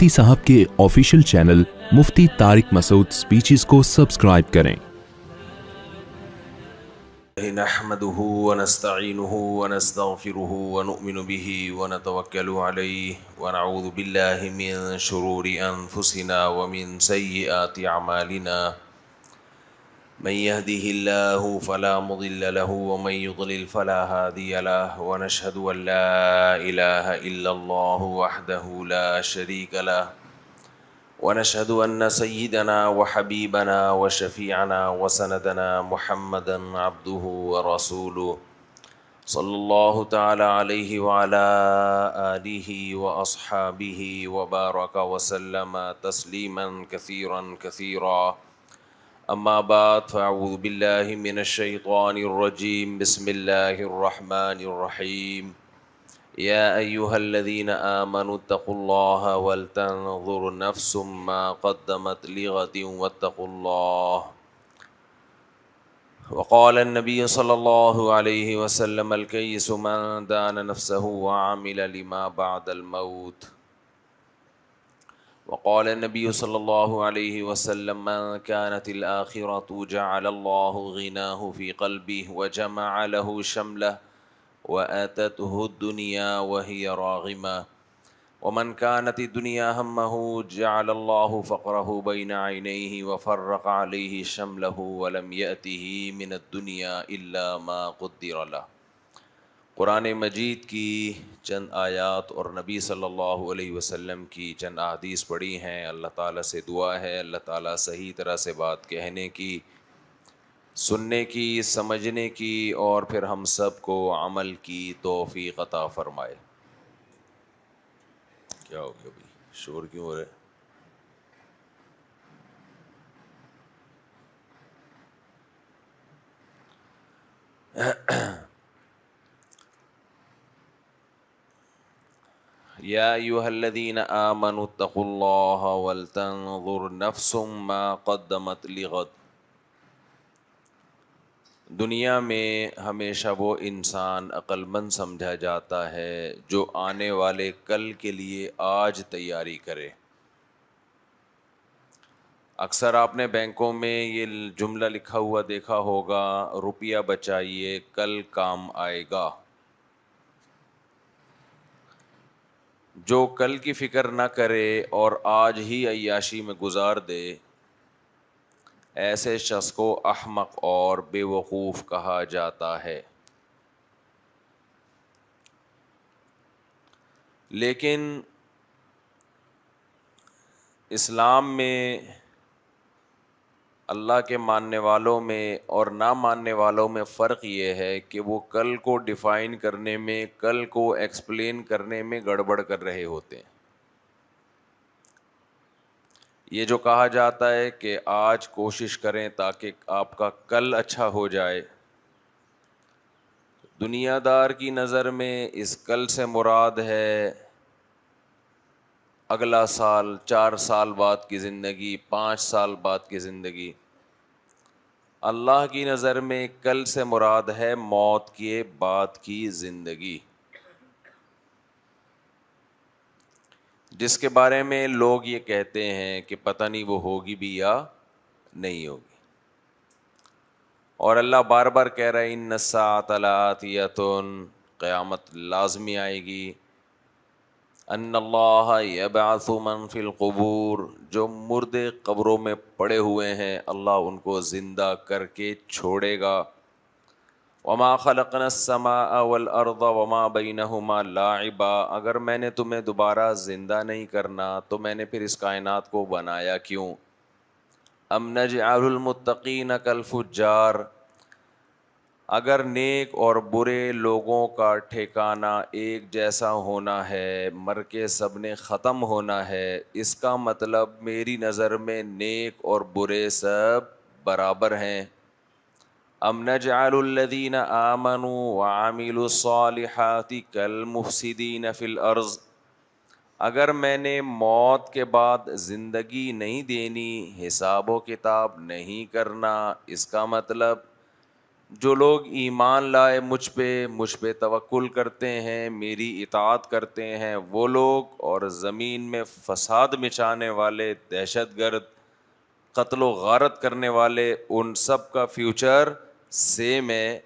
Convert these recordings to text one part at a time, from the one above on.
مفتی صاحب کے official channel مفتی طارق مسعود speeches کو سبسکرائب کریں۔ نحمده ونستعينه ونستغفره ونؤمن به ونتوكل عليه ونعوذ بالله من شرور أنفسنا ومن سيئات أعمالنا من يهده الله فلا مضل له ومن يضلل فلا هادي له ونشهد أن لا إله إلا الله وحده لا شريك له ونشهد أن سيدنا وحبيبنا وشفيعنا وسندنا محمدا عبده ورسوله صلى الله تعالى عليه وعلى آله وأصحابه وبارك وسلم تسليما كثيرا كثيرا أما بعد فأعوذ بالله من الشيطان الرجيم بسم الله الرحمن الرحيم يا أيها الذين آمنوا اتقوا الله ولتنظر نفس ما قدمت لغد واتقوا الله وقال النبي صلى الله عليه وسلم الكيس من دان نفسه وعمل لما بعد الموت وقال النبي صلى الله عليه وسلم من كانت الآخرة جعل الله غناه في قلبه وجمع له شمله وآتته الدنيا وهي راغمة ومن كانت الدنيا همه جعل الله فقره بين عينيه وفرق عليه شمله ولم يأته من الدنيا إلا ما قدر له۔ قرآن مجید کی چند آیات اور نبی صلی اللہ علیہ وسلم کی چند احادیث پڑھی ہیں۔ اللہ تعالیٰ سے دعا ہے اللہ تعالیٰ صحیح طرح سے بات کہنے کی، سننے کی، سمجھنے کی اور پھر ہم سب کو عمل کی توفیق عطا فرمائے۔ کیا ہو گیا بھائی، شور کیوں ہو رہا ہے؟ یا ایھا الذین آمنوا اتقوا اللہ ولتنظر نفس ما قدمت لغد۔ دنیا میں ہمیشہ وہ انسان عقل مند سمجھا جاتا ہے جو آنے والے کل کے لیے آج تیاری کرے۔ اکثر آپ نے بینکوں میں یہ جملہ لکھا ہوا دیکھا ہوگا، روپیہ بچائیے کل کام آئے گا۔ جو کل کی فکر نہ کرے اور آج ہی عیاشی میں گزار دے، ایسے شخص کو احمق اور بے وقوف کہا جاتا ہے۔ لیکن اسلام میں اللہ کے ماننے والوں میں اور نہ ماننے والوں میں فرق یہ ہے کہ وہ کل کو ڈیفائن کرنے میں، کل کو ایکسپلین کرنے میں گڑبڑ کر رہے ہوتے ہیں۔ یہ جو کہا جاتا ہے کہ آج کوشش کریں تاکہ آپ کا کل اچھا ہو جائے، دنیا دار کی نظر میں اس کل سے مراد ہے اگلا سال، 4 سال بعد کی زندگی، 5 سال بعد کی زندگی۔ اللہ کی نظر میں کل سے مراد ہے موت کے بعد کی زندگی، جس کے بارے میں لوگ یہ کہتے ہیں کہ پتہ نہیں وہ ہوگی بھی یا نہیں ہوگی۔ اور اللہ بار بار کہہ رہا ہے ان الساعۃ لآتیۃ، قیامت لازمی آئے گی۔ ان اللہ یبعث من فی القبور، جو مردے قبروں میں پڑے ہوئے ہیں اللہ ان کو زندہ کر کے چھوڑے گا۔ وما خلقنا السماء والارض وما بینہما لاعبا، اگر میں نے تمہیں دوبارہ زندہ نہیں کرنا تو میں نے پھر اس کائنات کو بنایا کیوں؟ ام نجعل المتقین کالفجار، اگر نیک اور برے لوگوں کا ٹھکانہ ایک جیسا ہونا ہے، مر کے سب نے ختم ہونا ہے، اس کا مطلب میری نظر میں نیک اور برے سب برابر ہیں۔ ام نجعل الذین آمنوا وعملوا الصالحات کالمفسدین فی الارض، اگر میں نے موت کے بعد زندگی نہیں دینی، حساب و کتاب نہیں کرنا، اس کا مطلب جو لوگ ایمان لائے مجھ پہ توکل کرتے ہیں، میری اطاعت کرتے ہیں وہ لوگ، اور زمین میں فساد مچانے والے، دہشت گرد، قتل و غارت کرنے والے، ان سب کا فیوچر سیم ہے۔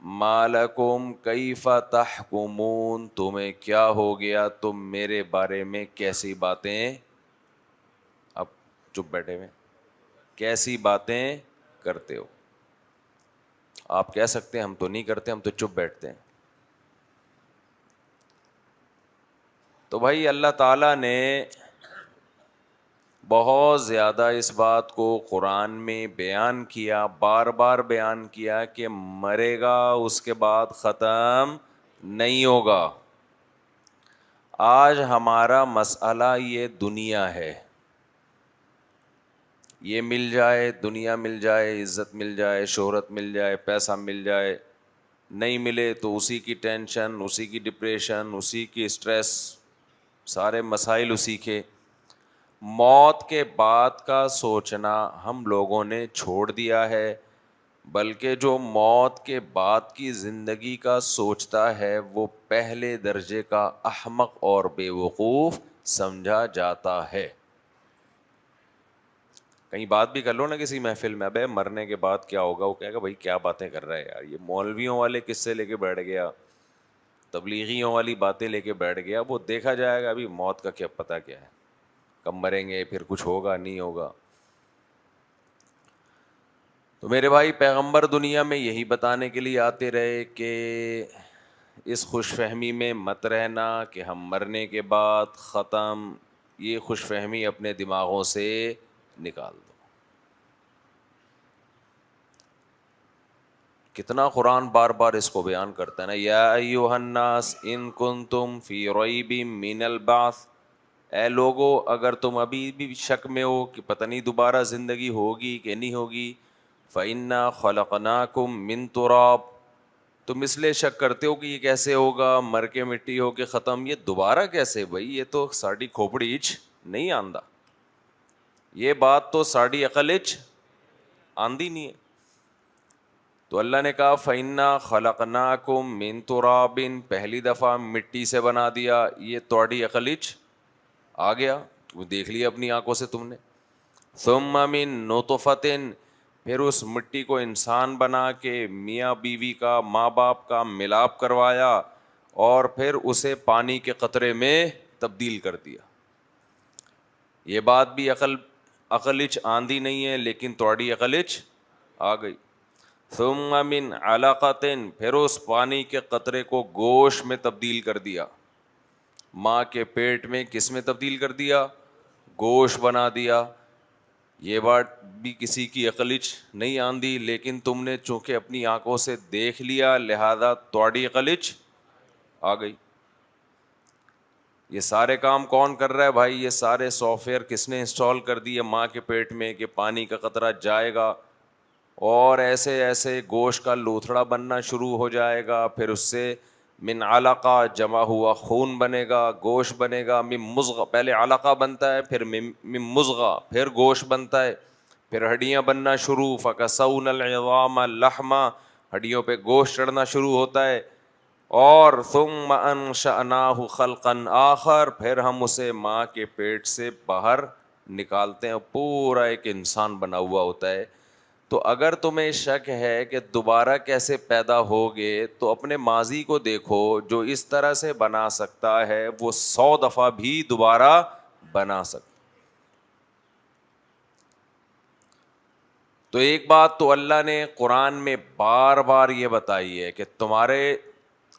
مالکم کیف تحکمون، تمہیں کیا ہو گیا، تم میرے بارے میں کیسی باتیں، اب چپ بیٹھے ہوئے، کیسی باتیں کرتے ہو۔ آپ کہہ سکتے ہیں ہم تو نہیں کرتے، ہم تو چپ بیٹھتے ہیں۔ تو بھائی اللہ تعالیٰ نے بہت زیادہ اس بات کو قرآن میں بیان کیا، بار بار بیان کیا کہ مرے گا، اس کے بعد ختم نہیں ہوگا۔ آج ہمارا مسئلہ یہ دنیا ہے، یہ مل جائے، دنیا مل جائے، عزت مل جائے، شہرت مل جائے، پیسہ مل جائے، نہیں ملے تو اسی کی ٹینشن، اسی کی ڈپریشن، اسی کی اسٹریس، سارے مسائل اسی کے۔ موت کے بعد کا سوچنا ہم لوگوں نے چھوڑ دیا ہے، بلکہ جو موت کے بعد کی زندگی کا سوچتا ہے وہ پہلے درجے کا احمق اور بے وقوف سمجھا جاتا ہے۔ کہیں بات بھی کر لو نا کسی محفل میں، ابے مرنے کے بعد کیا ہوگا، وہ کہے گا بھائی کیا باتیں کر رہا ہے یار، یہ مولویوں والے قصے لے کے بیٹھ گیا، تبلیغیوں والی باتیں لے کے بیٹھ گیا، وہ دیکھا جائے گا، ابھی موت کا کیا پتہ کیا ہے، کب مریں گے، پھر کچھ ہوگا نہیں ہوگا۔ تو میرے بھائی پیغمبر دنیا میں یہی بتانے کے لیے آتے رہے کہ اس خوش فہمی میں مت رہنا کہ ہم مرنے کے بعد ختم، یہ خوش فہمی اپنے دماغوں سے نکال دو۔ کتنا قرآن بار بار اس کو بیان کرتا ہے نا، یا ایھا الناس ان کنتم فی ریب من البعث، اے لوگو اگر تم ابھی بھی شک میں ہو کہ پتہ نہیں دوبارہ زندگی ہوگی کہ نہیں ہوگی، فإنا خلقناکم من تراب، تم اس لیے شک کرتے ہو کہ یہ کیسے ہوگا، مر کے مٹی ہو کے ختم، یہ دوبارہ کیسے، بھائی یہ تو ساڑی کھوپڑی اچ نہیں آندا، یہ بات تو ساڑی عقل اچ آندی نہیں ہے۔ تو اللہ نے کہا فإنا خلقناکم من تراب، پہلی دفعہ مٹی سے بنا دیا، یہ توڑی عقل اچ آ گیا، وہ دیکھ لیا اپنی آنکھوں سے تم نے۔ ثم من نطفۃ، پھر اس مٹی کو انسان بنا کے میاں بیوی کا، ماں باپ کا ملاپ کروایا، اور پھر اسے پانی کے قطرے میں تبدیل کر دیا۔ یہ بات بھی عقل اچ آندھی نہیں ہے، لیکن توڑی عقل اچ آ گئی۔ ثم من علقۃ، پھر اس پانی کے قطرے کو گوشت میں تبدیل کر دیا، ماں کے پیٹ میں کس میں تبدیل کر دیا، گوشت بنا دیا۔ یہ بات بھی کسی کی عقل اچ نہیں آندی، لیکن تم نے چونکہ اپنی آنکھوں سے دیکھ لیا لہذا توڑی عقل اچ آ گئی۔ یہ سارے کام کون کر رہا ہے بھائی، یہ سارے سافٹ ویئر کس نے انسٹال کر دیے ماں کے پیٹ میں کہ پانی کا قطرہ جائے گا اور ایسے ایسے گوشت کا لوتھڑا بننا شروع ہو جائے گا، پھر اس سے من علقہ جمع ہوا خون بنے گا، گوشت بنے گا، من مضغہ، پہلے علقہ بنتا ہے، پھر من مضغہ، پھر گوشت بنتا ہے، پھر ہڈیاں بننا شروع، فکسونا العظام لحما، ہڈیوں پہ گوشت چڑھنا شروع ہوتا ہے، اور ثم انشأناہ خلقا آخر، پھر ہم اسے ماں کے پیٹ سے باہر نکالتے ہیں، پورا ایک انسان بنا ہوا ہوتا ہے۔ تو اگر تمہیں شک ہے کہ دوبارہ کیسے پیدا ہوگے تو اپنے ماضی کو دیکھو، جو اس طرح سے بنا سکتا ہے وہ 100 دفعہ بھی دوبارہ بنا سکتا۔ تو ایک بات تو اللہ نے قرآن میں بار بار یہ بتائی ہے کہ تمہارے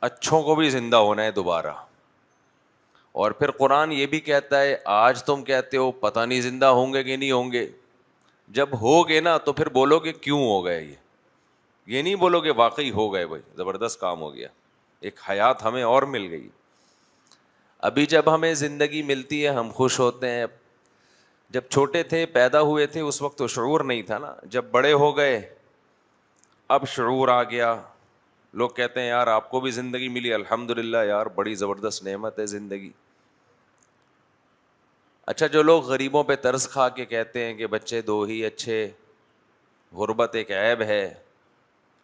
اچھوں کو بھی زندہ ہونا ہے دوبارہ، اور پھر قرآن یہ بھی کہتا ہے آج تم کہتے ہو پتہ نہیں زندہ ہوں گے کہ نہیں ہوں گے، جب ہو گے نا تو پھر بولو کہ کیوں ہو گئے، یہ نہیں بولو کہ واقعی ہو گئے، بھائی زبردست کام ہو گیا، ایک حیات ہمیں اور مل گئی۔ ابھی جب ہمیں زندگی ملتی ہے ہم خوش ہوتے ہیں، جب چھوٹے تھے پیدا ہوئے تھے اس وقت تو شعور نہیں تھا نا، جب بڑے ہو گئے اب شعور آ گیا، لوگ کہتے ہیں یار آپ کو بھی زندگی ملی، الحمدللہ یار بڑی زبردست نعمت ہے زندگی۔ اچھا جو لوگ غریبوں پہ ترس کھا کے کہتے ہیں کہ بچے دو ہی اچھے، غربت ایک عیب ہے،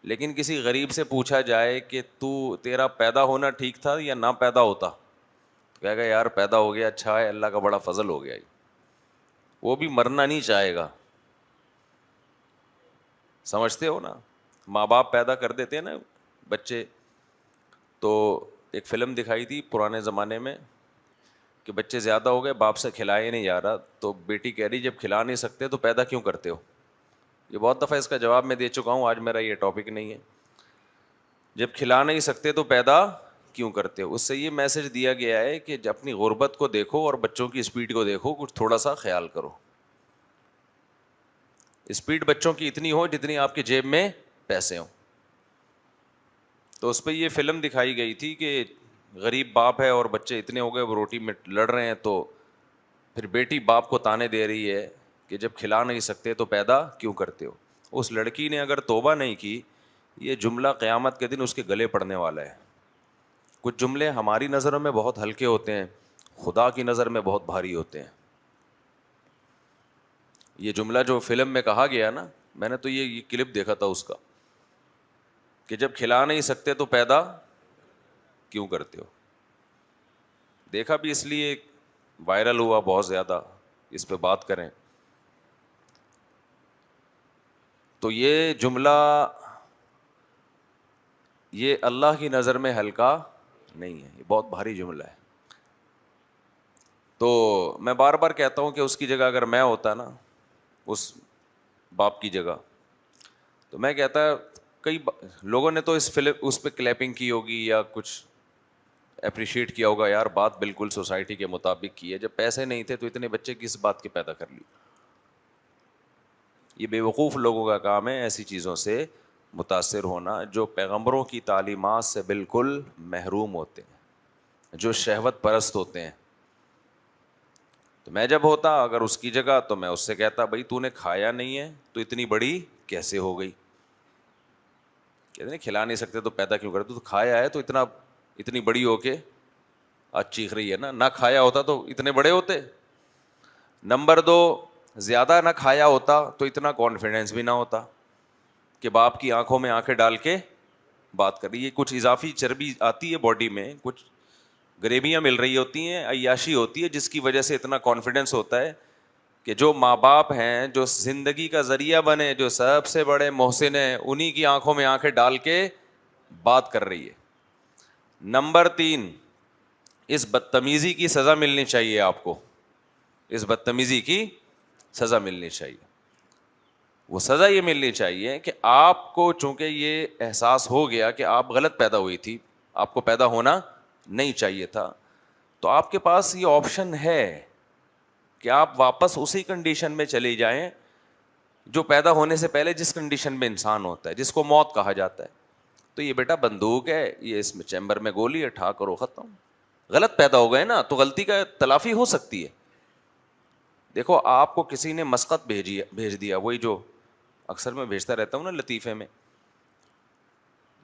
لیکن کسی غریب سے پوچھا جائے کہ تیرا پیدا ہونا ٹھیک تھا یا نہ پیدا ہوتا، تو کہے گا یار پیدا ہو گیا اچھا ہے، اللہ کا بڑا فضل ہو گیا. وہ بھی مرنا نہیں چاہے گا. سمجھتے ہو نا؟ ماں باپ پیدا کر دیتے ہیں نا بچے. تو ایک فلم دکھائی تھی پرانے زمانے میں کہ بچے زیادہ ہو گئے، باپ سے کھلایا نہیں جا رہا، تو بیٹی کہہ رہی جب کھلا نہیں سکتے تو پیدا کیوں کرتے ہو. یہ بہت دفعہ اس کا جواب میں دے چکا ہوں، آج میرا یہ ٹاپک نہیں ہے. جب کھلا نہیں سکتے تو پیدا کیوں کرتے ہو. اس سے یہ میسج دیا گیا ہے کہ اپنی غربت کو دیکھو اور بچوں کی اسپیڈ کو دیکھو، کچھ تھوڑا سا خیال کرو. اسپیڈ بچوں کی اتنی ہو جتنی آپ کی جیب میں پیسے ہوں. تو اس پہ یہ فلم دکھائی گئی تھی کہ غریب باپ ہے اور بچے اتنے ہو گئے وہ روٹی میں لڑ رہے ہیں، تو پھر بیٹی باپ کو تانے دے رہی ہے کہ جب کھلا نہیں سکتے تو پیدا کیوں کرتے ہو. اس لڑکی نے اگر توبہ نہیں کی، یہ جملہ قیامت کے دن اس کے گلے پڑنے والا ہے. کچھ جملے ہماری نظروں میں بہت ہلکے ہوتے ہیں، خدا کی نظر میں بہت بھاری ہوتے ہیں. یہ جملہ جو فلم میں کہا گیا نا، میں نے تو یہ کلپ دیکھا تھا اس کا، کہ جب کھلا نہیں سکتے تو پیدا کیوں کرتے ہو. دیکھا بھی اس لیے وائرل ہوا بہت زیادہ، اس پہ بات کریں. تو یہ جملہ یہ اللہ کی نظر میں ہلکا نہیں ہے، یہ بہت بھاری جملہ ہے. تو میں بار بار کہتا ہوں کہ اس کی جگہ اگر میں ہوتا نا، اس باپ کی جگہ، تو میں کہتا کئی لوگوں نے تو اس فلم اس پہ کلیپنگ کی ہوگی یا کچھ اپریشیٹ کیا ہوگا، یار بات بالکل سوسائٹی کے مطابق کی ہے. جب پیسے نہیں تھے تو اتنے بچے کس بات کے پیدا کر لی. یہ بے وقوف لوگوں کا کام ہے ایسی چیزوں سے متاثر ہونا جو پیغمبروں کی تعلیمات سے بالکل محروم ہوتے ہیں، جو شہوت پرست ہوتے ہیں. تو میں جب ہوتا اگر اس کی جگہ، تو میں اس سے کہتا بھائی تو نے کھایا نہیں ہے تو اتنی بڑی کیسے ہو گئی. کہتے ہیں کھلا نہیں سکتے تو پیدا کیوں کرتے، تو کھایا ہے تو اتنی بڑی ہو کے آج چیخ رہی ہے نا. نہ کھایا ہوتا تو اتنے بڑے ہوتے. نمبر 2، زیادہ نہ کھایا ہوتا تو اتنا کانفیڈینس بھی نہ ہوتا کہ باپ کی آنکھوں میں آنکھیں ڈال کے بات کر رہی ہے. کچھ اضافی چربی آتی ہے باڈی میں، کچھ گریبیاں مل رہی ہوتی ہیں، عیاشی ہوتی ہے، جس کی وجہ سے اتنا کانفیڈینس ہوتا ہے کہ جو ماں باپ ہیں، جو زندگی کا ذریعہ بنے، جو سب سے بڑے محسن ہیں، انہی کی آنکھوں میں آنکھیں ڈال کے بات کر رہی ہے. نمبر 3، اس بدتمیزی کی سزا ملنی چاہیے آپ کو. اس بدتمیزی کی سزا ملنی چاہیے. وہ سزا یہ ملنی چاہیے کہ آپ کو چونکہ یہ احساس ہو گیا کہ آپ غلط پیدا ہوئی تھی، آپ کو پیدا ہونا نہیں چاہیے تھا، تو آپ کے پاس یہ آپشن ہے کہ آپ واپس اسی کنڈیشن میں چلے جائیں جو پیدا ہونے سے پہلے جس کنڈیشن میں انسان ہوتا ہے، جس کو موت کہا جاتا ہے. تو یہ بیٹا بندوق ہے، یہ اس میں چیمبر میں گولی ہے، ٹھا کرو ختم. غلط پیدا ہو گئے نا تو غلطی کا تلافی ہو سکتی ہے. دیکھو آپ کو کسی نے مسقط بھیج دیا، وہی جو اکثر میں بھیجتا رہتا ہوں نا لطیفے میں،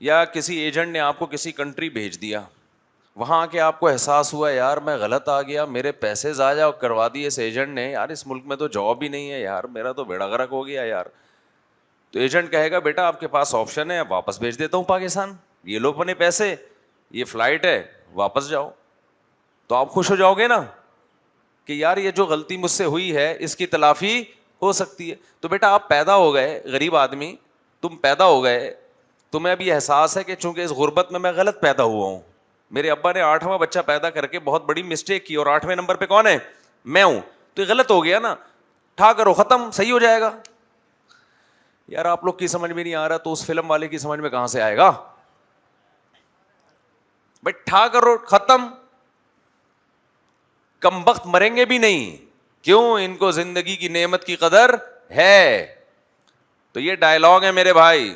یا کسی ایجنٹ نے آپ کو کسی کنٹری بھیج دیا، وہاں آ کے آپ کو احساس ہوا یار میں غلط آ گیا، میرے پیسے ضائع کروا دیے اس ایجنٹ نے، یار اس ملک میں تو جاب ہی نہیں ہے، یار میرا تو بیڑا غرق ہو گیا یار. تو ایجنٹ کہے گا بیٹا آپ کے پاس آپشن ہے، واپس بھیج دیتا ہوں پاکستان، یہ لو اپنے پیسے، یہ فلائٹ ہے، واپس جاؤ. تو آپ خوش ہو جاؤ گے نا کہ یار یہ جو غلطی مجھ سے ہوئی ہے اس کی تلافی ہو سکتی ہے. تو بیٹا آپ پیدا ہو گئے غریب آدمی، تم پیدا ہو گئے، تمہیں ابھی احساس ہے کہ چونکہ اس غربت میں غلط پیدا ہوا ہوں، میرے ابا نے 8واں بچہ پیدا کر کے بہت بڑی مسٹیک کی اور 8ویں نمبر پہ کون ہے؟ میں ہوں. تو یہ غلط ہو گیا نا، ٹھا کرو ختم، صحیح ہو جائے گا. یار آپ لوگ کی سمجھ میں نہیں آ رہا تو اس فلم والے کی سمجھ میں کہاں سے آئے گا بھائی. ٹھا کرو ختم، کم بخت مریں گے بھی نہیں. کیوں؟ ان کو زندگی کی نعمت کی قدر ہے. تو یہ ڈائلاگ ہے میرے بھائی.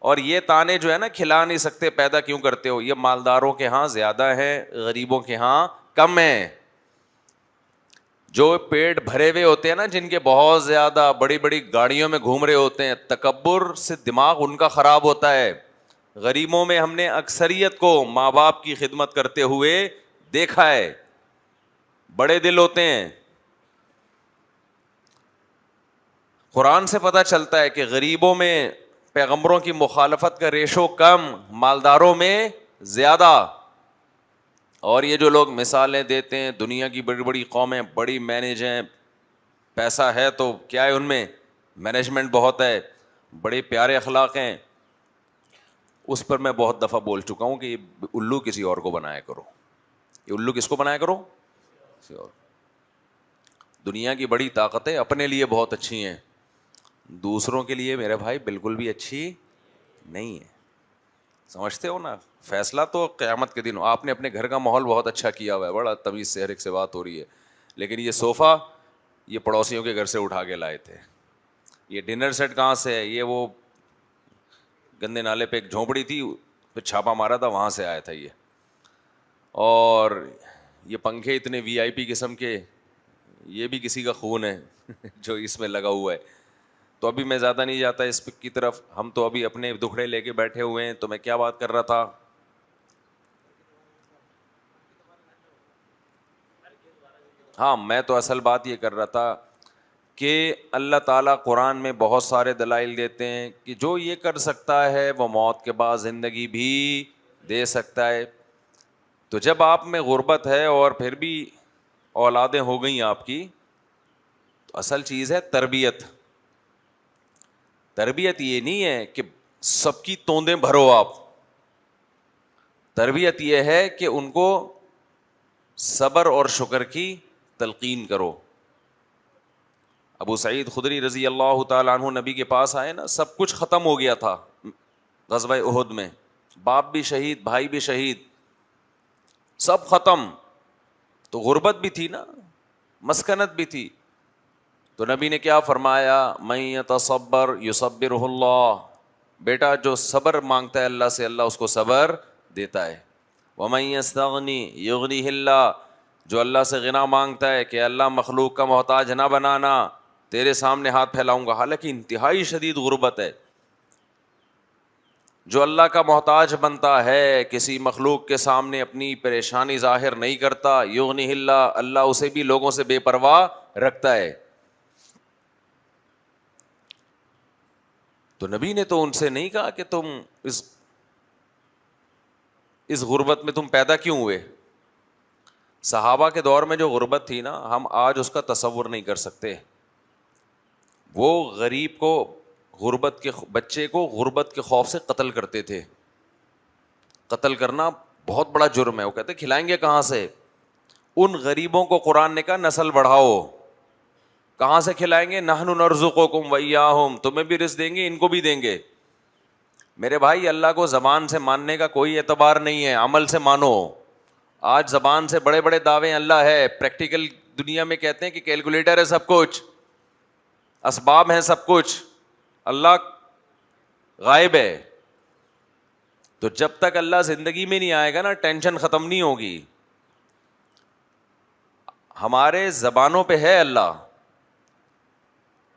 اور یہ تانے جو ہے نا کھلا نہیں سکتے پیدا کیوں کرتے ہو، یہ مالداروں کے ہاں زیادہ ہے، غریبوں کے ہاں کم ہے. جو پیٹ بھرے ہوئے ہوتے ہیں نا، جن کے بہت زیادہ بڑی بڑی گاڑیوں میں گھوم رہے ہوتے ہیں، تکبر سے دماغ ان کا خراب ہوتا ہے. غریبوں میں ہم نے اکثریت کو ماں باپ کی خدمت کرتے ہوئے دیکھا ہے، بڑے دل ہوتے ہیں. قرآن سے پتہ چلتا ہے کہ غریبوں میں پیغمبروں کی مخالفت کا ریشو کم، مالداروں میں زیادہ. اور یہ جو لوگ مثالیں دیتے ہیں دنیا کی بڑی بڑی قومیں بڑی مینیج ہیں، پیسہ ہے تو کیا ہے ان میں، مینجمنٹ بہت ہے، بڑے پیارے اخلاق ہیں، اس پر میں بہت دفعہ بول چکا ہوں کہ یہ الو کسی اور کو بنایا کرو. یہ الو کس کو بنایا کرو؟ کسی اور. دنیا کی بڑی طاقتیں اپنے لیے بہت اچھی ہیں، دوسروں کے لیے میرے بھائی بالکل بھی اچھی نہیں ہے. سمجھتے ہو نا؟ فیصلہ تو قیامت کے دن ہو. آپ نے اپنے گھر کا ماحول بہت اچھا کیا ہوا ہے، بڑا تمیز سے ہر ایک سے بات ہو رہی ہے، لیکن یہ صوفہ یہ پڑوسیوں کے گھر سے اٹھا کے لائے تھے. یہ ڈنر سیٹ کہاں سے ہے؟ یہ وہ گندے نالے پہ ایک جھونپڑی تھی، پھر چھاپا مارا تھا، وہاں سے آیا تھا یہ. اور یہ پنکھے اتنے وی آئی پی قسم کے، یہ بھی کسی کا خون ہے جو اس میں لگا ہوا ہے. تو ابھی میں زیادہ نہیں جاتا اس کی طرف، ہم تو ابھی اپنے دکھڑے لے کے بیٹھے ہوئے ہیں. تو میں کیا بات کر رہا تھا؟ ہاں، میں تو اصل بات یہ کر رہا تھا کہ اللہ تعالیٰ قرآن میں بہت سارے دلائل دیتے ہیں کہ جو یہ کر سکتا ہے وہ موت کے بعد زندگی بھی دے سکتا ہے. تو جب آپ میں غربت ہے اور پھر بھی اولادیں ہو گئیں آپ کی، تو اصل چیز ہے تربیت. تربیت یہ نہیں ہے کہ سب کی توندیں بھرو آپ، تربیت یہ ہے کہ ان کو صبر اور شکر کی تلقین کرو. ابو سعید خدری رضی اللہ تعالیٰ عنہ نبی کے پاس آئے نا، سب کچھ ختم ہو گیا تھا غزوہ احد میں، باپ بھی شہید، بھائی بھی شہید، سب ختم. تو غربت بھی تھی نا، مسکنت بھی تھی. تو نبی نے کیا فرمایا؟ من یتصبر یصبرہ اللہ، بیٹا جو صبر مانگتا ہے اللہ سے، اللہ اس کو صبر دیتا ہے. ومن یستغنی یغنیہ اللہ، جو اللہ سے غنا مانگتا ہے کہ اللہ مخلوق کا محتاج نہ بنانا، تیرے سامنے ہاتھ پھیلاؤں گا. حالانکہ انتہائی شدید غربت ہے. جو اللہ کا محتاج بنتا ہے، کسی مخلوق کے سامنے اپنی پریشانی ظاہر نہیں کرتا، یغنیہ اللہ، اللہ اسے بھی لوگوں سے بے پرواہ رکھتا ہے. تو نبی نے تو ان سے نہیں کہا کہ تم اس غربت میں تم پیدا کیوں ہوئے. صحابہ کے دور میں جو غربت تھی نا، ہم آج اس کا تصور نہیں کر سکتے. وہ غریب کو، غربت کے بچے کو غربت کے خوف سے قتل کرتے تھے. قتل کرنا بہت بڑا جرم ہے. وہ کہتے کھلائیں گے کہاں سے؟ ان غریبوں کو قرآن نے کہا نسل بڑھاؤ. کہاں سے کھلائیں گے؟ نحن نرزقکم وإیاہم، تمہیں بھی رزق دیں گے، ان کو بھی دیں گے. میرے بھائی، اللہ کو زبان سے ماننے کا کوئی اعتبار نہیں ہے، عمل سے مانو. آج زبان سے بڑے بڑے دعوے اللہ ہے، پریکٹیکل دنیا میں کہتے ہیں کہ کیلکولیٹر ہے سب کچھ، اسباب ہیں سب کچھ، اللہ غائب ہے. تو جب تک اللہ زندگی میں نہیں آئے گا نا، ٹینشن ختم نہیں ہوگی. ہمارے زبانوں پہ ہے اللہ،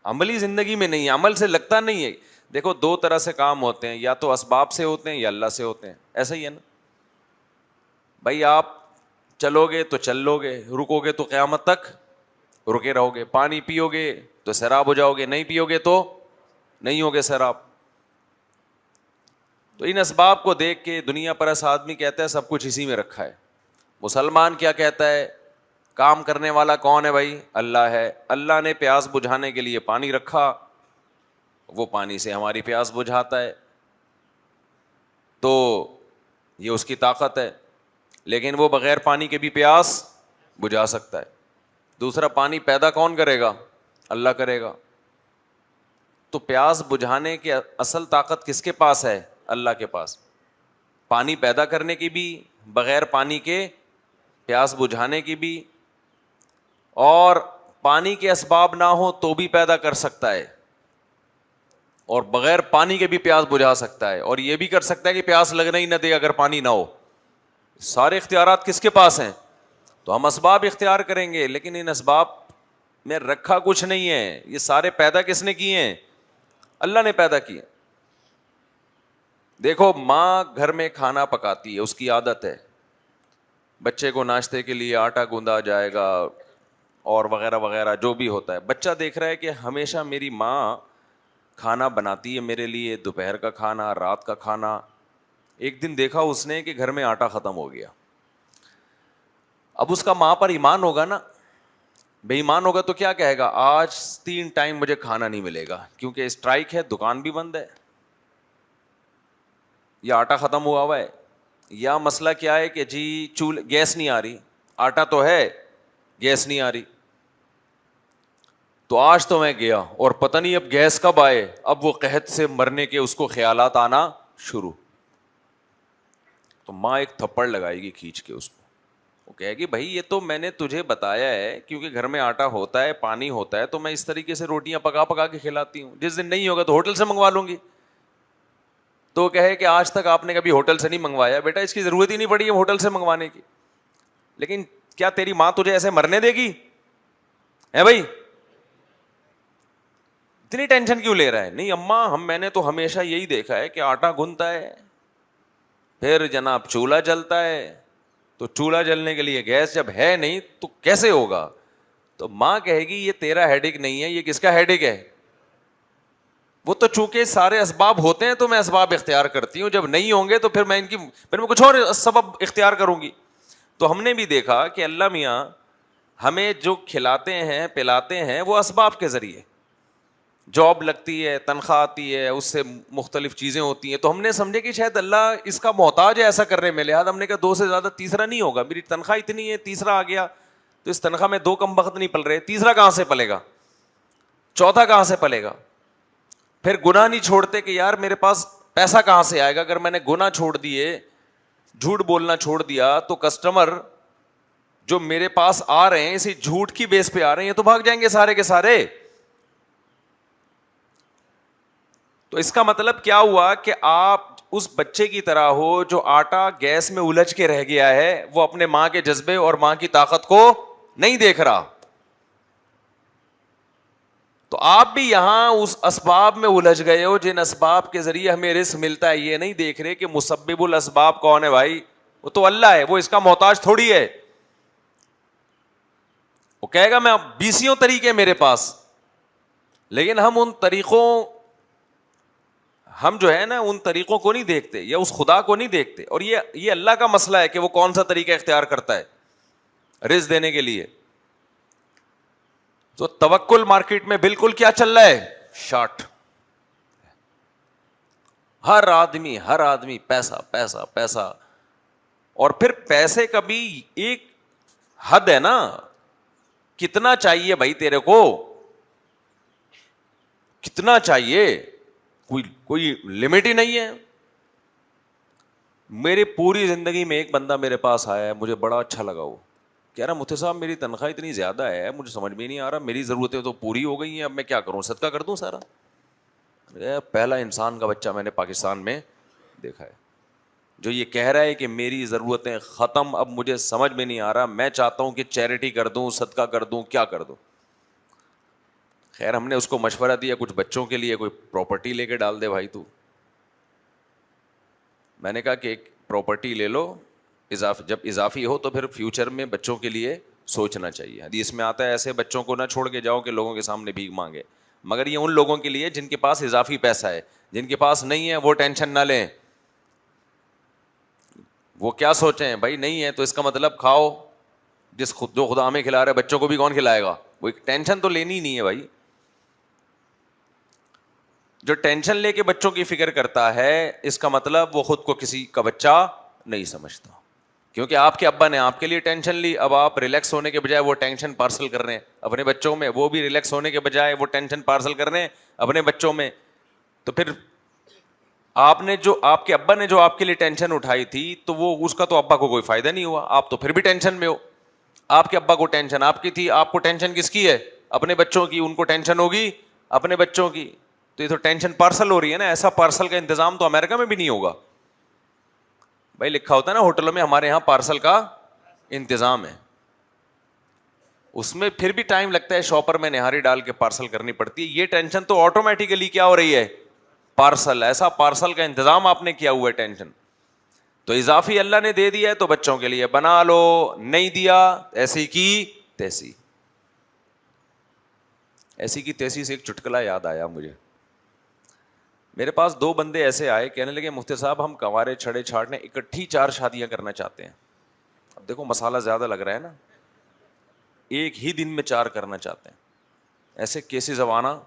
عملی زندگی میں نہیں ہے، عمل سے لگتا نہیں ہے. دیکھو دو طرح سے کام ہوتے ہیں، یا تو اسباب سے ہوتے ہیں یا اللہ سے ہوتے ہیں. ایسا ہی ہے نا بھائی، آپ چلو گے تو چل لو گے، رکو گے تو قیامت تک رکے رہو گے. پانی پیو گے تو سیراب ہو جاؤ گے، نہیں پیو گے تو نہیں ہوگے سیراب. تو ان اسباب کو دیکھ کے دنیا پرست آدمی کہتا ہے سب کچھ اسی میں رکھا ہے. مسلمان کیا کہتا ہے؟ کام کرنے والا کون ہے بھائی؟ اللہ ہے. اللہ نے پیاس بجھانے کے لیے پانی رکھا، وہ پانی سے ہماری پیاس بجھاتا ہے، تو یہ اس کی طاقت ہے. لیکن وہ بغیر پانی کے بھی پیاس بجھا سکتا ہے. دوسرا، پانی پیدا کون کرے گا؟ اللہ کرے گا. تو پیاس بجھانے کی اصل طاقت کس کے پاس ہے؟ اللہ کے پاس. پانی پیدا کرنے کی بھی، بغیر پانی کے پیاس بجھانے کی بھی، اور پانی کے اسباب نہ ہو تو بھی پیدا کر سکتا ہے، اور بغیر پانی کے بھی پیاس بجھا سکتا ہے، اور یہ بھی کر سکتا ہے کہ پیاس لگنا ہی نہ دے اگر پانی نہ ہو. سارے اختیارات کس کے پاس ہیں؟ تو ہم اسباب اختیار کریں گے، لیکن ان اسباب میں رکھا کچھ نہیں ہے. یہ سارے پیدا کس نے کیے ہیں؟ اللہ نے پیدا کیے. دیکھو ماں گھر میں کھانا پکاتی ہے، اس کی عادت ہے، بچے کو ناشتے کے لیے آٹا گوندا جائے گا اور وغیرہ وغیرہ جو بھی ہوتا ہے. بچہ دیکھ رہا ہے کہ ہمیشہ میری ماں کھانا بناتی ہے میرے لیے، دوپہر کا کھانا، رات کا کھانا. ایک دن دیکھا اس نے کہ گھر میں آٹا ختم ہو گیا. اب اس کا ماں پر ایمان ہوگا نا، بے ایمان ہوگا تو کیا کہے گا؟ آج 3 ٹائم مجھے کھانا نہیں ملے گا کیونکہ اسٹرائک ہے، دکان بھی بند ہے، یا آٹا ختم ہوا ہے. یا مسئلہ کیا ہے کہ جی گیس نہیں آ رہی، آٹا تو ہے گیس نہیں آ رہی. تو آج تو میں گیا اور پتہ نہیں اب گیس کب آئے. اب وہ قحط سے مرنے کے اس کو خیالات آنا شروع. تو ماں ایک تھپڑ لگائے گی کھینچ کے اس کو. وہ کہے گی بھائی یہ تو میں نے تجھے بتایا ہے کیونکہ گھر میں آٹا ہوتا ہے، پانی ہوتا ہے، تو میں اس طریقے سے روٹیاں پکا پکا کے کھلاتی ہوں. جس دن نہیں ہوگا تو ہوٹل سے منگوا لوں گی. تو کہے کہ آج تک آپ نے کبھی ہوٹل سے نہیں منگوایا. بیٹا اس کی ضرورت ہی نہیں پڑی ہے ہوٹل سے منگوانے کی. لیکن کیا تیری ماں تجھے ایسے مرنے دے گی؟ ہے بھائی، اتنی ٹینشن کیوں لے رہا ہے؟ نہیں اماں، میں نے تو ہمیشہ یہی دیکھا ہے کہ آٹا گنتا ہے، پھر جناب چولہا جلتا ہے، تو چولہا جلنے کے لیے گیس جب ہے نہیں تو کیسے ہوگا؟ تو ماں کہے گی یہ تیرا ہیڈک نہیں ہے، یہ کس کا ہیڈک ہے؟ وہ تو چونکہ سارے اسباب ہوتے ہیں تو میں اسباب اختیار کرتی ہوں، جب نہیں ہوں گے تو پھر میں کچھ اور سبب اختیار کروں گی. تو ہم نے بھی دیکھا کہ اللہ میاں ہمیں جو کھلاتے ہیں پلاتے ہیں وہ اسباب کے ذریعے، جاب لگتی ہے، تنخواہ آتی ہے، اس سے مختلف چیزیں ہوتی ہیں. تو ہم نے سمجھے کہ شاید اللہ اس کا محتاج ہے ایسا کرنے میں، لہٰذا ہم نے کہا 2 سے زیادہ تیسرا نہیں ہوگا. میری تنخواہ اتنی ہے، تیسرا آ گیا تو اس تنخواہ میں 2 کم بخت نہیں پل رہے، تیسرا کہاں سے پلے گا؟ چوتھا کہاں سے پلے گا؟ پھر گناہ نہیں چھوڑتے کہ یار میرے پاس پیسہ کہاں سے آئے گا؟ اگر میں نے گناہ چھوڑ دیے، جھوٹ بولنا چھوڑ دیا، تو کسٹمر جو میرے پاس آ رہے ہیں اسی جھوٹ کی بیس پہ آ رہے ہیں، تو بھاگ جائیں گے سارے کے سارے. تو اس کا مطلب کیا ہوا کہ آپ اس بچے کی طرح ہو جو آٹا گیس میں الجھ کے رہ گیا ہے، وہ اپنے ماں کے جذبے اور ماں کی طاقت کو نہیں دیکھ رہا. تو آپ بھی یہاں اس اسباب میں الجھ گئے ہو جن اسباب کے ذریعے ہمیں رزق ملتا ہے. یہ نہیں دیکھ رہے کہ مسبب الاسباب کون ہے بھائی؟ وہ تو اللہ ہے، وہ اس کا محتاج تھوڑی ہے. وہ کہے گا میں 20 طریقے میرے پاس، لیکن ہم جو ہے نا ان طریقوں کو نہیں دیکھتے یا اس خدا کو نہیں دیکھتے. اور یہ اللہ کا مسئلہ ہے کہ وہ کون سا طریقہ اختیار کرتا ہے رزق دینے کے لیے. تو توکل مارکیٹ میں بالکل کیا چل رہا ہے؟ شارٹ. ہر آدمی پیسہ پیسہ پیسہ. اور پھر پیسے کا بھی ایک حد ہے نا، کتنا چاہیے بھائی تیرے کو، کتنا چاہیے؟ کوئی لمٹ ہی نہیں ہے. میری پوری زندگی میں ایک بندہ میرے پاس آیا ہے، مجھے بڑا اچھا لگا. وہ کہہ رہا مفتی صاحب میری تنخواہ اتنی زیادہ ہے، مجھے سمجھ میں نہیں آ رہا، میری ضرورتیں تو پوری ہو گئی ہیں، اب میں کیا کروں؟ صدقہ کر دوں سارا؟ پہلا انسان کا بچہ میں نے پاکستان میں دیکھا ہے جو یہ کہہ رہا ہے کہ میری ضرورتیں ختم، اب مجھے سمجھ میں نہیں آ رہا، میں چاہتا ہوں کہ چیریٹی کر دوں، صدقہ کر دوں، کیا کر دوں. خیر ہم نے اس کو مشورہ دیا کچھ بچوں کے لیے کوئی پراپرٹی لے کے ڈال دے بھائی تو. میں نے کہا کہ ایک پراپرٹی لے لو، جب اضافی ہو تو پھر فیوچر میں بچوں کے لیے سوچنا چاہیے. حدیث میں آتا ہے ایسے بچوں کو نہ چھوڑ کے جاؤ کہ لوگوں کے سامنے بھیک مانگے. مگر یہ ان لوگوں کے لیے جن کے پاس اضافی پیسہ ہے، جن کے پاس نہیں ہے وہ ٹینشن نہ لیں. وہ کیا سوچیں بھائی نہیں ہے تو اس کا مطلب کھاؤ، جو خدا ہمیں کھلا رہا ہے بچوں کو بھی کون کھلائے گا؟ وہ ایک ٹینشن تو لینی ہی نہیں ہے بھائی. جو ٹینشن لے کے بچوں کی فکر کرتا ہے اس کا مطلب وہ خود کو کسی کا بچہ نہیں سمجھتا. کیونکہ آپ کے ابا نے آپ کے لیے ٹینشن لی، اب آپ ریلیکس ہونے کے بجائے وہ ٹینشن پارسل کر رہے ہیں اپنے بچوں میں، وہ بھی ریلیکس ہونے کے بجائے وہ ٹینشن پارسل کر رہے ہیں اپنے بچوں میں. تو پھر آپ کے ابا نے جو آپ کے لیے ٹینشن اٹھائی تھی تو وہ اس کا تو ابا کو کوئی فائدہ نہیں ہوا، آپ تو پھر بھی ٹینشن میں ہو. آپ کے ابا کو ٹینشن آپ کی تھی، آپ کو ٹینشن کس کی ہے؟ اپنے بچوں کی. ان کو ٹینشن ہوگی اپنے بچوں کی. تو یہ تو ٹینشن پارسل ہو رہی ہے نا. ایسا پارسل کا انتظام تو امریکہ میں بھی نہیں ہوگا بھائی. لکھا ہوتا ہے نا ہوٹلوں میں ہمارے یہاں پارسل کا انتظام ہے، اس میں پھر بھی ٹائم لگتا ہے، شاپر میں نہاری ڈال کے پارسل کرنی پڑتی ہے. یہ ٹینشن تو آٹومیٹیکلی کیا ہو رہی ہے؟ پارسل. ایسا پارسل کا انتظام آپ نے کیا ہوا ہے ٹینشن. تو اضافی اللہ نے دے دیا ہے تو بچوں کے لیے بنا لو، نہیں دیا ایسی کی تیسی. ایسی کی تیسی سے ایک چٹکلا یاد آیا مجھے. میرے پاس 2 بندے ایسے آئے, کہنے لگے مفتی صاحب ہم کنوارے چھڑے چھاٹنے اکٹھی 4 شادیاں کرنا چاہتے ہیں. اب دیکھو مسئلہ زیادہ لگ رہا ہے نا, ایک ہی دن میں 4 کرنا چاہتے ہیں. ایسے کیسز اب آنا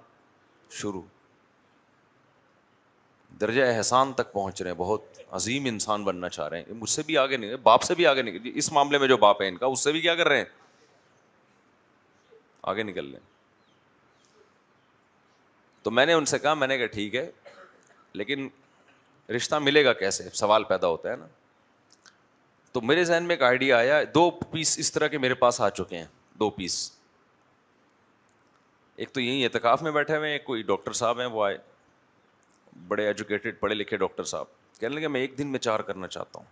شروع, درجہ احسان تک پہنچ رہے ہیں, بہت عظیم انسان بننا چاہ رہے ہیں. مجھ سے بھی آگے نہیں, باپ سے بھی آگے نہیں, اس معاملے میں جو باپ ہے ان کا, اس سے بھی کیا کر رہے ہیں, آگے نکل لیں. تو میں نے ان سے کہا, میں نے کہا ٹھیک ہے لیکن رشتہ ملے گا کیسے, سوال پیدا ہوتا ہے نا. تو میرے ذہن میں ایک آئیڈیا آیا, 2 پیس اس طرح کے میرے پاس آ چکے ہیں, 2 پیس. ایک تو یہیں اعتکاف میں بیٹھے ہوئے ہیں, ایک کوئی ڈاکٹر صاحب ہیں, وہ آئے بڑے ایجوکیٹڈ پڑھے لکھے ڈاکٹر صاحب, کہنے لگے میں ایک دن میں 4 کرنا چاہتا ہوں.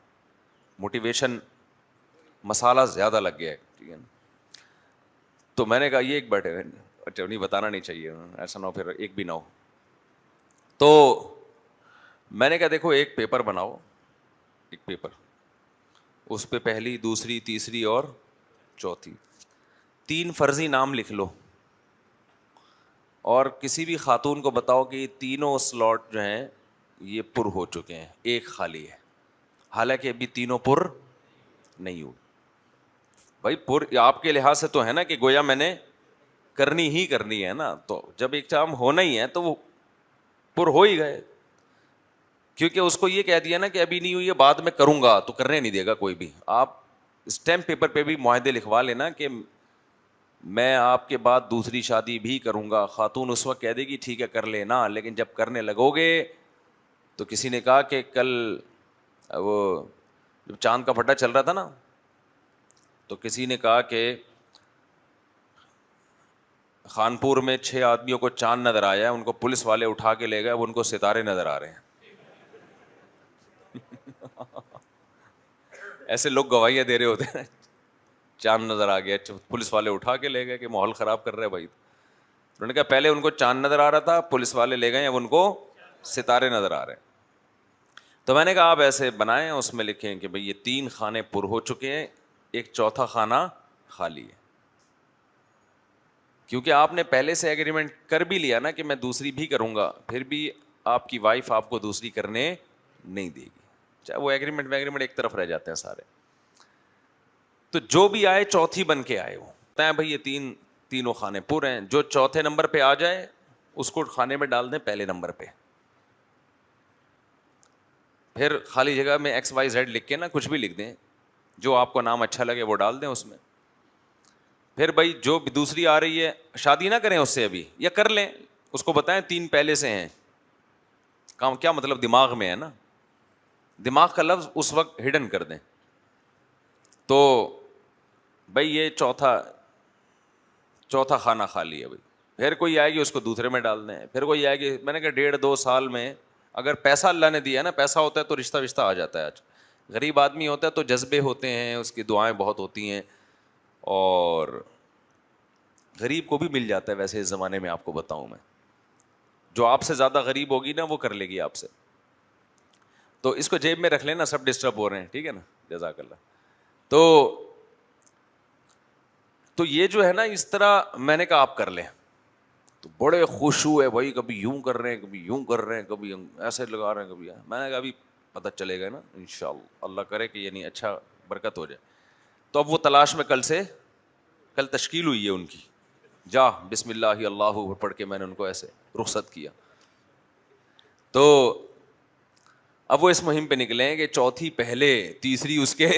موٹیویشن مسالہ زیادہ لگ گیا ہے, ٹھیک ہے نا. تو میں نے کہا یہ ایک بیٹھے ہوئے, اچھا نہیں بتانا نہیں چاہیے, ایسا نہ ہو پھر ایک بھی نہ ہو. تو میں نے کہا دیکھو ایک پیپر بناؤ, ایک پیپر, اس پہ پہلی, دوسری, تیسری اور چوتھی 3 فرضی نام لکھ لو, اور کسی بھی خاتون کو بتاؤ کہ یہ تینوں سلاٹ جو ہیں یہ پر ہو چکے ہیں, ایک خالی ہے. حالانکہ ابھی تینوں پر نہیں ہوئے. بھائی پر آپ کے لحاظ سے تو ہے نا کہ گویا میں نے کرنی ہی کرنی ہے نا, تو جب ایک کام ہونا ہی ہے تو وہ پر ہو ہی گئے. کیونکہ اس کو یہ کہہ دیا نا کہ ابھی نہیں ہوئی ہے, بعد میں کروں گا, تو کرنے نہیں دے گا کوئی بھی. آپ اسٹیمپ پیپر پہ بھی معاہدے لکھوا لینا کہ میں آپ کے بعد دوسری شادی بھی کروں گا. خاتون اس وقت کہہ دے گی ٹھیک ہے کر لینا, لیکن جب کرنے لگو گے تو کسی نے کہا کہ کل وہ جب چاند کا پھٹا چل رہا تھا نا, تو کسی نے کہا کہ خانپور میں 6 آدمیوں کو چاند نظر آیا ہے, ان کو پولیس والے اٹھا کے لے گئے, اب ان کو ستارے نظر آ رہے ہیں. ایسے لوگ گواہیاں دے رہے ہوتے ہیں, چاند نظر آ گیا, پولیس والے اٹھا کے لے گئے کہ ماحول خراب کر رہے بھائی. انہوں نے کہا پہلے ان کو چاند نظر آ رہا تھا, پولیس والے لے گئے, اب ان کو ستارے نظر آ رہے ہیں. تو میں نے کہا آپ ایسے بنائیں, اس میں لکھیں کہ بھئی یہ 3 خانے پر ہو چکے ہیں, ایک چوتھا خانہ خالی ہے. کیونکہ آپ نے پہلے سے ایگریمنٹ کر بھی لیا نا کہ میں دوسری بھی کروں گا, پھر بھی آپ کی وائف آپ کو دوسری کرنے نہیں دے گی, چاہے وہ ایگریمنٹ ایک طرف رہ جاتے ہیں سارے. تو جو بھی آئے چوتھی بن کے آئے, وہ بتائیں بھائی یہ تینوں خانے پر ہیں, جو چوتھے نمبر پہ آ جائے اس کو کھانے میں ڈال دیں پہلے نمبر پہ. پھر خالی جگہ میں XYZ لکھ کے نا کچھ بھی لکھ دیں, جو آپ کو نام اچھا لگے وہ ڈال دیں اس میں. پھر بھائی جو دوسری آ رہی ہے شادی نہ کریں اس سے ابھی, یا کر لیں, اس کو بتائیں 3 پہلے سے ہیں. کام کیا مطلب دماغ میں ہے نا, دماغ کا لفظ اس وقت ہڈن کر دیں. تو بھائی یہ چوتھا خانہ خالی ہے بھائی. پھر کوئی آئے گی اس کو دوسرے میں ڈال دیں. پھر کوئی آئے گی, میں نے کہا 1.5-2 سال میں اگر پیسہ اللہ نے دیا ہے نا, پیسہ ہوتا ہے تو رشتہ آ جاتا ہے. آج غریب آدمی ہوتا ہے تو جذبے ہوتے ہیں, اس کی دعائیں بہت ہوتی ہیں, اور غریب کو بھی مل جاتا ہے. ویسے اس زمانے میں آپ کو بتاؤں میں, جو آپ سے زیادہ غریب ہوگی نا وہ کر لے گی آپ سے. تو اس کو جیب میں رکھ لینا, سب ڈسٹرب ہو رہے ہیں, ٹھیک ہے نا, جزاک اللہ. تو یہ جو ہے نا اس طرح میں نے کہا آپ کر لیں. تو بڑے خوش ہوئے بھائی, کبھی یوں کر رہے ہیں, کبھی یوں کر رہے ہیں, کبھی ایسے لگا رہے ہیں, کبھی. میں نے کہا ابھی پتہ چلے گا نا انشاءاللہ, اللہ کرے کہ یعنی اچھا برکت ہو جائے. تو اب وہ تلاش میں کل تشکیل ہوئی ہے ان کی, جا بسم اللہ اللہ پڑھ کے میں نے ان کو ایسے رخصت کیا. تو اب وہ اس مہم پہ نکلے ہیں کہ چوتھی پہلے, تیسری اس کے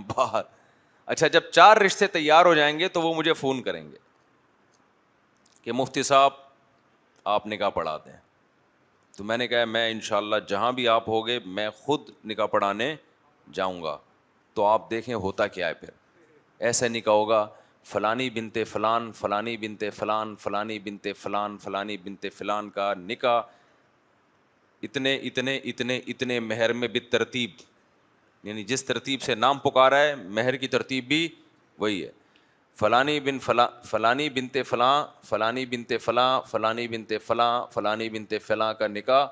بعد. اچھا جب 4 رشتے تیار ہو جائیں گے تو وہ مجھے فون کریں گے کہ مفتی صاحب آپ نکاح پڑھا دیں. تو میں نے کہا میں انشاءاللہ جہاں بھی آپ ہوگے میں خود نکاح پڑھانے جاؤں گا. تو آپ دیکھیں ہوتا کیا ہے. پھر ایسا نکاح ہوگا, فلانی بنت فلان, فلانی بنت فلان, فلانی بنت فلان, فلانی بنت فلان کا نکاح اتنے اتنے اتنے اتنے مہر میں بالترتیب, یعنی جس ترتیب سے نام پکارا ہے مہر کی ترتیب بھی وہی ہے. فلانی بن فلاں, فلانی بنت فلاں, فلانی بنت فلاں, فلانی بنت فلاں, فلانی بنت فلاں کا نکاح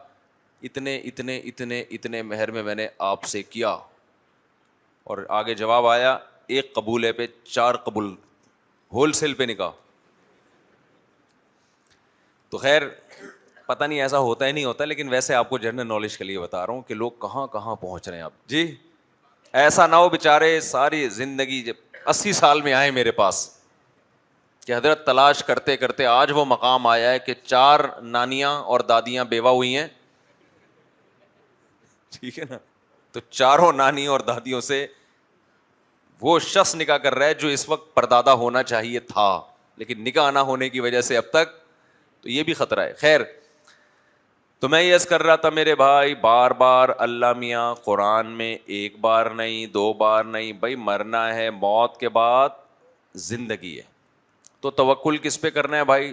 اتنے اتنے اتنے اتنے مہر میں میں نے آپ سے کیا. اور آگے جواب آیا 1 قبولے پہ 4 قبول, ہول سیل پہ نکاح. تو خیر پتہ نہیں ایسا ہوتا ہے نہیں ہوتا, لیکن ویسے آپ کو جنرل نالج کے لیے بتا رہا ہوں کہ لوگ کہاں کہاں پہنچ رہے ہیں. آپ جی ایسا نہ ہو بیچارے ساری زندگی جب 80 سال میں آئے میرے پاس کہ حضرت تلاش کرتے کرتے آج وہ مقام آیا ہے کہ 4 نانیاں اور دادیاں بیوہ ہوئی ہیں, ٹھیک ہے نا, تو 4 نانی اور دادیوں سے وہ شخص نکاح کر رہا ہے جو اس وقت پردادا ہونا چاہیے تھا, لیکن نکاح نہ ہونے کی وجہ سے اب تک, تو یہ بھی خطرہ ہے. خیر, تو میں یہ عرض کر رہا تھا میرے بھائی, بار بار اللہ میاں قرآن میں 1 بار نہیں 2 بار نہیں, بھائی مرنا ہے, موت کے بعد زندگی ہے, تو توکل کس پہ کرنا ہے بھائی؟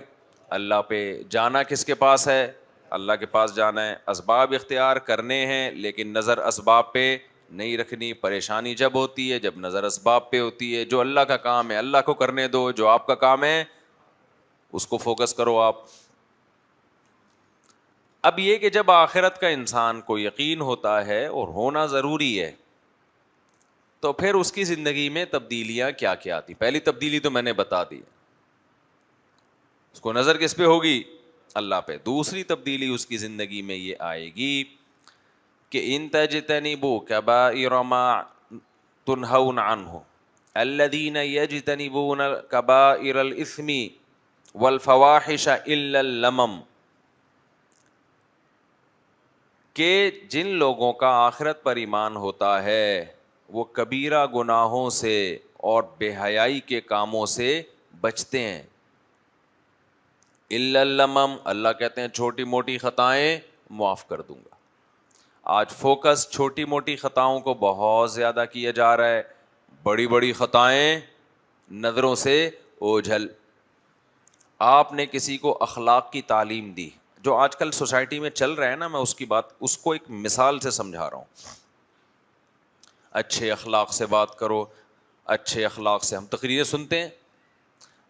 اللہ پہ. جانا کس کے پاس ہے؟ اللہ کے پاس جانا ہے. اسباب اختیار کرنے ہیں لیکن نظر اسباب پہ نہیں رکھنی. پریشانی جب ہوتی ہے جب نظر اسباب پہ ہوتی ہے. جو اللہ کا کام ہے اللہ کو کرنے دو, جو آپ کا کام ہے اس کو فوکس کرو آپ. اب یہ کہ جب آخرت کا انسان کو یقین ہوتا ہے اور ہونا ضروری ہے, تو پھر اس کی زندگی میں تبدیلیاں کیا کیا آتی. پہلی تبدیلی تو میں نے بتا دی, اس کو نظر کس پہ ہوگی؟ اللہ پہ. دوسری تبدیلی اس کی زندگی میں یہ آئے گی کہ ان تجتنبوا کبائر ما تنہون عنہ الذین یجتنبون کبائر الاثم والفواحش الا اللمم, کہ جن لوگوں کا آخرت پر ایمان ہوتا ہے وہ کبیرہ گناہوں سے اور بے حیائی کے کاموں سے بچتے ہیں. الا اللمم, اللہ کہتے ہیں چھوٹی موٹی خطائیں معاف کر دوں گا. آج فوکس چھوٹی موٹی خطاؤں کو بہت زیادہ کیا جا رہا ہے, بڑی بڑی خطائیں نظروں سے اوجھل. آپ نے کسی کو اخلاق کی تعلیم دی, جو آج کل سوسائٹی میں چل رہا ہے نا, میں اس کو ایک مثال سے سمجھا رہا ہوں. اچھے اخلاق سے بات کرو, اچھے اخلاق سے ہم تقریریں سنتے ہیں.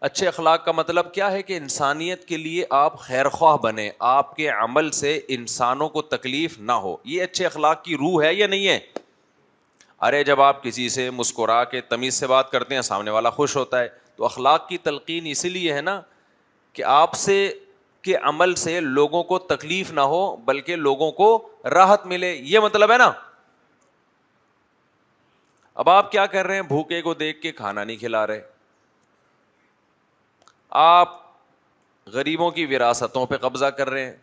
اچھے اخلاق کا مطلب کیا ہے کہ انسانیت کے لیے آپ خیر خواہ بنیں, آپ کے عمل سے انسانوں کو تکلیف نہ ہو. یہ اچھے اخلاق کی روح ہے یا نہیں ہے؟ ارے جب آپ کسی سے مسکرا کے تمیز سے بات کرتے ہیں سامنے والا خوش ہوتا ہے, تو اخلاق کی تلقین اسی لیے ہے نا کہ آپ سے کے عمل سے لوگوں کو تکلیف نہ ہو بلکہ لوگوں کو راحت ملے, یہ مطلب ہے نا. اب آپ کیا کر رہے ہیں؟ بھوکے کو دیکھ کے کھانا نہیں کھلا رہے, آپ غریبوں کی وراثتوں پہ قبضہ کر رہے ہیں,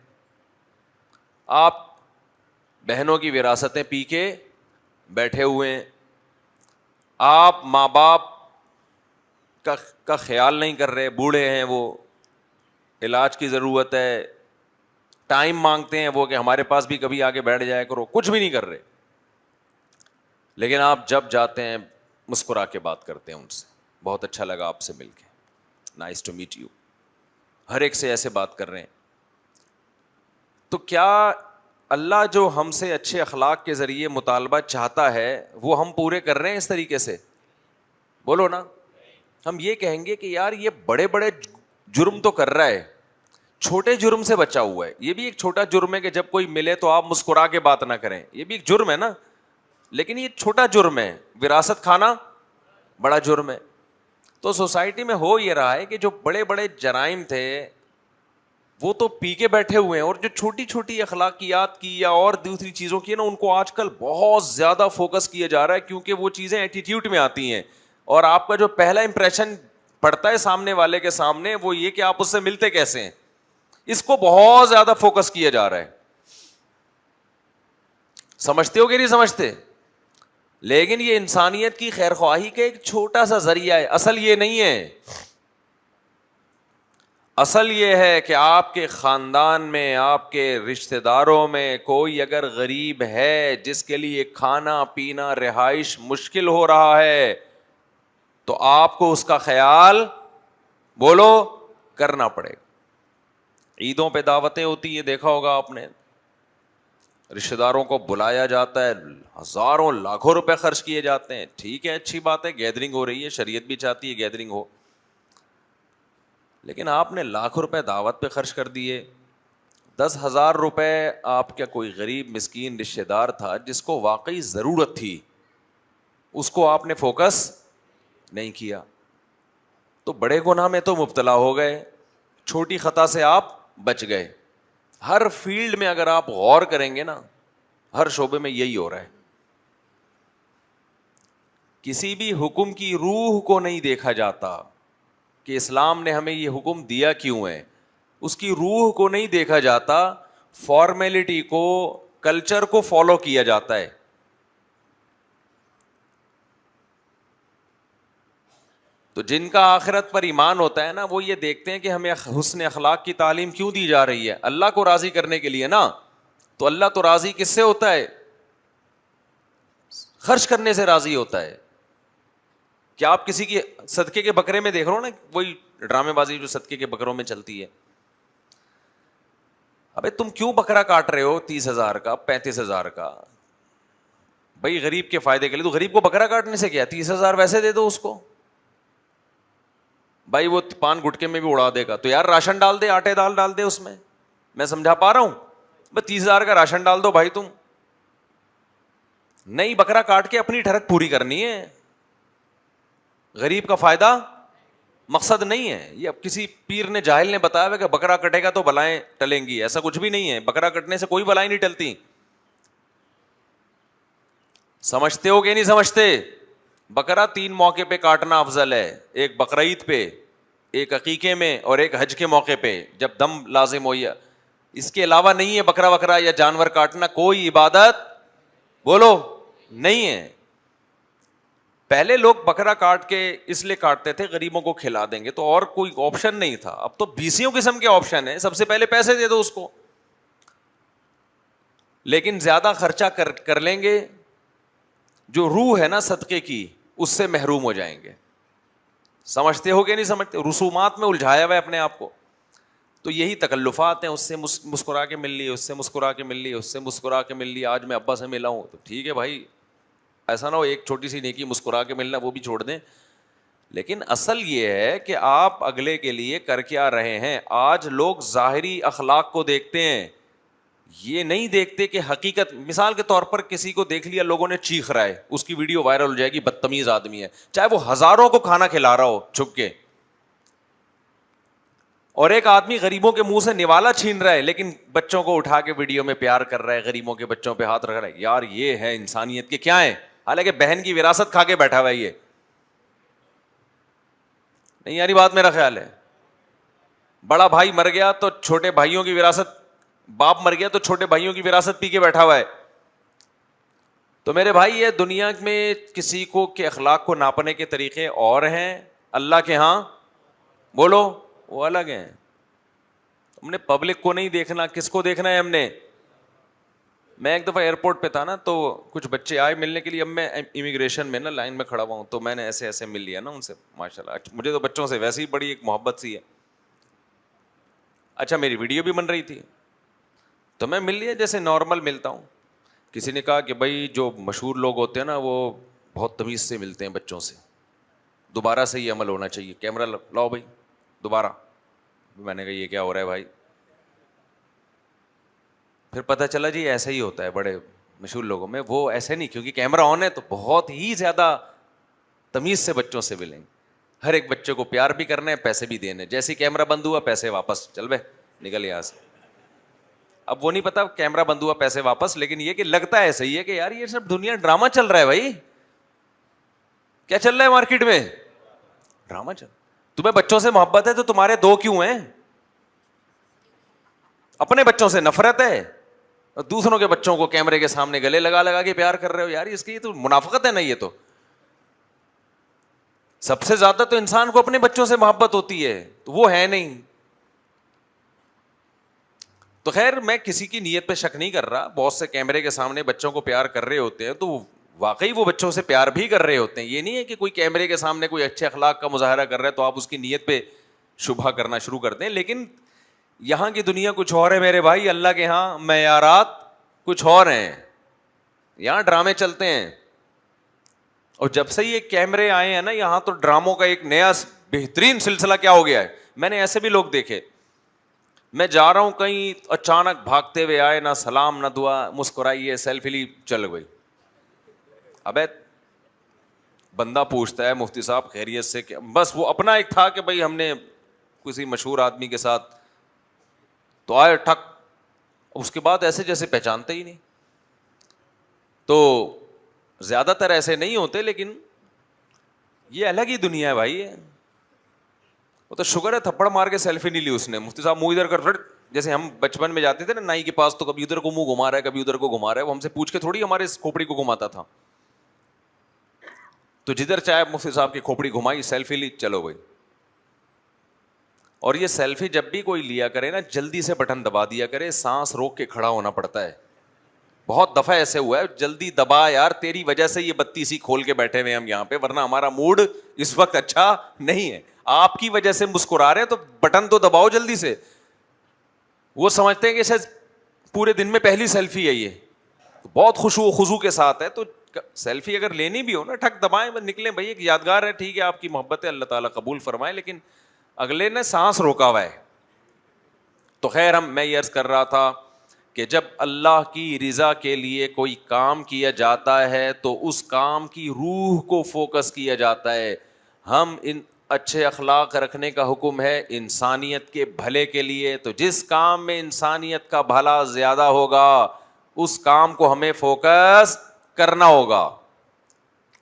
آپ بہنوں کی وراثتیں پی کے بیٹھے ہوئے ہیں, آپ ماں باپ کا خیال نہیں کر رہے, بوڑھے ہیں وہ, علاج کی ضرورت ہے, ٹائم مانگتے ہیں وہ کہ ہمارے پاس بھی کبھی آگے بیٹھ جایا کرو, کچھ بھی نہیں کر رہے. لیکن آپ جب جاتے ہیں مسکرا کے بات کرتے ہیں ان سے, بہت اچھا لگا آپ سے مل کے, نائس ٹو میٹ یو, ہر ایک سے ایسے بات کر رہے ہیں. تو کیا اللہ جو ہم سے اچھے اخلاق کے ذریعے مطالبہ چاہتا ہے وہ ہم پورے کر رہے ہیں اس طریقے سے؟ بولو نا. ہم یہ کہیں گے کہ یار یہ بڑے بڑے جرم تو کر رہا ہے, چھوٹے جرم سے بچا ہوا ہے. یہ بھی ایک چھوٹا جرم ہے کہ جب کوئی ملے تو آپ مسکرا کے بات نہ کریں, یہ بھی ایک جرم ہے نا, لیکن یہ چھوٹا جرم ہے. وراثت کھانا بڑا جرم ہے. تو سوسائٹی میں ہو یہ رہا ہے کہ جو بڑے بڑے جرائم تھے وہ تو پی کے بیٹھے ہوئے ہیں, اور جو چھوٹی چھوٹی اخلاقیات کی یا اور دوسری چیزوں کی نا, ان کو آج کل بہت زیادہ فوکس کیا جا رہا ہے, کیونکہ وہ چیزیں ایٹیٹیوڈ میں آتی ہیں, اور آپ کا جو پہلا امپریشن پڑتا ہے سامنے والے کے سامنے وہ یہ کہ آپ اس سے ملتے کیسے ہیں, اس کو بہت زیادہ فوکس کیا جا رہا ہے. سمجھتے ہو کہ نہیں سمجھتے؟ لیکن یہ انسانیت کی خیر خواہی کا ایک چھوٹا سا ذریعہ ہے, اصل یہ نہیں ہے. اصل یہ ہے کہ آپ کے خاندان میں, آپ کے رشتہ داروں میں کوئی اگر غریب ہے جس کے لیے کھانا پینا رہائش مشکل ہو رہا ہے, تو آپ کو اس کا خیال بولو کرنا پڑے گا. عیدوں پہ دعوتیں ہوتی ہیں, دیکھا ہوگا آپ نے, رشتہ داروں کو بلایا جاتا ہے, ہزاروں لاکھوں روپے خرچ کیے جاتے ہیں. ٹھیک ہے, اچھی بات ہے, گیدرنگ ہو رہی ہے, شریعت بھی چاہتی ہے گیدرنگ ہو, لیکن آپ نے لاکھوں روپے دعوت پہ خرچ کر دیے. 10,000 روپے آپ کا کوئی غریب مسکین رشتہ دار تھا جس کو واقعی ضرورت تھی, اس کو آپ نے فوکس نہیں کیا, تو بڑے گناہ میں تو مبتلا ہو گئے, چھوٹی خطا سے آپ بچ گئے. ہر فیلڈ میں اگر آپ غور کریں گے نا, ہر شعبے میں یہی ہو رہا ہے. کسی بھی حکم کی روح کو نہیں دیکھا جاتا کہ اسلام نے ہمیں یہ حکم دیا کیوں ہے, اس کی روح کو نہیں دیکھا جاتا, فارمیلٹی کو, کلچر کو فالو کیا جاتا ہے. تو جن کا آخرت پر ایمان ہوتا ہے نا, وہ یہ دیکھتے ہیں کہ ہمیں حسن اخلاق کی تعلیم کیوں دی جا رہی ہے, اللہ کو راضی کرنے کے لیے نا. تو اللہ تو راضی کس سے ہوتا ہے؟ خرچ کرنے سے راضی ہوتا ہے. کیا آپ کسی کی صدقے کے بکرے میں دیکھ رہے ہو نا, وہی ڈرامے بازی جو صدقے کے بکروں میں چلتی ہے. ابے تم کیوں بکرا کاٹ رہے ہو 30,000 کا 35,000 کا؟ بھائی غریب کے فائدے کے لیے. تو غریب کو بکرا کاٹنے سے کیا, 30,000 ویسے دے دو اس کو. بھائی وہ پان گٹکے میں بھی اڑا دے گا, تو یار راشن ڈال دے, آٹے دال ڈال دے اس میں سمجھا پا رہا ہوں. بس 30,000 کا راشن ڈال دو بھائی تم. نہیں, بکرا کاٹ کے اپنی ٹھڑک پوری کرنی ہے, غریب کا فائدہ مقصد نہیں ہے. یہ اب کسی پیر نے جاہل نے بتایا ہوا کہ بکرا کٹے گا تو بلائیں ٹلیں گی, ایسا کچھ بھی نہیں ہے. بکرا کٹنے سے کوئی بلائیں نہیں ٹلتی. سمجھتے ہو کہ نہیں سمجھتے؟ بکرا 3 موقع پہ کاٹنا افضل ہے, ایک بقرعید پہ, ایک عقیقے میں, اور ایک حج کے موقع پہ جب دم لازم ہو. اس کے علاوہ نہیں ہے بکرا وکرا یا جانور کاٹنا کوئی عبادت بولو نہیں ہے. پہلے لوگ بکرا کاٹ کے اس لیے کاٹتے تھے غریبوں کو کھلا دیں گے, تو اور کوئی آپشن نہیں تھا. اب تو 20 قسم کے آپشن ہیں, سب سے پہلے پیسے دے دو اس کو. لیکن زیادہ خرچہ کر لیں گے, جو روح ہے نا صدقے کی, اس سے محروم ہو جائیں گے. سمجھتے ہو کہ نہیں سمجھتے؟ رسومات میں الجھایا ہوا ہے اپنے آپ کو. تو یہی تکلفات ہیں, اس سے مسکرا کے مل لی, اس سے مسکرا کے مل لی, اس سے مسکرا کے مل لی. آج میں ابا سے ملا ہوں تو ٹھیک ہے بھائی, ایسا نہ ہو ایک چھوٹی سی نیکی مسکرا کے ملنا وہ بھی چھوڑ دیں. لیکن اصل یہ ہے کہ آپ اگلے کے لیے کر کیا رہے ہیں. آج لوگ ظاہری اخلاق کو دیکھتے ہیں, یہ نہیں دیکھتے کہ حقیقت. مثال کے طور پر کسی کو دیکھ لیا لوگوں نے چیخ رہا ہے, اس کی ویڈیو وائرل ہو جائے گی, بدتمیز آدمی ہے, چاہے وہ ہزاروں کو کھانا کھلا رہا ہو چھپ کے. اور ایک آدمی غریبوں کے منہ سے نوالا چھین رہا ہے لیکن بچوں کو اٹھا کے ویڈیو میں پیار کر رہا ہے, غریبوں کے بچوں پہ ہاتھ رکھ رہا ہے. یار یہ ہے انسانیت کے کیا ہے؟ حالانکہ بہن کی وراثت کھا کے بیٹھا ہوا ہے. یہ نہیں یاری بات میرا خیال ہے. بڑا بھائی مر گیا تو چھوٹے بھائیوں کی وراثت, باپ مر گیا تو چھوٹے بھائیوں کی وراثت پی کے بیٹھا ہوا ہے. تو میرے بھائی یہ دنیا میں کسی کو کے اخلاق کو ناپنے کے طریقے اور ہیں, اللہ کے ہاں بولو وہ الگ ہیں. ہم نے پبلک کو نہیں دیکھنا, کس کو دیکھنا ہے ہم نے. میں ایک دفعہ ایئرپورٹ پہ تھا نا, تو کچھ بچے آئے ملنے کے لیے. اب میں امیگریشن میں نا لائن میں کھڑا ہوا ہوں, تو میں نے ایسے ایسے مل لیا نا ان سے. ماشاء اللہ مجھے تو بچوں سے ویسے ہی بڑی ایک محبت سی ہے. اچھا میری ویڈیو بھی بن رہی تھی تو میں مل لیا جیسے نارمل ملتا ہوں. کسی نے کہا کہ بھائی جو مشہور لوگ ہوتے ہیں نا وہ بہت تمیز سے ملتے ہیں بچوں سے, دوبارہ سے یہ عمل ہونا چاہیے. کیمرہ لاؤ بھائی دوبارہ. میں نے کہا یہ کیا ہو رہا ہے بھائی؟ پھر پتہ چلا جی ایسا ہی ہوتا ہے بڑے مشہور لوگوں میں. وہ ایسے نہیں, کیونکہ کیمرہ آن ہے تو بہت ہی زیادہ تمیز سے بچوں سے ملیں گے. ہر ایک بچے کو پیار بھی کرنا ہے, پیسے بھی دینے. جیسے کیمرہ بند ہوا پیسے واپس, چل بے نکل یہاں سے. اب وہ نہیں پتا کیمرہ بند ہوا پیسے واپس, لیکن یہ کہ لگتا ہے صحیح ہے کہ یار یہ سب دنیا ڈرامہ چل رہا ہے. بھائی کیا چل رہا ہے مارکیٹ میں؟ ڈرامہ چل. تمہیں بچوں سے محبت ہے تو تمہارے 2 کیوں ہیں؟ اپنے بچوں سے نفرت ہے, دوسروں کے بچوں کو کیمرے کے سامنے گلے لگا لگا کے پیار کر رہے ہو. یار اس کی تو منافقت ہے نا. یہ تو سب سے زیادہ تو انسان کو اپنے بچوں سے محبت ہوتی ہے, تو وہ ہے نہیں. تو خیر میں کسی کی نیت پہ شک نہیں کر رہا. بہت سے کیمرے کے سامنے بچوں کو پیار کر رہے ہوتے ہیں تو واقعی وہ بچوں سے پیار بھی کر رہے ہوتے ہیں. یہ نہیں ہے کہ کوئی کیمرے کے سامنے کوئی اچھے اخلاق کا مظاہرہ کر رہا ہے تو آپ اس کی نیت پہ شبہ کرنا شروع کر دیں. لیکن یہاں کی دنیا کچھ اور ہے میرے بھائی, اللہ کے ہاں معیارات کچھ اور ہیں. یہاں ڈرامے چلتے ہیں, اور جب سے یہ کیمرے آئے ہیں نا یہاں تو ڈراموں کا ایک نیا بہترین سلسلہ کیا ہو گیا ہے. میں نے ایسے بھی لوگ دیکھے, میں جا رہا ہوں کہیں, اچانک بھاگتے ہوئے آئے, نہ سلام نہ دعا, مسکرائیے, سیلفی لی, چل گئی. ابے بندہ پوچھتا ہے مفتی صاحب خیریت سے, کہ بس وہ اپنا ایک تھا کہ بھائی ہم نے کسی مشہور آدمی کے ساتھ تو آئے, ٹھک اس کے بعد ایسے جیسے پہچانتے ہی نہیں. تو زیادہ تر ایسے نہیں ہوتے, لیکن یہ الگ ہی دنیا ہے بھائی. وہ تو شکر ہے تھپڑ مار کے سیلفی نہیں لی اس نے. مفتی صاحب منہ ادھر کر, جیسے ہم بچپن میں جاتے تھے نا نائی کے پاس, تو کبھی ادھر کو منہ گھما رہا ہے کبھی ادھر کو گھما رہا ہے, وہ ہم سے پوچھ کے تھوڑی ہمارے کھوپڑی کو گھماتا تھا. تو جدھر چاہے مفتی صاحب کی کھوپڑی گھمائی, سیلفی لی, چلو بھائی. اور یہ سیلفی جب بھی کوئی لیا کرے نا, جلدی سے بٹن دبا دیا کرے, سانس روک کے کھڑا ہونا پڑتا ہے. بہت دفعہ ایسے ہوا ہے, جلدی دبا یار, تیری وجہ سے یہ بتی سی کھول کے بیٹھے ہوئے ہم یہاں پہ, ورنہ ہمارا موڈ اس وقت اچھا نہیں ہے. آپ کی وجہ سے مسکرا رہے ہیں تو بٹن تو دباؤ جلدی سے. وہ سمجھتے ہیں کہ شاید پورے دن میں پہلی سیلفی ہے یہ, بہت خشوع و خضوع کے ساتھ ہے. تو سیلفی اگر لینی بھی ہو نا, ٹھک دبائیں, نکلیں بھائی, ایک یادگار ہے, ٹھیک ہے آپ کی محبت ہے, اللہ تعالیٰ قبول فرمائے, لیکن اگلے نے سانس روکا ہوا ہے. تو خیر, میں یہ عرض کر رہا تھا کہ جب اللہ کی رضا کے لیے کوئی کام کیا جاتا ہے تو اس کام کی روح کو فوکس کیا جاتا ہے. ہم ان اچھے اخلاق رکھنے کا حکم ہے انسانیت کے بھلے کے لیے, تو جس کام میں انسانیت کا بھلا زیادہ ہوگا اس کام کو ہمیں فوکس کرنا ہوگا.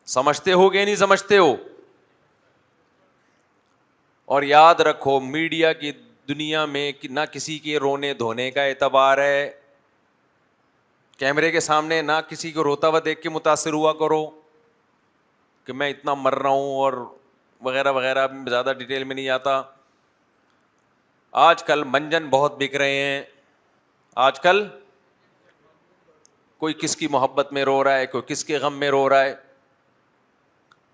سمجھتے ہو کہ نہیں سمجھتے ہو؟ اور یاد رکھو, میڈیا کی دنیا میں نہ کسی کے رونے دھونے کا اعتبار ہے. کیمرے کے سامنے نہ کسی کو روتا ہوا دیکھ کے متاثر ہوا کرو کہ میں اتنا مر رہا ہوں اور وغیرہ وغیرہ. زیادہ ڈیٹیل میں نہیں آتا. آج کل منجن بہت بک رہے ہیں. آج کل کوئی کس کی محبت میں رو رہا ہے, کوئی کس کے غم میں رو رہا ہے.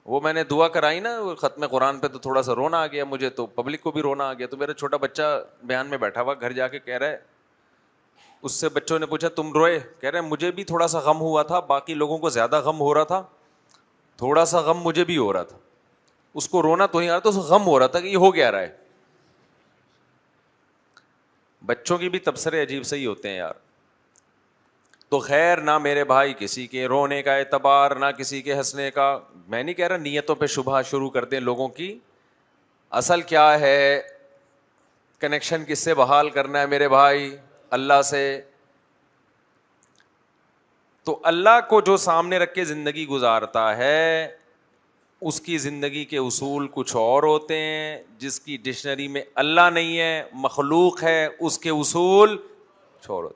وہ میں نے دعا کرائی نا ختم قرآن پہ, تو تھوڑا سا رونا آ گیا مجھے, تو پبلک کو بھی رونا آ گیا. تو میرا چھوٹا بچہ بیان میں بیٹھا ہوا, گھر جا کے کہہ رہا ہے, اس سے بچوں نے پوچھا تم روئے؟ کہہ رہے ہیں مجھے بھی تھوڑا سا غم ہوا تھا, باقی لوگوں کو زیادہ غم ہو رہا تھا, تھوڑا سا غم مجھے بھی ہو رہا تھا. اس کو رونا تو نہیں آ رہا تھا, اس کو غم ہو رہا تھا کہ یہ ہو کیا رہا ہے. بچوں کی بھی تبصرے عجیب سے ہی ہوتے ہیں یار. تو خیر, نہ میرے بھائی کسی کے رونے کا اعتبار, نہ کسی کے ہنسنے کا. میں نہیں کہہ رہا نیتوں پہ شبہ شروع کر دیں لوگوں کی. اصل کیا ہے, کنیکشن کس سے بحال کرنا ہے میرے بھائی؟ اللہ سے. تو اللہ کو جو سامنے رکھ کے زندگی گزارتا ہے اس کی زندگی کے اصول کچھ اور ہوتے ہیں. جس کی ڈکشنری میں اللہ نہیں ہے, مخلوق ہے, اس کے اصول چھوڑو.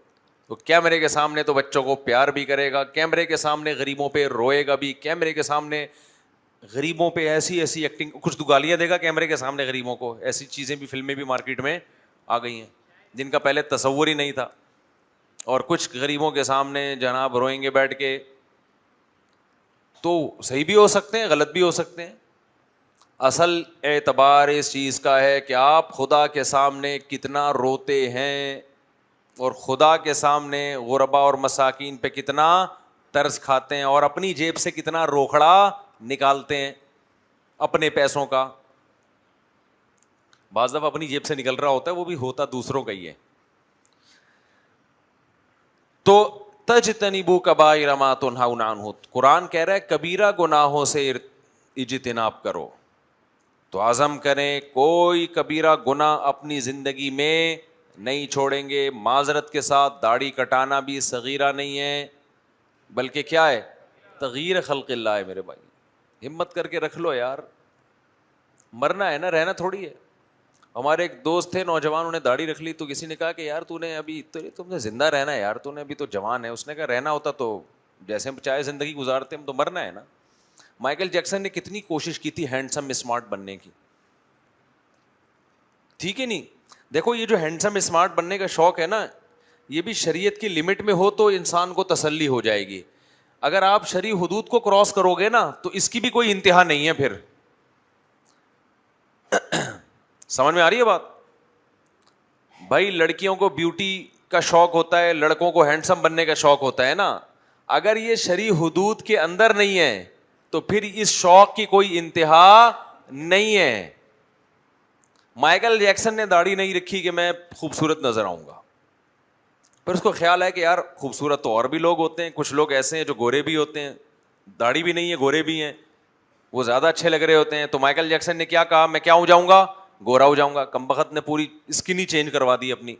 تو کیمرے کے سامنے تو بچوں کو پیار بھی کرے گا, کیمرے کے سامنے غریبوں پہ روئے گا بھی, کیمرے کے سامنے غریبوں پہ ایسی ایسی ایکٹنگ, کچھ تو گالیاں دے گا کیمرے کے سامنے غریبوں کو. ایسی چیزیں بھی فلمیں بھی مارکیٹ میں آ گئی ہیں جن کا پہلے تصور ہی نہیں تھا. اور کچھ غریبوں کے سامنے جناب روئیں گے بیٹھ کے. تو صحیح بھی ہو سکتے ہیں, غلط بھی ہو سکتے ہیں. اصل اعتبار اس چیز کا ہے کہ آپ خدا کے سامنے کتنا روتے ہیں اور خدا کے سامنے غربا اور مساکین پہ کتنا ترس کھاتے ہیں, اور اپنی جیب سے کتنا روکھڑا نکالتے ہیں اپنے پیسوں کا. بعض دفعہ اپنی جیب سے نکل رہا ہوتا ہے, وہ بھی ہوتا دوسروں کا ہی ہے. تو تجتنبوا کبائر ما تنہون عنہ, قرآن کہہ رہا ہے کبیرہ گناہوں سے اجتناب کرو. تو عزم کریں کوئی کبیرہ گناہ اپنی زندگی میں نہیں چھوڑیں گے. معذرت کے ساتھ داڑھی کٹانا بھی صغیرہ نہیں ہے, بلکہ کیا ہے, تغییر خلق اللہ ہے میرے بھائی. ہمت کر کے رکھ لو یار, مرنا ہے نا, رہنا تھوڑی ہے. ہمارے ایک دوست تھے نوجوان, انہوں نے داڑھی رکھ لی, تو کسی نے کہا کہ یار تو نے ابھی تم نے زندہ رہنا ہے یار, تو نے ابھی تو جوان ہے. اس نے کہا رہنا ہوتا تو جیسے ہم چاہے زندگی گزارتے, ہم تو مرنا ہے نا. مائیکل جیکسن نے کتنی کوشش کی تھی ہینڈسم اسمارٹ بننے کی, ٹھیک ہے نہیں. دیکھو یہ جو ہینڈسم اسمارٹ بننے کا شوق ہے نا, یہ بھی شریعت کی لمٹ میں ہو تو انسان کو تسلی ہو جائے گی. اگر آپ شرعی حدود کو کراس کرو گے نا تو اس کی بھی کوئی انتہا نہیں ہے پھر. سمجھ میں آ رہی ہے بات؟ بھائی لڑکیوں کو بیوٹی کا شوق ہوتا ہے, لڑکوں کو ہینڈسم بننے کا شوق ہوتا ہے نا. اگر یہ شرعی حدود کے اندر نہیں ہے تو پھر اس شوق کی کوئی انتہا نہیں ہے. مائیکل جیکسن نے داڑھی نہیں رکھی کہ میں خوبصورت نظر آؤں گا, پھر اس کو خیال ہے کہ یار خوبصورت تو اور بھی لوگ ہوتے ہیں, کچھ لوگ ایسے ہیں جو گورے بھی ہوتے ہیں, داڑھی بھی نہیں ہے گورے بھی ہیں, وہ زیادہ اچھے لگ رہے ہوتے ہیں. تو مائیکل جیکسن نے کیا کہا, میں کیا ہو جاؤں گا, گورا ہو جاؤں گا. کمبخت نے پوری اسکن ہی چینج کروا دی اپنی.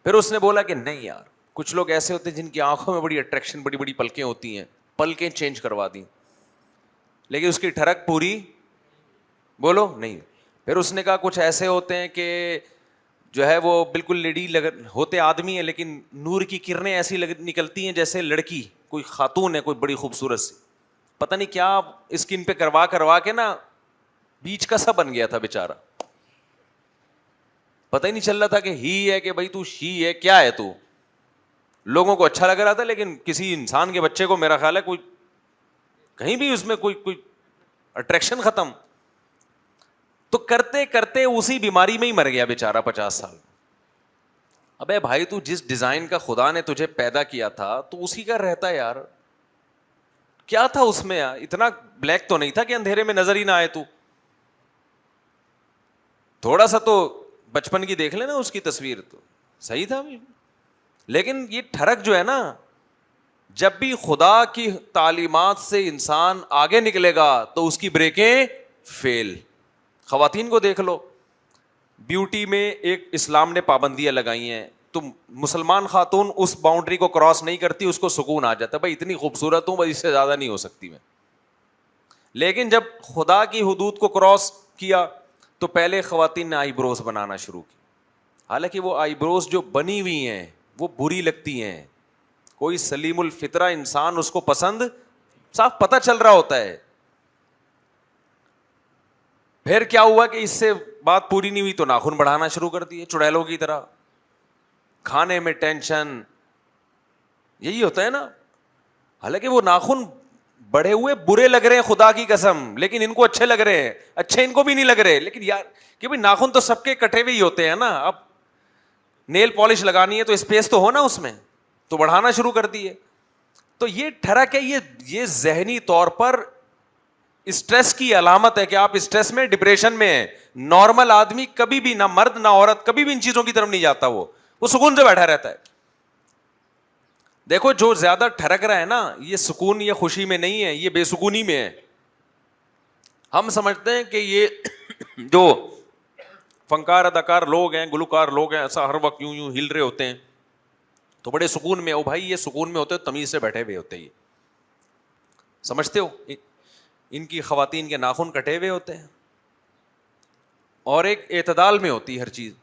پھر اس نے بولا کہ نہیں یار, کچھ لوگ ایسے ہوتے ہیں جن کی آنکھوں میں بڑی اٹریکشن, بڑی بڑی پلکیں ہوتی ہیں, پلکیں چینج کروا دیں, لیکن اس کی ٹھڑک پوری بولو نہیں. پھر اس نے کہا کچھ ایسے ہوتے ہیں کہ جو ہے وہ بالکل لیڈی ہوتے آدمی ہیں, لیکن نور کی کرنیں ایسی نکلتی ہیں جیسے لڑکی, کوئی خاتون ہے, کوئی بڑی خوبصورت سی, پتہ نہیں کیا اسکن پہ کروا کے نا بیچ کا سا بن گیا تھا بیچارہ, پتہ ہی نہیں چل رہا تھا کہ ہی ہے کہ بھائی تو شی ہے, کیا ہے تو. لوگوں کو اچھا لگ رہا تھا, لیکن کسی انسان کے بچے کو میرا خیال ہے کوئی کہیں بھی اس میں کوئی اٹریکشن ختم. تو کرتے کرتے اسی بیماری میں ہی مر گیا بیچارہ 50 سال. ابے بھائی تو جس ڈیزائن کا خدا نے تجھے پیدا کیا تھا تو اسی کا رہتا یار, کیا تھا اس میں یار, اتنا بلیک تو نہیں تھا کہ اندھیرے میں نظر ہی نہ آئے تو. تھوڑا سا تو بچپن کی دیکھ لینا اس کی تصویر, تو صحیح تھا. لیکن یہ ٹھڑک جو ہے نا, جب بھی خدا کی تعلیمات سے انسان آگے نکلے گا تو اس کی بریکیں فیل. خواتین کو دیکھ لو, بیوٹی میں ایک اسلام نے پابندیاں لگائی ہیں, تو مسلمان خاتون اس باؤنڈری کو کراس نہیں کرتی, اس کو سکون آ جاتا ہے, بھائی اتنی خوبصورت ہوں, بس اس سے زیادہ نہیں ہو سکتی میں. لیکن جب خدا کی حدود کو کراس کیا تو پہلے خواتین نے آئی بروز بنانا شروع کی, حالانکہ وہ آئی بروز جو بنی ہوئی ہیں وہ بری لگتی ہیں. کوئی سلیم الفطرہ انسان اس کو پسند صاف پتہ چل رہا ہوتا ہے. پھر کیا ہوا کہ اس سے بات پوری نہیں ہوئی تو ناخن بڑھانا شروع کر دیے چڑیلوں کی طرح, کھانے میں ٹینشن, یہی ہوتا ہے نا. حالانکہ وہ ناخن بڑھے ہوئے برے لگ رہے ہیں خدا کی قسم, لیکن ان کو اچھے لگ رہے ہیں, اچھے ان کو بھی نہیں لگ رہے, لیکن یار کہ بھائی ناخن تو سب کے کٹے ہوئے ہی ہوتے ہیں نا. اب نیل پالش لگانی ہے تو اسپیس تو ہو نا اس میں, تو بڑھانا شروع کر دیے. تو یہ ٹھڑک ہے, یہ ذہنی طور پر اسٹریس کی علامت ہے کہ آپ اسٹریس میں, ڈپریشن میں ہیں. نارمل آدمی کبھی بھی, نہ مرد نہ عورت, کبھی بھی ان چیزوں کی طرف نہیں جاتا, وہ سکون سے بیٹھا رہتا ہے. دیکھو جو زیادہ ٹھڑک رہا ہے نا, یہ سکون یا خوشی میں نہیں ہے, یہ بے سکونی میں ہے. ہم سمجھتے ہیں کہ یہ جو فنکار اداکار لوگ ہیں, گلوکار لوگ ہیں, ایسا ہر وقت یوں یوں ہل رہے ہوتے ہیں تو بڑے سکون میں. او بھائی یہ سکون میں ہوتے, تمیز سے بیٹھے ہوئے ہوتے, یہ سمجھتے ہو. ان کی خواتین کے ناخن کٹے ہوئے ہوتے ہیں, اور ایک اعتدال میں ہوتی ہے ہر چیز.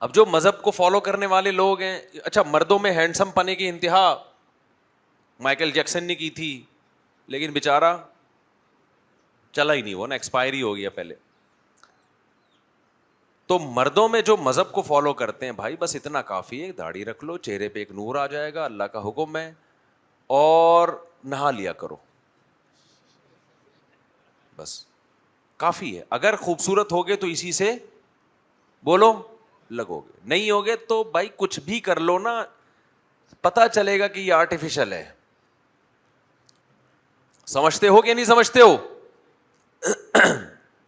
اب جو مذہب کو فالو کرنے والے لوگ ہیں, اچھا مردوں میں ہینڈسم پنے کی انتہا مائیکل جیکسن نے کی تھی, لیکن بیچارہ چلا ہی نہیں, وہ نا ایکسپائر ہی ہو گیا پہلے. تو مردوں میں جو مذہب کو فالو کرتے ہیں, بھائی بس اتنا کافی ہے, داڑھی رکھ لو, چہرے پہ ایک نور آ جائے گا, اللہ کا حکم ہے, اور نہا لیا کرو, بس کافی ہے. اگر خوبصورت ہوگے تو اسی سے بولو لگو گے, نہیں ہوگے تو بھائی کچھ بھی کر لو نا, پتا چلے گا کہ یہ آرٹیفیشل ہے. سمجھتے ہو کہ نہیں سمجھتے ہو؟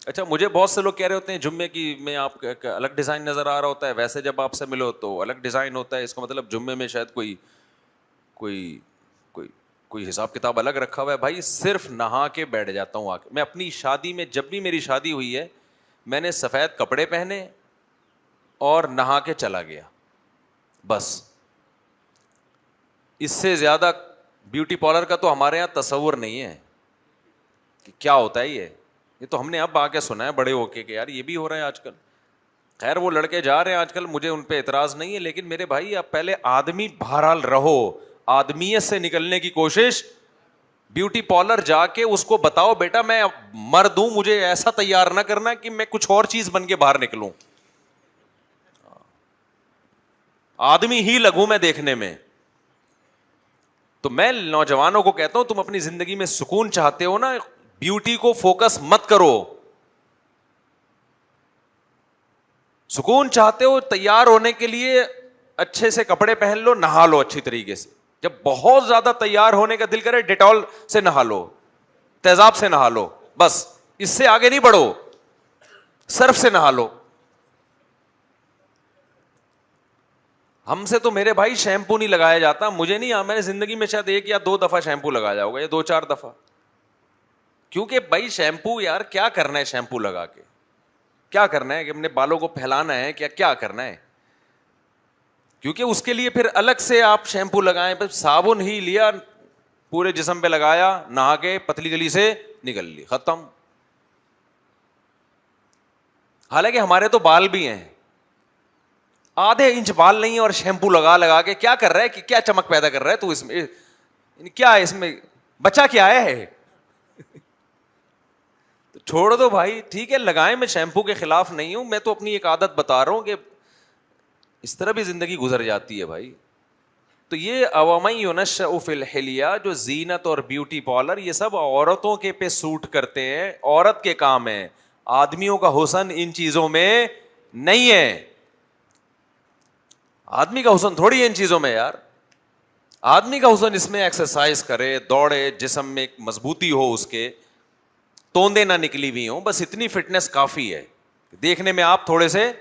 اچھا مجھے بہت سے لوگ کہہ رہے ہوتے ہیں جمعے کی میں آپ کا الگ ڈیزائن نظر آ رہا ہوتا ہے, ویسے جب آپ سے ملو تو الگ ڈیزائن ہوتا ہے, اس کا مطلب جمعے میں شاید کوئی کوئی کوئی کوئی حساب کتاب الگ رکھا ہوا ہے. بھائی صرف نہا کے بیٹھ جاتا ہوں آ کے. میں اپنی شادی میں, جب بھی میری شادی ہوئی ہے, میں نے سفید کپڑے پہنے اور نہا کے چلا گیا, بس. اس سے زیادہ بیوٹی پارلر کا تو ہمارے یہاں تصور نہیں ہے کہ کیا ہوتا ہے. یہ تو ہم نے اب آ کے سنا ہے بڑے ہو کے کہ یار یہ بھی ہو رہا ہے آج کل. خیر وہ لڑکے جا رہے ہیں آج کل, مجھے ان پہ اعتراض نہیں ہے, لیکن میرے بھائی آپ پہلے آدمی بہرحال رہو, آدمیت سے نکلنے کی کوشش. بیوٹی پارلر جا کے اس کو بتاؤ بیٹا میں مرد ہوں, مجھے ایسا تیار نہ کرنا کہ میں کچھ اور چیز بن کے باہر نکلوں, آدمی ہی لگوں میں دیکھنے میں. تو میں نوجوانوں کو کہتا ہوں تم اپنی زندگی میں سکون چاہتے ہو نا, بیوٹی کو فوکس مت کرو. سکون چاہتے ہو, تیار ہونے کے لیے اچھے سے کپڑے پہن لو, نہا لو اچھی طریقے سے. جب بہت زیادہ تیار ہونے کا دل کرے, ڈیٹول سے نہا لو, تیزاب سے نہا لو, بس. اس سے آگے نہیں بڑھو, صرف سے نہا لو. ہم سے تو میرے بھائی شیمپو نہیں لگایا جاتا, مجھے نہیں, میں نے زندگی میں شاید 1 یا 2 دفعہ شیمپو لگایا ہوگا, یا 2-4 دفعہ. کیونکہ بھائی شیمپو یار کیا کرنا ہے, شیمپو لگا کے کیا کرنا ہے, کہ اپنے بالوں کو پھیلانا ہے, کیا کرنا ہے. کیونکہ اس کے لیے پھر الگ سے آپ شیمپو لگائیں. بس صابن ہی لیا, پورے جسم پہ لگایا, نہا کے پتلی گلی سے نکل لی, ختم. حالانکہ ہمارے تو بال بھی ہیں, آدھے انچ بال نہیں ہے, اور شیمپو لگا لگا کے کیا کر رہا ہے, کہ کیا چمک پیدا کر رہا ہے تو اس میں, کیا اس میں بچا کیا ہے. تو چھوڑ دو بھائی, ٹھیک ہے لگائیں, میں شیمپو کے خلاف نہیں ہوں, میں تو اپنی ایک عادت بتا رہا ہوں کہ اس طرح بھی زندگی گزر جاتی ہے بھائی. تو یہ اومن ينشأ فی الحلیہ, جو زینت اور بیوٹی پارلر, یہ سب عورتوں کے پہ سوٹ کرتے ہیں, عورت کے کام ہیں. آدمیوں کا حسن ان چیزوں میں نہیں ہے. آدمی کا حسن تھوڑی ہے ان چیزوں میں یار. آدمی کا حسن اس میں ایکسرسائز کرے, دوڑے, جسم میں ایک مضبوطی ہو, اس کے توندے نہ نکلی ہوئی ہوں, بس اتنی فٹنس کافی ہے. دیکھنے میں آپ تھوڑے سے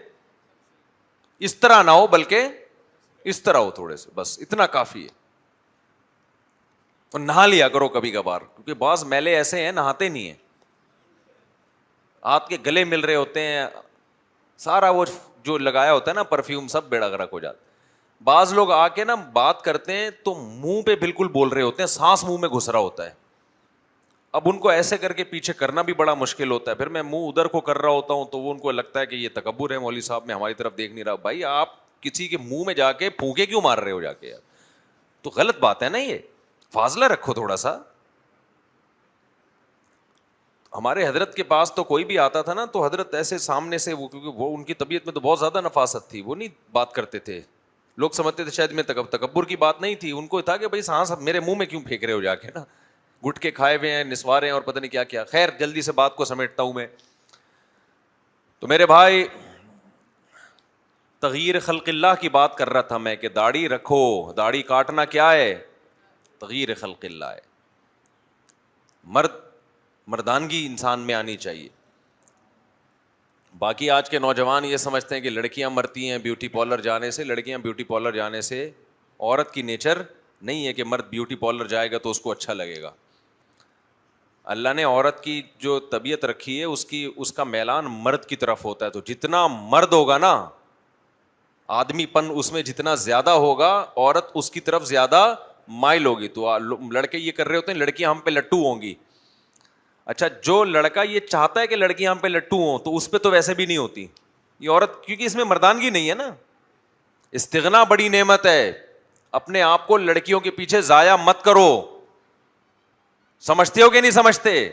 اس طرح نہ ہو, بلکہ اس طرح ہو تھوڑے سے, بس اتنا کافی ہے. اور نہا لیا کرو کبھی کبھار, کیونکہ بعض میلے ایسے ہیں نہاتے نہیں ہیں, آپ کے گلے مل رہے ہوتے ہیں, سارا وہ جو لگایا ہوتا ہے نا پرفیوم سب بیڑا گرک ہو جاتا. بعض لوگ آ کے نا بات کرتے ہیں تو منہ پہ بالکل بول رہے ہوتے ہیں, سانس منہ میں گھس رہا ہوتا ہے. اب ان کو ایسے کر کے پیچھے کرنا بھی بڑا مشکل ہوتا ہے. پھر میں منہ ادھر کو کر رہا ہوتا ہوں تو وہ ان کو لگتا ہے کہ یہ تکبر ہے, مولوی صاحب میں ہماری طرف دیکھ نہیں رہا. بھائی آپ کسی کے منہ میں جا کے پھونکے کیوں مار رہے ہو جا کے یار, تو غلط بات ہے نا, یہ فاصلہ رکھو تھوڑا سا. ہمارے حضرت کے پاس تو کوئی بھی آتا تھا نا تو حضرت ایسے سامنے سے, وہ کیونکہ وہ ان کی طبیعت میں تو بہت زیادہ نفاست تھی, وہ نہیں بات کرتے تھے. لوگ سمجھتے تھے شاید میں تکبر کی بات نہیں تھی, ان کو تھا کہ بھائی سانس میرے منہ میں کیوں پھینک رہے ہو جا کے نا, گٹکے کھائے ہوئے ہیں, نسوارے ہیں, اور پتہ نہیں کیا کیا. خیر جلدی سے بات کو سمیٹتا ہوں میں. تو میرے بھائی تغیر خلق اللہ کی بات کر رہا تھا میں, کہ داڑھی رکھو, داڑھی کاٹنا کیا ہے, تغیر خلق اللہ ہے. مردانگی انسان میں آنی چاہیے. باقی آج کے نوجوان یہ سمجھتے ہیں کہ لڑکیاں مرتی ہیں بیوٹی پارلر جانے سے. لڑکیاں بیوٹی پارلر جانے سے, عورت کی نیچر نہیں ہے کہ مرد بیوٹی پارلر جائے گا تو اس کو اچھا لگے گا. اللہ نے عورت کی جو طبیعت رکھی ہے اس کا میلان مرد کی طرف ہوتا ہے. تو جتنا مرد ہوگا نا, آدمی پن اس میں جتنا زیادہ ہوگا, عورت اس کی طرف زیادہ مائل ہوگی. تو لڑکے یہ کر رہے ہوتے ہیں لڑکیاں ہم پہ لٹو ہوں گی. اچھا جو لڑکا یہ چاہتا ہے کہ لڑکیاں ہم پہ لٹو ہوں تو اس پہ تو ویسے بھی نہیں ہوتی یہ عورت, کیونکہ اس میں مردانگی نہیں ہے نا. استغنا بڑی نعمت ہے, اپنے آپ کو لڑکیوں کے پیچھے ضائع مت کرو. سمجھتے ہو کہ نہیں سمجھتے؟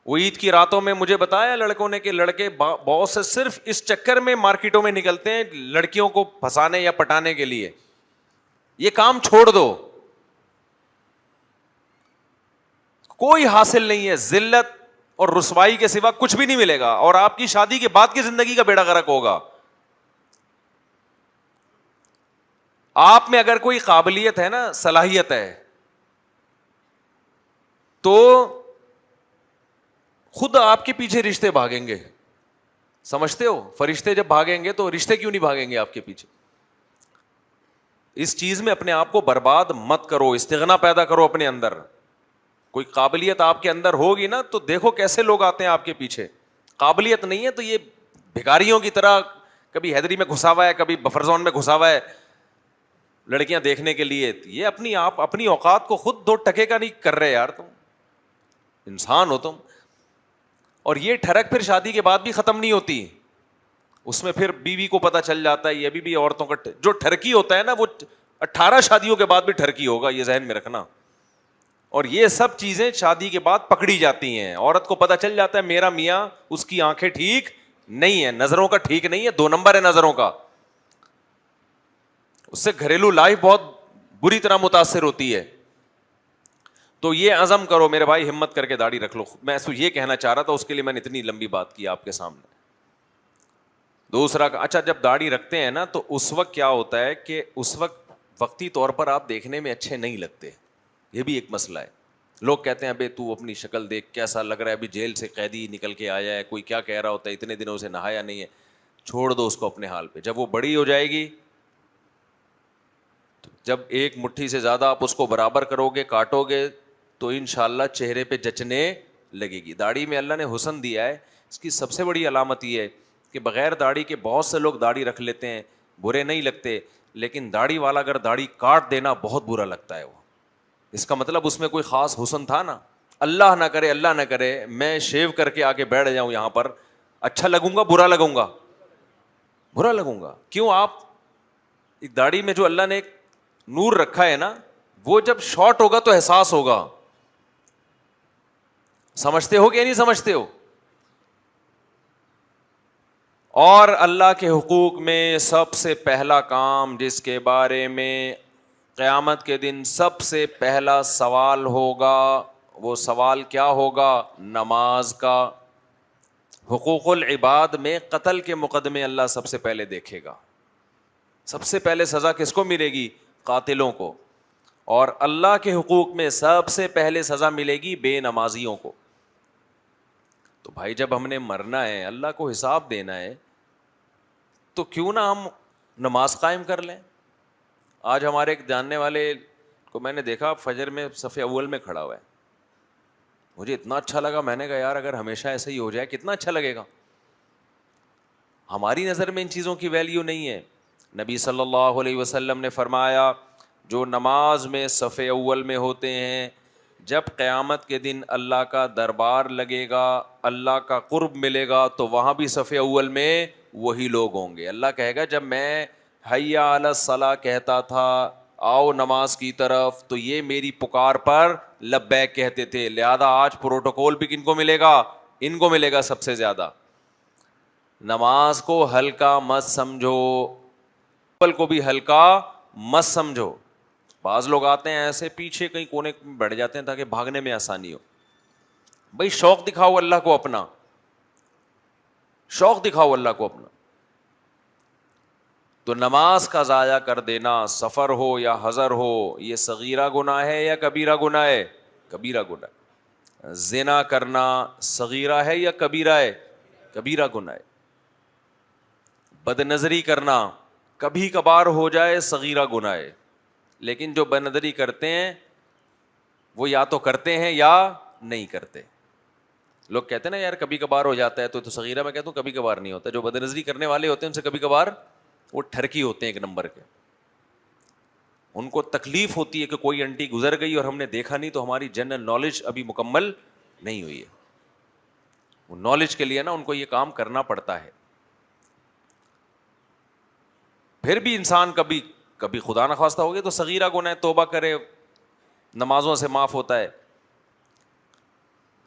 وہ عید کی راتوں میں مجھے بتایا لڑکوں نے کہ لڑکے بہت سے صرف اس چکر میں مارکیٹوں میں نکلتے ہیں لڑکیوں کو پھنسانے یا پٹانے کے لیے. یہ کام چھوڑ دو, کوئی حاصل نہیں ہے, ذلت اور رسوائی کے سوا کچھ بھی نہیں ملے گا, اور آپ کی شادی کے بعد کی زندگی کا بیڑا غرق ہوگا. آپ میں اگر کوئی قابلیت ہے نا, صلاحیت ہے, تو خود آپ کے پیچھے رشتے بھاگیں گے. سمجھتے ہو, فرشتے جب بھاگیں گے تو رشتے کیوں نہیں بھاگیں گے آپ کے پیچھے؟ اس چیز میں اپنے آپ کو برباد مت کرو, استغنا پیدا کرو اپنے اندر. کوئی قابلیت آپ کے اندر ہوگی نا تو دیکھو کیسے لوگ آتے ہیں آپ کے پیچھے. قابلیت نہیں ہے تو یہ بھکاریوں کی طرح کبھی حیدری میں گھسا ہوا ہے, کبھی بفر زون میں گھسا ہوا ہے لڑکیاں دیکھنے کے لیے. یہ اپنی اوقات کو خود 2 ٹکے کا نہیں کر رہے یار, تم انسان ہو تم. اور یہ ٹھڑک پھر شادی کے بعد بھی ختم نہیں ہوتی, اس میں پھر بیوی کو پتہ چل جاتا ہے. یہ بھی عورتوں کا جو ٹھرکی ہوتا ہے نا وہ 18 شادیوں کے بعد بھی ٹھرکی ہوگا, یہ ذہن میں رکھنا. اور یہ سب چیزیں شادی کے بعد پکڑی جاتی ہیں. عورت کو پتہ چل جاتا ہے میرا میاں, اس کی آنکھیں ٹھیک نہیں ہے, نظروں کا ٹھیک نہیں ہے, 2 نمبر ہے نظروں کا. اس سے گھریلو لائف بہت بری طرح متاثر ہوتی ہے. تو یہ عزم کرو میرے بھائی, ہمت کر کے داڑھی رکھ لو. میں یہ کہنا چاہ رہا تھا, اس کے لیے میں نے اتنی لمبی بات کی آپ کے سامنے. دوسرا, اچھا جب داڑھی رکھتے ہیں نا تو اس وقت کیا ہوتا ہے کہ اس وقت وقتی طور پر آپ دیکھنے میں اچھے نہیں لگتے. یہ بھی ایک مسئلہ ہے. لوگ کہتے ہیں ابے تو اپنی شکل دیکھ کیسا لگ رہا ہے, ابھی جیل سے قیدی نکل کے آیا ہے, کوئی کیا کہہ رہا ہوتا ہے, اتنے دنوں سے نہایا نہیں ہے. چھوڑ دو اس کو اپنے حال پہ. جب وہ بڑی ہو جائے گی, جب ایک مٹھی سے زیادہ آپ اس کو برابر کرو گے, کاٹو گے, تو انشاءاللہ چہرے پہ جچنے لگے گی. داڑھی میں اللہ نے حسن دیا ہے. اس کی سب سے بڑی علامت یہ ہے کہ بغیر داڑھی کے بہت سے لوگ داڑھی رکھ لیتے ہیں, برے نہیں لگتے, لیکن داڑھی والا اگر داڑھی کاٹ دینا بہت برا لگتا ہے. وہ اس کا مطلب اس میں کوئی خاص حسن تھا نا. اللہ نہ کرے, اللہ نہ کرے میں شیو کر کے آگے بیٹھ جاؤں یہاں پر, اچھا لگوں گا برا لگوں گا؟ برا لگوں گا. کیوں؟ آپ داڑھی میں جو اللہ نے ایک نور رکھا ہے نا, وہ جب شارٹ ہوگا تو احساس ہوگا. سمجھتے ہو کہ نہیں سمجھتے ہو؟ اور اللہ کے حقوق میں سب سے پہلا کام جس کے بارے میں قیامت کے دن سب سے پہلا سوال ہوگا, وہ سوال کیا ہوگا؟ نماز کا. حقوق العباد میں قتل کے مقدمے اللہ سب سے پہلے دیکھے گا. سب سے پہلے سزا کس کو ملے گی؟ قاتلوں کو. اور اللہ کے حقوق میں سب سے پہلے سزا ملے گی بے نمازیوں کو. تو بھائی جب ہم نے مرنا ہے, اللہ کو حساب دینا ہے, تو کیوں نہ ہم نماز قائم کر لیں. آج ہمارے ایک جاننے والے کو میں نے دیکھا فجر میں صف اول میں کھڑا ہوا ہے. مجھے اتنا اچھا لگا, میں نے کہا یار اگر ہمیشہ ایسا ہی ہو جائے کتنا اچھا لگے گا. ہماری نظر میں ان چیزوں کی ویلیو نہیں ہے. نبی صلی اللہ علیہ وسلم نے فرمایا جو نماز میں صف اول میں ہوتے ہیں, جب قیامت کے دن اللہ کا دربار لگے گا, اللہ کا قرب ملے گا, تو وہاں بھی صف اول میں وہی لوگ ہوں گے. اللہ کہے گا جب میں حی علی الصلاۃ کہتا تھا, آؤ نماز کی طرف, تو یہ میری پکار پر لبیک کہتے تھے. لہذا آج پروٹوکول بھی کن کو ملے گا؟ ان کو ملے گا سب سے زیادہ. نماز کو ہلکا مت سمجھو, عمل کو بھی ہلکا مت سمجھو. بعض لوگ آتے ہیں ایسے پیچھے کہیں کونے میں بیٹھ جاتے ہیں تاکہ بھاگنے میں آسانی ہو. بھائی شوق دکھاؤ اللہ کو اپنا, شوق دکھاؤ اللہ کو اپنا. تو نماز کا ضائع کر دینا, سفر ہو یا حضر ہو, یہ صغیرہ گناہ ہے یا کبیرہ گناہ ہے؟ کبیرہ گناہ. زنا کرنا صغیرہ ہے یا کبیرہ ہے؟ کبیرہ گناہ ہے. بد نظری کرنا کبھی کبھار ہو جائے صغیرہ گناہ ہے, لیکن جو بد نظری کرتے ہیں وہ یا تو کرتے ہیں یا نہیں کرتے. لوگ کہتے ہیں نا یار کبھی کبھار ہو جاتا ہے تو صغیرہ, میں کہتا ہوں کبھی کبھار نہیں ہوتا. جو بد نظری کرنے والے ہوتے ہیں ان سے کبھی کبھار وہ ٹھرکی ہوتے ہیں ایک نمبر کے. ان کو تکلیف ہوتی ہے کہ کوئی انٹی گزر گئی اور ہم نے دیکھا نہیں, تو ہماری جنرل نالج ابھی مکمل نہیں ہوئی ہے. وہ نالج کے لیے نا ان کو یہ کام کرنا پڑتا ہے. پھر بھی انسان کبھی خدا نخواستہ ہو گیا تو صغیرہ گناہ, توبہ کرے, نمازوں سے معاف ہوتا ہے.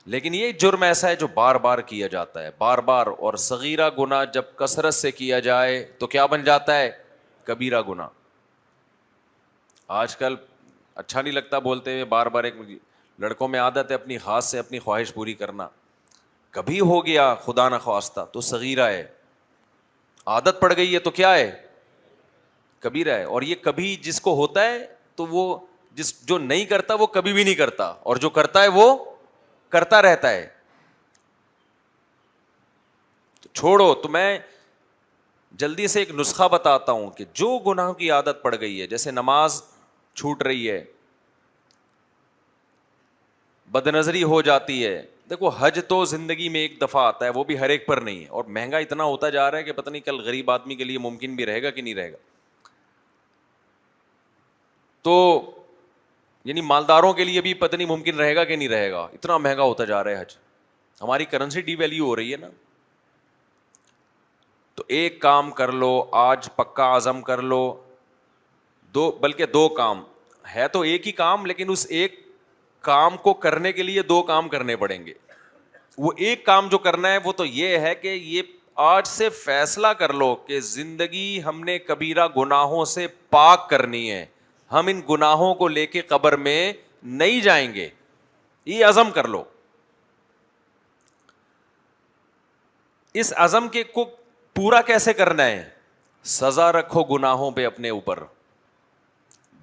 لیکن یہ جرم ایسا ہے جو بار بار کیا جاتا ہے, بار بار. اور صغیرہ گناہ جب کثرت سے کیا جائے تو کیا بن جاتا ہے؟ کبیرہ گناہ. آج کل اچھا نہیں لگتا بولتے ہوئے بار بار. ایک لڑکوں میں عادت ہے اپنی ہاتھ سے اپنی خواہش پوری کرنا, کبھی ہو گیا خدا نخواستہ تو صغیرہ ہے. عادت پڑ گئی ہے تو کیا ہے؟ کبیرہ ہے. اور یہ کبھی جس کو ہوتا ہے تو وہ جو نہیں کرتا وہ کبھی بھی نہیں کرتا, اور جو کرتا ہے وہ کرتا رہتا ہے. تو چھوڑو. تو میں جلدی سے ایک نسخہ بتاتا ہوں کہ جو گناہ کی عادت پڑ گئی ہے, جیسے نماز چھوٹ رہی ہے, بد نظری ہو جاتی ہے. دیکھو حج تو زندگی میں ایک دفعہ آتا ہے, وہ بھی ہر ایک پر نہیں ہے, اور مہنگا اتنا ہوتا جا رہا ہے کہ پتہ نہیں کل غریب آدمی کے لیے ممکن بھی رہے گا کہ نہیں رہے گا. تو یعنی مالداروں کے لیے بھی پتہ نہیں ممکن رہے گا کہ نہیں رہے گا, اتنا مہنگا ہوتا جا رہا ہے حج. ہماری کرنسی ڈی ویلیو ہو رہی ہے نا. تو ایک کام کر لو آج, پکا عزم کر لو, بلکہ دو کام ہے تو ایک ہی کام, لیکن اس ایک کام کو کرنے کے لیے دو کام کرنے پڑیں گے. وہ ایک کام جو کرنا ہے وہ تو یہ ہے کہ یہ آج سے فیصلہ کر لو کہ زندگی ہم نے کبیرہ گناہوں سے پاک کرنی ہے, ہم ان گناہوں کو لے کے قبر میں نہیں جائیں گے. یہ عزم کر لو. اس عزم کے کو پورا کیسے کرنا ہے؟ سزا رکھو گناہوں پہ اپنے اوپر.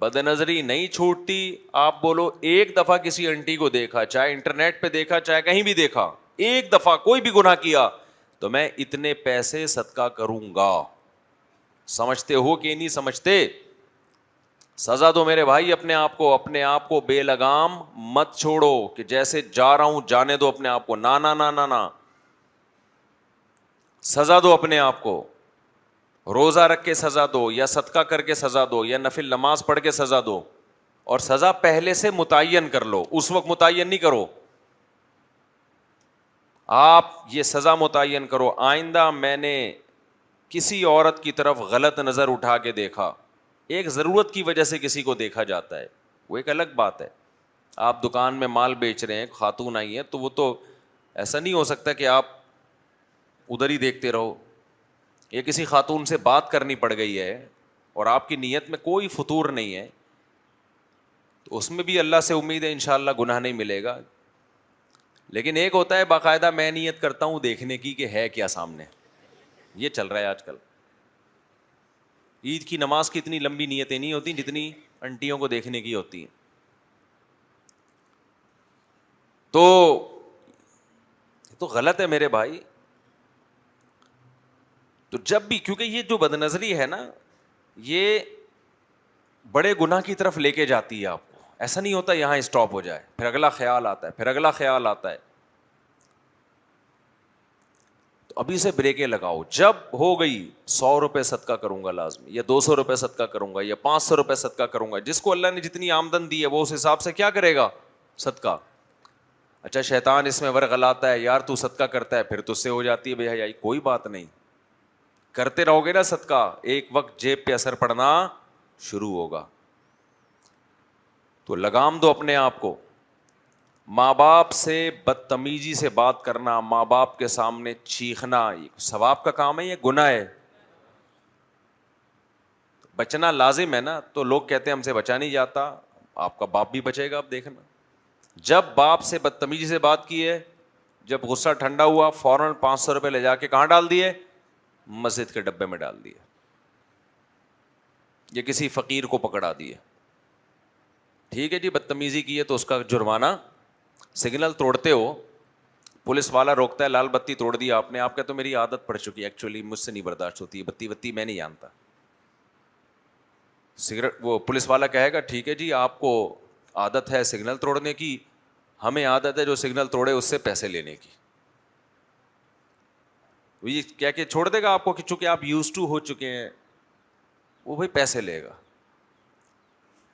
بد نظری نہیں چھوٹتی. آپ بولو ایک دفعہ کسی انٹی کو دیکھا, چاہے انٹرنیٹ پہ دیکھا چاہے کہیں بھی دیکھا, ایک دفعہ کوئی بھی گناہ کیا تو میں اتنے پیسے صدقہ کروں گا. سمجھتے ہو کہ نہیں سمجھتے؟ سزا دو میرے بھائی اپنے آپ کو بے لگام مت چھوڑو کہ جیسے جا رہا ہوں جانے دو اپنے آپ کو. نا نا نا نا نا, سزا دو اپنے آپ کو. روزہ رکھ کے سزا دو یا صدقہ کر کے سزا دو یا نفل نماز پڑھ کے سزا دو, اور سزا پہلے سے متعین کر لو, اس وقت متعین نہیں کرو. آپ یہ سزا متعین کرو, آئندہ میں نے کسی عورت کی طرف غلط نظر اٹھا کے دیکھا, ایک ضرورت کی وجہ سے کسی کو دیکھا جاتا ہے, وہ ایک الگ بات ہے. آپ دکان میں مال بیچ رہے ہیں, خاتون آئی ہے, تو وہ تو ایسا نہیں ہو سکتا کہ آپ ادھر ہی دیکھتے رہو. یہ کسی خاتون سے بات کرنی پڑ گئی ہے اور آپ کی نیت میں کوئی فطور نہیں ہے, تو اس میں بھی اللہ سے امید ہے انشاءاللہ گناہ نہیں ملے گا. لیکن ایک ہوتا ہے باقاعدہ میں نیت کرتا ہوں دیکھنے کی کہ ہے کیا سامنے, یہ چل رہا ہے آج کل. عید کی نماز کی اتنی لمبی نیتیں نہیں ہوتی جتنی انٹیوں کو دیکھنے کی ہوتی ہیں. تو غلط ہے میرے بھائی. تو جب بھی, کیونکہ یہ جو بد نظری ہے نا, یہ بڑے گناہ کی طرف لے کے جاتی ہے آپ کو. ایسا نہیں ہوتا یہاں اسٹاپ ہو جائے, پھر اگلا خیال آتا ہے, پھر اگلا خیال آتا ہے. تو ابھی سے بریکیں لگاؤ. جب ہو گئی 100 روپے صدقہ کروں گا لازمی, یا 200 روپے صدقہ کروں گا, یا 500 روپے صدقہ کروں گا, جس کو اللہ نے جتنی آمدن دی ہے وہ اس حساب سے کیا کرے گا, صدقہ. اچھا شیطان اس میں ورغلاتا ہے, یار تو صدقہ کرتا ہے, پھر تجھ سے ہو جاتی ہے بے حیائی. کوئی بات نہیں, کرتے رہو گے نا صدقہ, ایک وقت جیب پہ اثر پڑنا شروع ہوگا. تو لگام دو اپنے آپ کو. ماں باپ سے بدتمیزی سے بات کرنا, ماں باپ کے سامنے چیخنا, ثواب کا کام ہے, یہ گناہ ہے. بچنا لازم ہے نا, تو لوگ کہتے ہیں ہم سے بچا نہیں جاتا. آپ کا باپ بھی بچے گا, اب دیکھنا. جب باپ سے بدتمیزی سے بات کی ہے, جب غصہ ٹھنڈا ہوا, فوراً 500 روپے لے جا کے کہاں ڈال دیے, مسجد کے ڈبے میں ڈال دیے, یہ کسی فقیر کو پکڑا دیے. ٹھیک ہے جی, بدتمیزی کی ہے تو اس کا جرمانہ. سگنل توڑتے ہو, پولیس والا روکتا ہے, لال بتی توڑ دی آپ نے, آپ کہتے تو میری عادت پڑ چکی ہے, ایکچولی مجھ سے نہیں برداشت ہوتی ہے بتی میں نہیں جانتا. سگریٹ, وہ پولیس والا کہے گا ٹھیک ہے جی آپ کو عادت ہے سگنل توڑنے کی, ہمیں عادت ہے جو سگنل توڑے اس سے پیسے لینے کی. یہ کہہ کے چھوڑ دے گا آپ کو کہ چونکہ آپ یوز ٹو ہو چکے ہیں, وہ بھائی پیسے لے گا.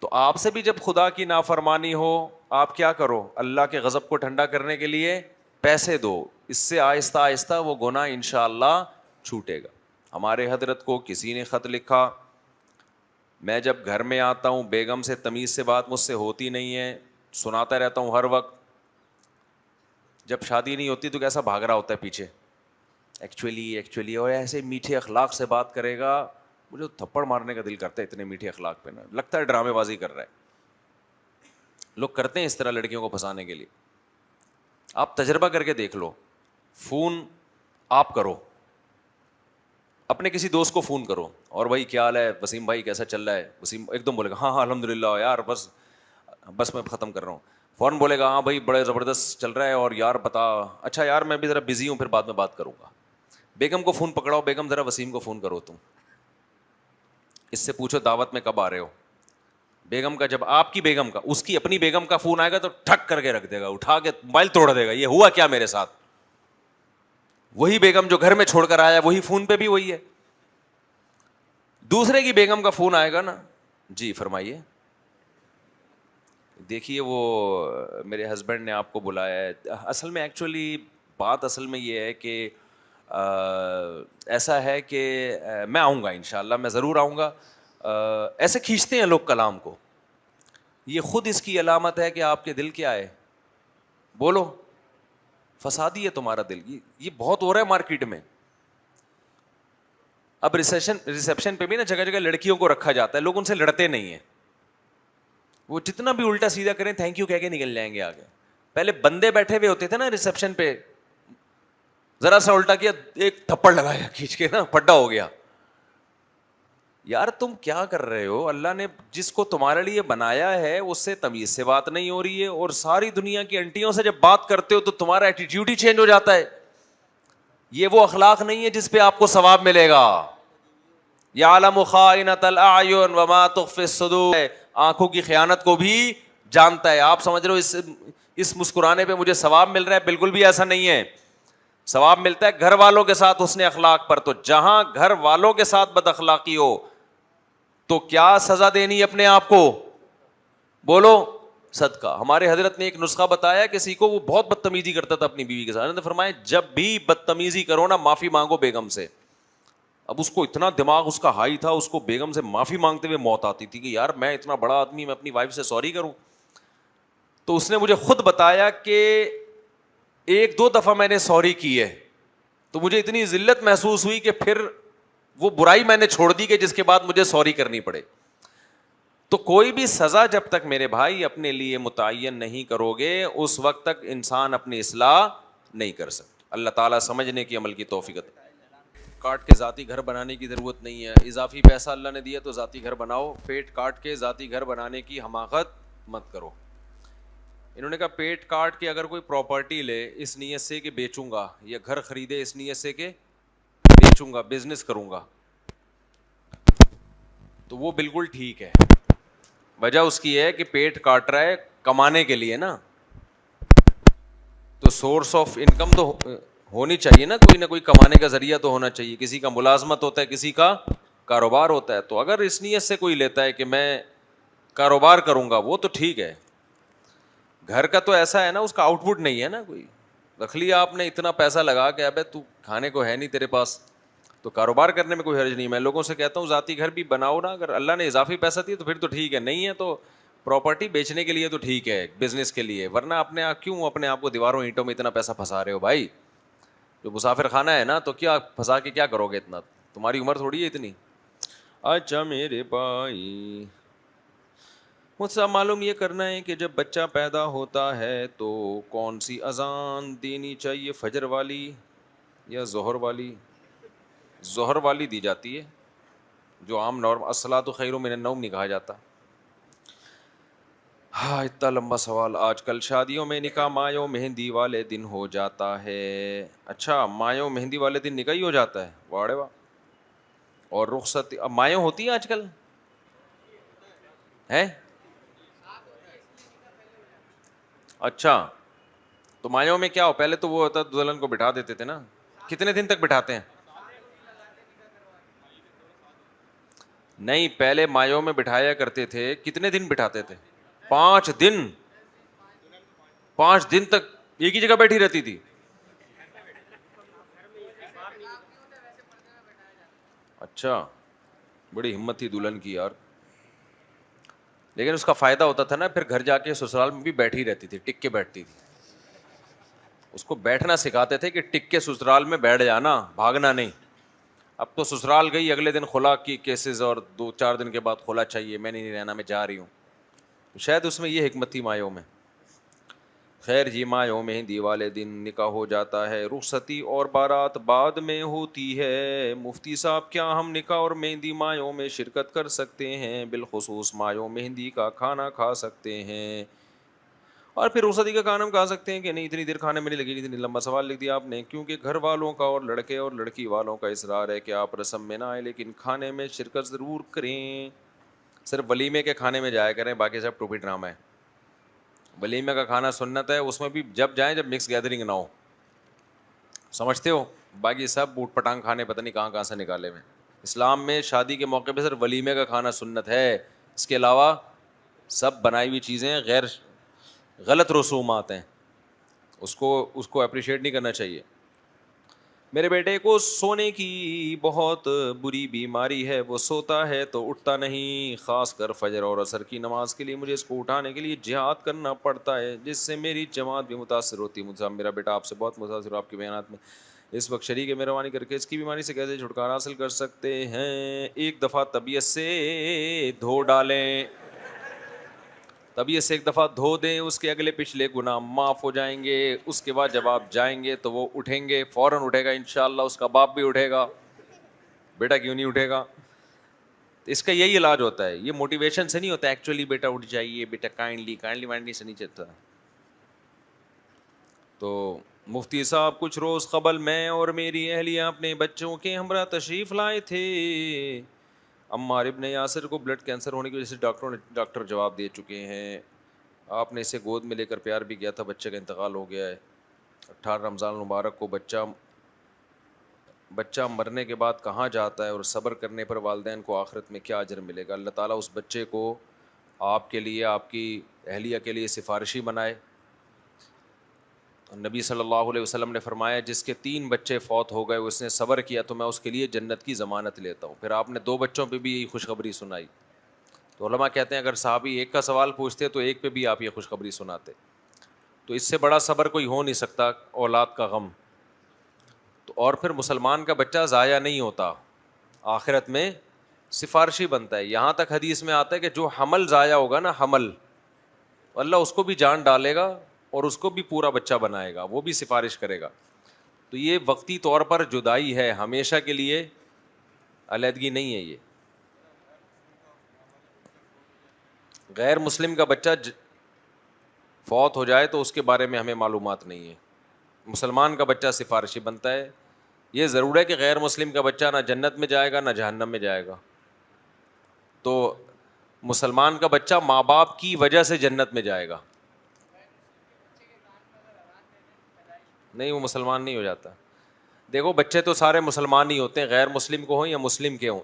تو آپ سے بھی جب خدا کی نافرمانی ہو, آپ کیا کرو, اللہ کے غضب کو ٹھنڈا کرنے کے لیے پیسے دو. اس سے آہستہ آہستہ وہ گناہ انشاءاللہ چھوٹے گا. ہمارے حضرت کو کسی نے خط لکھا, میں جب گھر میں آتا ہوں بیگم سے تمیز سے بات مجھ سے ہوتی نہیں ہے, سناتا رہتا ہوں ہر وقت. جب شادی نہیں ہوتی تو کیسا بھاگ رہا ہوتا ہے پیچھے, ایکچولی اور ایسے میٹھے اخلاق سے بات کرے گا, مجھے تھپڑ مارنے کا دل کرتا ہے اتنے میٹھے اخلاق پہ نا, لگتا ہے ڈرامے بازی کر رہا ہے. لوگ کرتے ہیں اس طرح لڑکیوں کو پھنسانے کے لیے. آپ تجربہ کر کے دیکھ لو. فون آپ کرو, اپنے کسی دوست کو فون کرو, اور بھائی کیا حال ہے, وسیم بھائی کیسا چل رہا ہے. وسیم ایک دم بولے گا ہاں الحمدللہ یار, بس میں ختم کر رہا ہوں. فوراً بولے گا ہاں بھائی بڑے زبردست چل رہا ہے, اور یار بتا, اچھا یار میں بھی ذرا بزی ہوں, پھر بعد میں بات کروں گا. بیگم کو فون پکڑاؤ, بیگم ذرا وسیم کو فون کرو, تم اس سے پوچھو دعوت میں کب آ رہے ہو. بیگم کا, جب آپ کی بیگم کا, اس کی اپنی بیگم کا فون آئے گا تو ٹھک کر کے رکھ دے گا, اٹھا کے موبائل توڑ دے گا, یہ ہوا کیا میرے ساتھ. وہی بیگم جو گھر میں چھوڑ کر آیا وہی فون پہ بھی وہی ہے. دوسرے کی بیگم کا فون آئے گا نا, جی فرمائیے, دیکھیے وہ میرے ہسبینڈ نے آپ کو بلایا ہے. اصل میں ایکچولی بات اصل میں یہ ہے کہ ایسا ہے کہ میں آؤں گا انشاءاللہ, میں ضرور آؤں گا. ایسے کھینچتے ہیں لوگ کلام کو. یہ خود اس کی علامت ہے کہ آپ کے دل کیا ہے, بولو, فسادی ہے تمہارا دل. یہ بہت ہو رہا ہے مارکیٹ میں. اب ریسیپشن پہ بھی نا جگہ جگہ لڑکیوں کو رکھا جاتا ہے, لوگ ان سے لڑتے نہیں ہیں. وہ جتنا بھی الٹا سیدھا کریں تھینک یو کہہ کے نکل جائیں گے آگے. پہلے بندے بیٹھے ہوئے ہوتے تھے نا ریسیپشن پہ, ذرا سا الٹا کیا ایک تھپڑ لگایا کھینچ کے نا, پھڈا ہو گیا. یار تم کیا کر رہے ہو, اللہ نے جس کو تمہارے لیے بنایا ہے اس سے تمیز سے بات نہیں ہو رہی ہے, اور ساری دنیا کی انٹیوں سے جب بات کرتے ہو تو تمہارا ایٹیٹیوڈ ہی چینج ہو جاتا ہے. یہ وہ اخلاق نہیں ہے جس پہ آپ کو ثواب ملے گا. یعلم خائنۃ الاعین وما تخفی الصدور, آنکھوں کی خیانت کو بھی جانتا ہے. آپ سمجھ رہے ہو اس مسکرانے پہ مجھے ثواب مل رہا ہے, بالکل بھی ایسا نہیں ہے. ثواب ملتا ہے گھر والوں کے ساتھ حسن اخلاق پر. تو جہاں گھر والوں کے ساتھ بد اخلاقی ہو تو کیا سزا دینی اپنے آپ کو؟ بولو صدقہ. ہمارے حضرت نے ایک نسخہ بتایا کسی کو, وہ بہت بدتمیزی کرتا تھا اپنی بیوی کے ساتھ, نے فرمایا جب بھی بدتمیزی کرو نا معافی مانگو بیگم سے. اب اس کو اتنا دماغ اس کا ہائی تھا, اس کو بیگم سے معافی مانگتے ہوئے موت آتی تھی کہ یار میں اتنا بڑا آدمی, میں اپنی وائف سے سوری کروں. تو اس نے مجھے خود بتایا کہ 1-2 دفعہ میں نے سوری کی ہے تو مجھے اتنی ذلت محسوس ہوئی کہ پھر وہ برائی میں نے چھوڑ دی کہ جس کے بعد مجھے سوری کرنی پڑے. تو کوئی بھی سزا جب تک میرے بھائی اپنے لیے متعین نہیں کرو گے اس وقت تک انسان اپنی اصلاح نہیں کر سکتا. اللہ تعالیٰ سمجھنے کی عمل کی توفیق عطا. کاٹ کے ذاتی گھر بنانے کی ضرورت نہیں ہے. اضافی پیسہ اللہ نے دیا تو ذاتی گھر بناؤ, پیٹ کاٹ کے ذاتی گھر بنانے کی حماقت مت کرو. انہوں نے کہا پیٹ کاٹ کے اگر کوئی پراپرٹی لے اس نیت سے کہ بیچوں گا, یا گھر خریدے اس نیت سے کہ بیچوں گا, بزنس کروں گا, تو وہ بالکل ٹھیک ہے. وجہ اس کی ہے کہ پیٹ کاٹ رہا ہے کمانے کے لیے نا, تو سورس آف انکم تو ہونی چاہیے نا, کوئی نہ کوئی کمانے کا ذریعہ تو ہونا چاہیے. کسی کا ملازمت ہوتا ہے, کسی کا کاروبار ہوتا ہے. تو اگر اس نیت سے کوئی لیتا ہے کہ میں کاروبار کروں گا وہ تو ٹھیک ہے. گھر کا تو ایسا ہے نا, اس کا آؤٹ پٹ نہیں ہے نا, کوئی رکھ لیا آپ نے اتنا پیسہ لگا کہ ابے تو کھانے کو ہے نہیں تیرے پاس, تو کاروبار کرنے میں کوئی حرج نہیں. میں لوگوں سے کہتا ہوں ذاتی گھر بھی بناؤ نا, اگر اللہ نے اضافی پیسہ دیا تو پھر تو ٹھیک ہے, نہیں ہے تو پراپرٹی بیچنے کے لیے تو ٹھیک ہے, بزنس کے لیے, ورنہ اپنے آپ کیوں اپنے آپ کو دیواروں اینٹوں میں اتنا پیسہ پھنسا رہے ہو بھائی. جو مسافر خانہ ہے نا, تو کیا پھنسا کے کیا کرو گے اتنا, تمہاری عمر تھوڑی ہے اتنی. اچھا میرے بھائی, مجھ سے معلوم یہ کرنا ہے کہ جب بچہ پیدا ہوتا ہے تو کون سی اذان دینی چاہیے, فجر والی یا ظہر والی؟ ظہر والی دی جاتی ہے جو عام نارم الصلاۃ خیر من النوم نہیں کہا جاتا. ہاں اتنا لمبا سوال. آج کل شادیوں میں نکاح مایو مہندی والے دن ہو جاتا ہے. اچھا مایو مہندی والے دن نکاح ہی ہو جاتا ہے, واڑے واہ. اور رخصت اب مایو ہوتی ہے آج کل ہے؟ اچھا تو مایوں میں کیا ہو, پہلے تو وہ ہوتا دلہن کو بٹھا دیتے تھے نا, کتنے دن تک بٹھاتے ہیں؟ نہیں پہلے مایوں میں بٹھایا کرتے تھے, کتنے دن بٹھاتے تھے؟ 5 دن. 5 دن تک ایک ہی جگہ بیٹھی رہتی تھی. اچھا بڑی ہمت تھی دلہن کی یار. لیکن اس کا فائدہ ہوتا تھا نا, پھر گھر جا کے سسرال میں بھی بیٹھی رہتی تھی, ٹک کے بیٹھتی تھی. اس کو بیٹھنا سکھاتے تھے کہ ٹک کے سسرال میں بیٹھ جانا, بھاگنا نہیں. اب تو سسرال گئی اگلے دن خلا کی کیسز, اور 2-4 دن کے بعد خلا چاہیے, میں نہیں رہنا, میں جا رہی ہوں. شاید اس میں یہ حکمت تھی مایوں میں. خیر جی, مایوں مہندی والے دن نکاح ہو جاتا ہے, رخصتی اور بارات بعد میں ہوتی ہے. مفتی صاحب کیا ہم نکاح اور مہندی مایوں میں شرکت کر سکتے ہیں؟ بالخصوص مایوں مہندی کا کھانا کھا سکتے ہیں, اور پھر رخصتی کا کھانا ہم کھا سکتے ہیں کہ نہیں؟ اتنی دیر کھانے میں نہیں لگی. اتنی لمبا سوال لکھ دیا آپ نے, کیونکہ گھر والوں کا اور لڑکے اور لڑکی والوں کا اصرار ہے کہ آپ رسم میں نہ آئیں لیکن کھانے میں شرکت ضرور کریں. صرف ولیمے کے کھانے میں جایا کریں, باقی سب ٹوپی ڈرامہ ہے. ولیمے کا کھانا سنت ہے, اس میں بھی جب جائیں جب مکس گیدرنگ نہ ہو, سمجھتے ہو؟ باقی سب بوٹ پٹانگ کھانے پتہ نہیں کہاں کہاں سے نکالے ہوئے. اسلام میں شادی کے موقع پہ صرف ولیمے کا کھانا سنت ہے, اس کے علاوہ سب بنائی ہوئی چیزیں غیر غلط رسومات ہیں, اس کو اپریشیٹ نہیں کرنا چاہیے. میرے بیٹے کو سونے کی بہت بری بیماری ہے, وہ سوتا ہے تو اٹھتا نہیں, خاص کر فجر اور عصر کی نماز کے لیے مجھے اس کو اٹھانے کے لیے جہاد کرنا پڑتا ہے, جس سے میری جماعت بھی متاثر ہوتی ہے. مجھے میرا بیٹا آپ سے بہت متاثر ہو آپ کے بیانات میں. اس وقت شریک مہربانی کر کے اس کی بیماری سے کیسے چھٹکارا حاصل کر سکتے ہیں؟ ایک دفعہ طبیعت سے دھو ڈالیں, طبیعت سے ایک دفعہ دھو دیں, اس کے اگلے پچھلے گناہ معاف ہو جائیں گے. اس کے بعد جب آپ جائیں گے تو وہ اٹھیں گے, فوراً اٹھے گا انشاءاللہ, اس کا باپ بھی اٹھے گا. بیٹا کیوں نہیں اٹھے گا؟ اس کا یہی علاج ہوتا ہے, یہ موٹیویشن سے نہیں ہوتا ایکچولی بیٹا اٹھ جائیے, بیٹا کائنڈلی وائنڈلی سے نہیں چلتا. تو مفتی صاحب کچھ روز قبل میں اور میری اہلیہ اپنے بچوں کے ہمراہ تشریف لائے تھے. عمار ابن یاسر کو بلڈ کینسر ہونے کی وجہ سے ڈاکٹر جواب دے چکے ہیں. آپ نے اسے گود میں لے کر پیار بھی کیا تھا, بچے کا انتقال ہو گیا ہے. 18 رمضان المبارک کو بچہ مرنے کے بعد کہاں جاتا ہے اور صبر کرنے پر والدین کو آخرت میں کیا اجر ملے گا؟ اللہ تعالیٰ اس بچے کو آپ کے لیے، آپ کی اہلیہ کے لیے سفارشی بنائے. نبی صلی اللہ علیہ وسلم نے فرمایا جس کے 3 بچے فوت ہو گئے اس نے صبر کیا تو میں اس کے لیے جنت کی ضمانت لیتا ہوں. پھر آپ نے 2 بچوں پہ بھی یہی خوشخبری سنائی. تو علماء کہتے ہیں اگر صحابی ایک کا سوال پوچھتے تو ایک پہ بھی آپ یہ خوشخبری سناتے. تو اس سے بڑا صبر کوئی ہو نہیں سکتا، اولاد کا غم. تو اور پھر مسلمان کا بچہ ضائع نہیں ہوتا، آخرت میں سفارشی بنتا ہے. یہاں تک حدیث میں آتا ہے کہ جو حمل ضائع ہوگا نا، حمل، اللہ اس کو بھی جان ڈالے گا اور اس کو بھی پورا بچہ بنائے گا، وہ بھی سفارش کرے گا. تو یہ وقتی طور پر جدائی ہے، ہمیشہ کے لیے علیحدگی نہیں ہے. یہ غیر مسلم کا بچہ فوت ہو جائے تو اس کے بارے میں ہمیں معلومات نہیں ہے. مسلمان کا بچہ سفارشی بنتا ہے. یہ ضرور ہے کہ غیر مسلم کا بچہ نہ جنت میں جائے گا نہ جہنم میں جائے گا. تو مسلمان کا بچہ ماں باپ کی وجہ سے جنت میں جائے گا. نہیں، وہ مسلمان نہیں ہو جاتا. دیکھو بچے تو سارے مسلمان ہی ہوتے ہیں، غیر مسلم کو ہوں یا مسلم کے ہوں.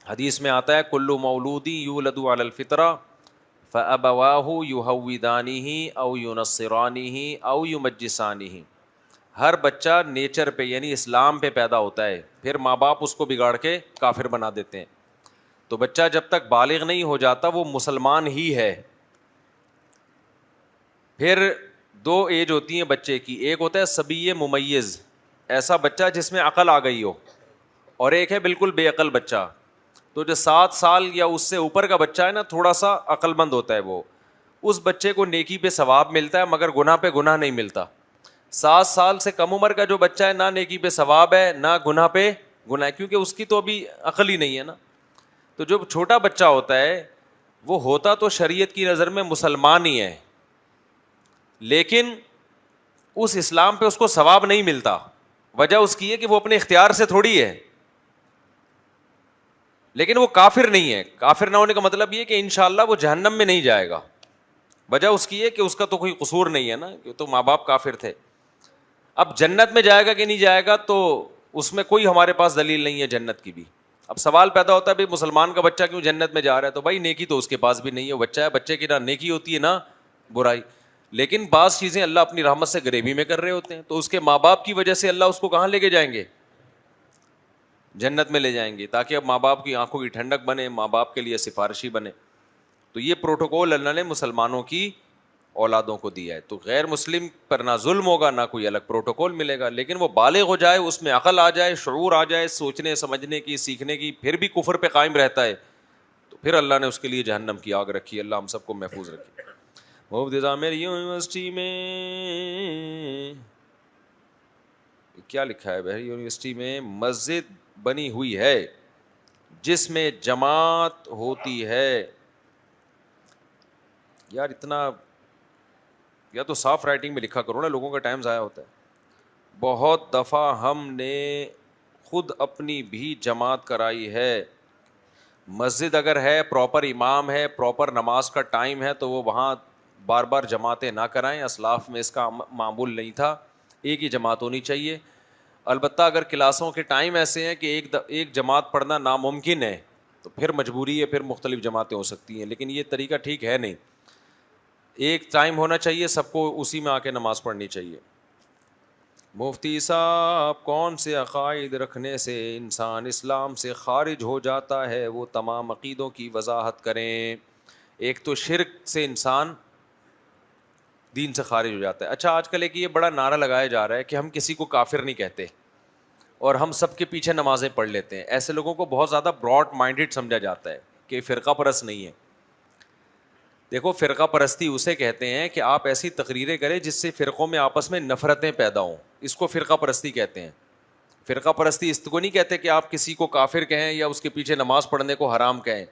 حدیث میں آتا ہے کلو مولودی یولد علی الفطرہ فابواہ یہودانہ او ینصرانہ او یمجسانہ. ہر بچہ نیچر پہ یعنی اسلام پہ پیدا ہوتا ہے، پھر ماں باپ اس کو بگاڑ کے کافر بنا دیتے ہیں. تو بچہ جب تک بالغ نہیں ہو جاتا وہ مسلمان ہی ہے. پھر 2 ایج ہوتی ہیں بچے کی، ایک ہوتا ہے صبی ممیز، ایسا بچہ جس میں عقل آ گئی ہو، اور ایک ہے بالکل بے عقل بچہ. تو جو 7 سال یا اس سے اوپر کا بچہ ہے نا، تھوڑا سا عقل مند ہوتا ہے وہ، اس بچے کو نیکی پہ ثواب ملتا ہے مگر گناہ پہ گناہ نہیں ملتا. 7 سال سے کم عمر کا جو بچہ ہے، نہ نیکی پہ ثواب ہے نہ گناہ پہ گناہ ہے، کیونکہ اس کی تو ابھی عقل ہی نہیں ہے نا. تو جو چھوٹا بچہ ہوتا ہے وہ ہوتا تو شریعت کی نظر میں مسلمان ہی ہے، لیکن اس اسلام پہ اس کو ثواب نہیں ملتا. وجہ اس کی ہے کہ وہ اپنے اختیار سے تھوڑی ہے، لیکن وہ کافر نہیں ہے. کافر نہ ہونے کا مطلب یہ کہ انشاءاللہ وہ جہنم میں نہیں جائے گا. وجہ اس کی ہے کہ اس کا تو کوئی قصور نہیں ہے نا، کہ تو ماں باپ کافر تھے. اب جنت میں جائے گا کہ نہیں جائے گا تو اس میں کوئی ہمارے پاس دلیل نہیں ہے جنت کی بھی. اب سوال پیدا ہوتا ہے بھائی مسلمان کا بچہ کیوں جنت میں جا رہا ہے؟ تو بھائی نیکی تو اس کے پاس بھی نہیں ہے، بچہ ہے، بچے کی نہ نیکی ہوتی ہے نہ برائی. لیکن بعض چیزیں اللہ اپنی رحمت سے غریبی میں کر رہے ہوتے ہیں، تو اس کے ماں باپ کی وجہ سے اللہ اس کو کہاں لے کے جائیں گے؟ جنت میں لے جائیں گے، تاکہ اب ماں باپ کی آنکھوں کی ٹھنڈک بنے، ماں باپ کے لیے سفارشی بنے. تو یہ پروٹوکول اللہ نے مسلمانوں کی اولادوں کو دیا ہے. تو غیر مسلم پر نہ ظلم ہوگا نہ کوئی الگ پروٹوکول ملے گا، لیکن وہ بالغ ہو جائے، اس میں عقل آ جائے، شعور آ جائے، سوچنے سمجھنے کی، سیکھنے کی، پھر بھی کفر پہ قائم رہتا ہے، تو پھر اللہ نے اس کے لیے جہنم کی آگ رکھی. اللہ ہم سب کو محفوظ رکھے. مفتی عامر یونیورسٹی میں کیا لکھا ہے بھائی؟ یونیورسٹی میں مسجد بنی ہوئی ہے جس میں جماعت ہوتی ہے. یار اتنا یا تو صاف رائٹنگ میں لکھا کرو نا، لوگوں کا ٹائم ضائع ہوتا ہے. بہت دفعہ ہم نے خود اپنی بھی جماعت کرائی ہے. مسجد اگر ہے، پراپر امام ہے، پراپر نماز کا ٹائم ہے، تو وہ وہاں بار بار جماعتیں نہ کرائیں. اسلاف میں اس کا معمول نہیں تھا، ایک ہی جماعت ہونی چاہیے. البتہ اگر کلاسوں کے ٹائم ایسے ہیں کہ ایک جماعت پڑھنا ناممکن ہے تو پھر مجبوری ہے، پھر مختلف جماعتیں ہو سکتی ہیں، لیکن یہ طریقہ ٹھیک ہے نہیں. ایک ٹائم ہونا چاہیے، سب کو اسی میں آ کے نماز پڑھنی چاہیے. مفتی صاحب کون سے عقائد رکھنے سے انسان اسلام سے خارج ہو جاتا ہے؟ وہ تمام عقیدوں کی وضاحت کریں. ایک تو شرک سے انسان دین سے خارج ہو جاتا ہے. اچھا آج کل ایک یہ بڑا نعرہ لگایا جا رہا ہے کہ ہم کسی کو کافر نہیں کہتے اور ہم سب کے پیچھے نمازیں پڑھ لیتے ہیں. ایسے لوگوں کو بہت زیادہ براڈ مائنڈڈ سمجھا جاتا ہے کہ فرقہ پرست نہیں ہے. دیکھو فرقہ پرستی اسے کہتے ہیں کہ آپ ایسی تقریریں کریں جس سے فرقوں میں آپس میں نفرتیں پیدا ہوں، اس کو فرقہ پرستی کہتے ہیں. فرقہ پرستی اس کو نہیں کہتے کہ آپ کسی کو کافر کہیں یا اس کے پیچھے نماز پڑھنے کو حرام کہیں،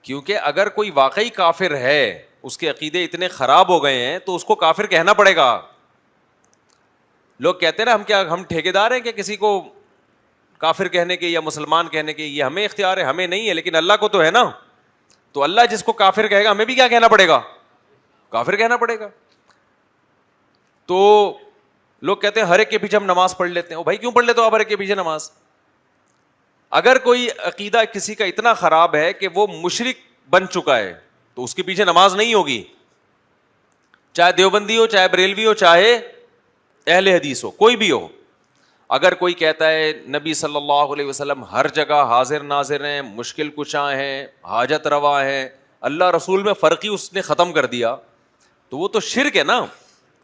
کیونکہ اگر کوئی واقعی کافر ہے، اس کے عقیدے اتنے خراب ہو گئے ہیں تو اس کو کافر کہنا پڑے گا. لوگ کہتے ہیں نا ہم ٹھیکیدار ہیں کہ کسی کو کافر کہنے کے یا مسلمان کہنے کے؟ یہ ہمیں اختیار ہے، ہمیں نہیں ہے، لیکن اللہ کو تو ہے نا. تو اللہ جس کو کافر کہے گا ہمیں بھی کیا کہنا پڑے گا؟ کافر کہنا پڑے گا. تو لوگ کہتے ہیں ہر ایک کے پیچھے ہم نماز پڑھ لیتے ہیں. بھائی کیوں پڑھ لیتے ہو آپ ہر ایک کے پیچھے نماز؟ اگر کوئی عقیدہ کسی کا اتنا خراب ہے کہ وہ مشرک بن چکا ہے تو اس کے پیچھے نماز نہیں ہوگی, چاہے دیوبندی ہو, چاہے بریلوی ہو, چاہے اہل حدیث ہو, کوئی بھی ہو. اگر کوئی کہتا ہے نبی صلی اللہ علیہ وسلم ہر جگہ حاضر ناظر ہیں, مشکل کشاں ہیں, حاجت روا ہیں, اللہ رسول میں فرق ہی اس نے ختم کر دیا, تو وہ تو شرک ہے نا.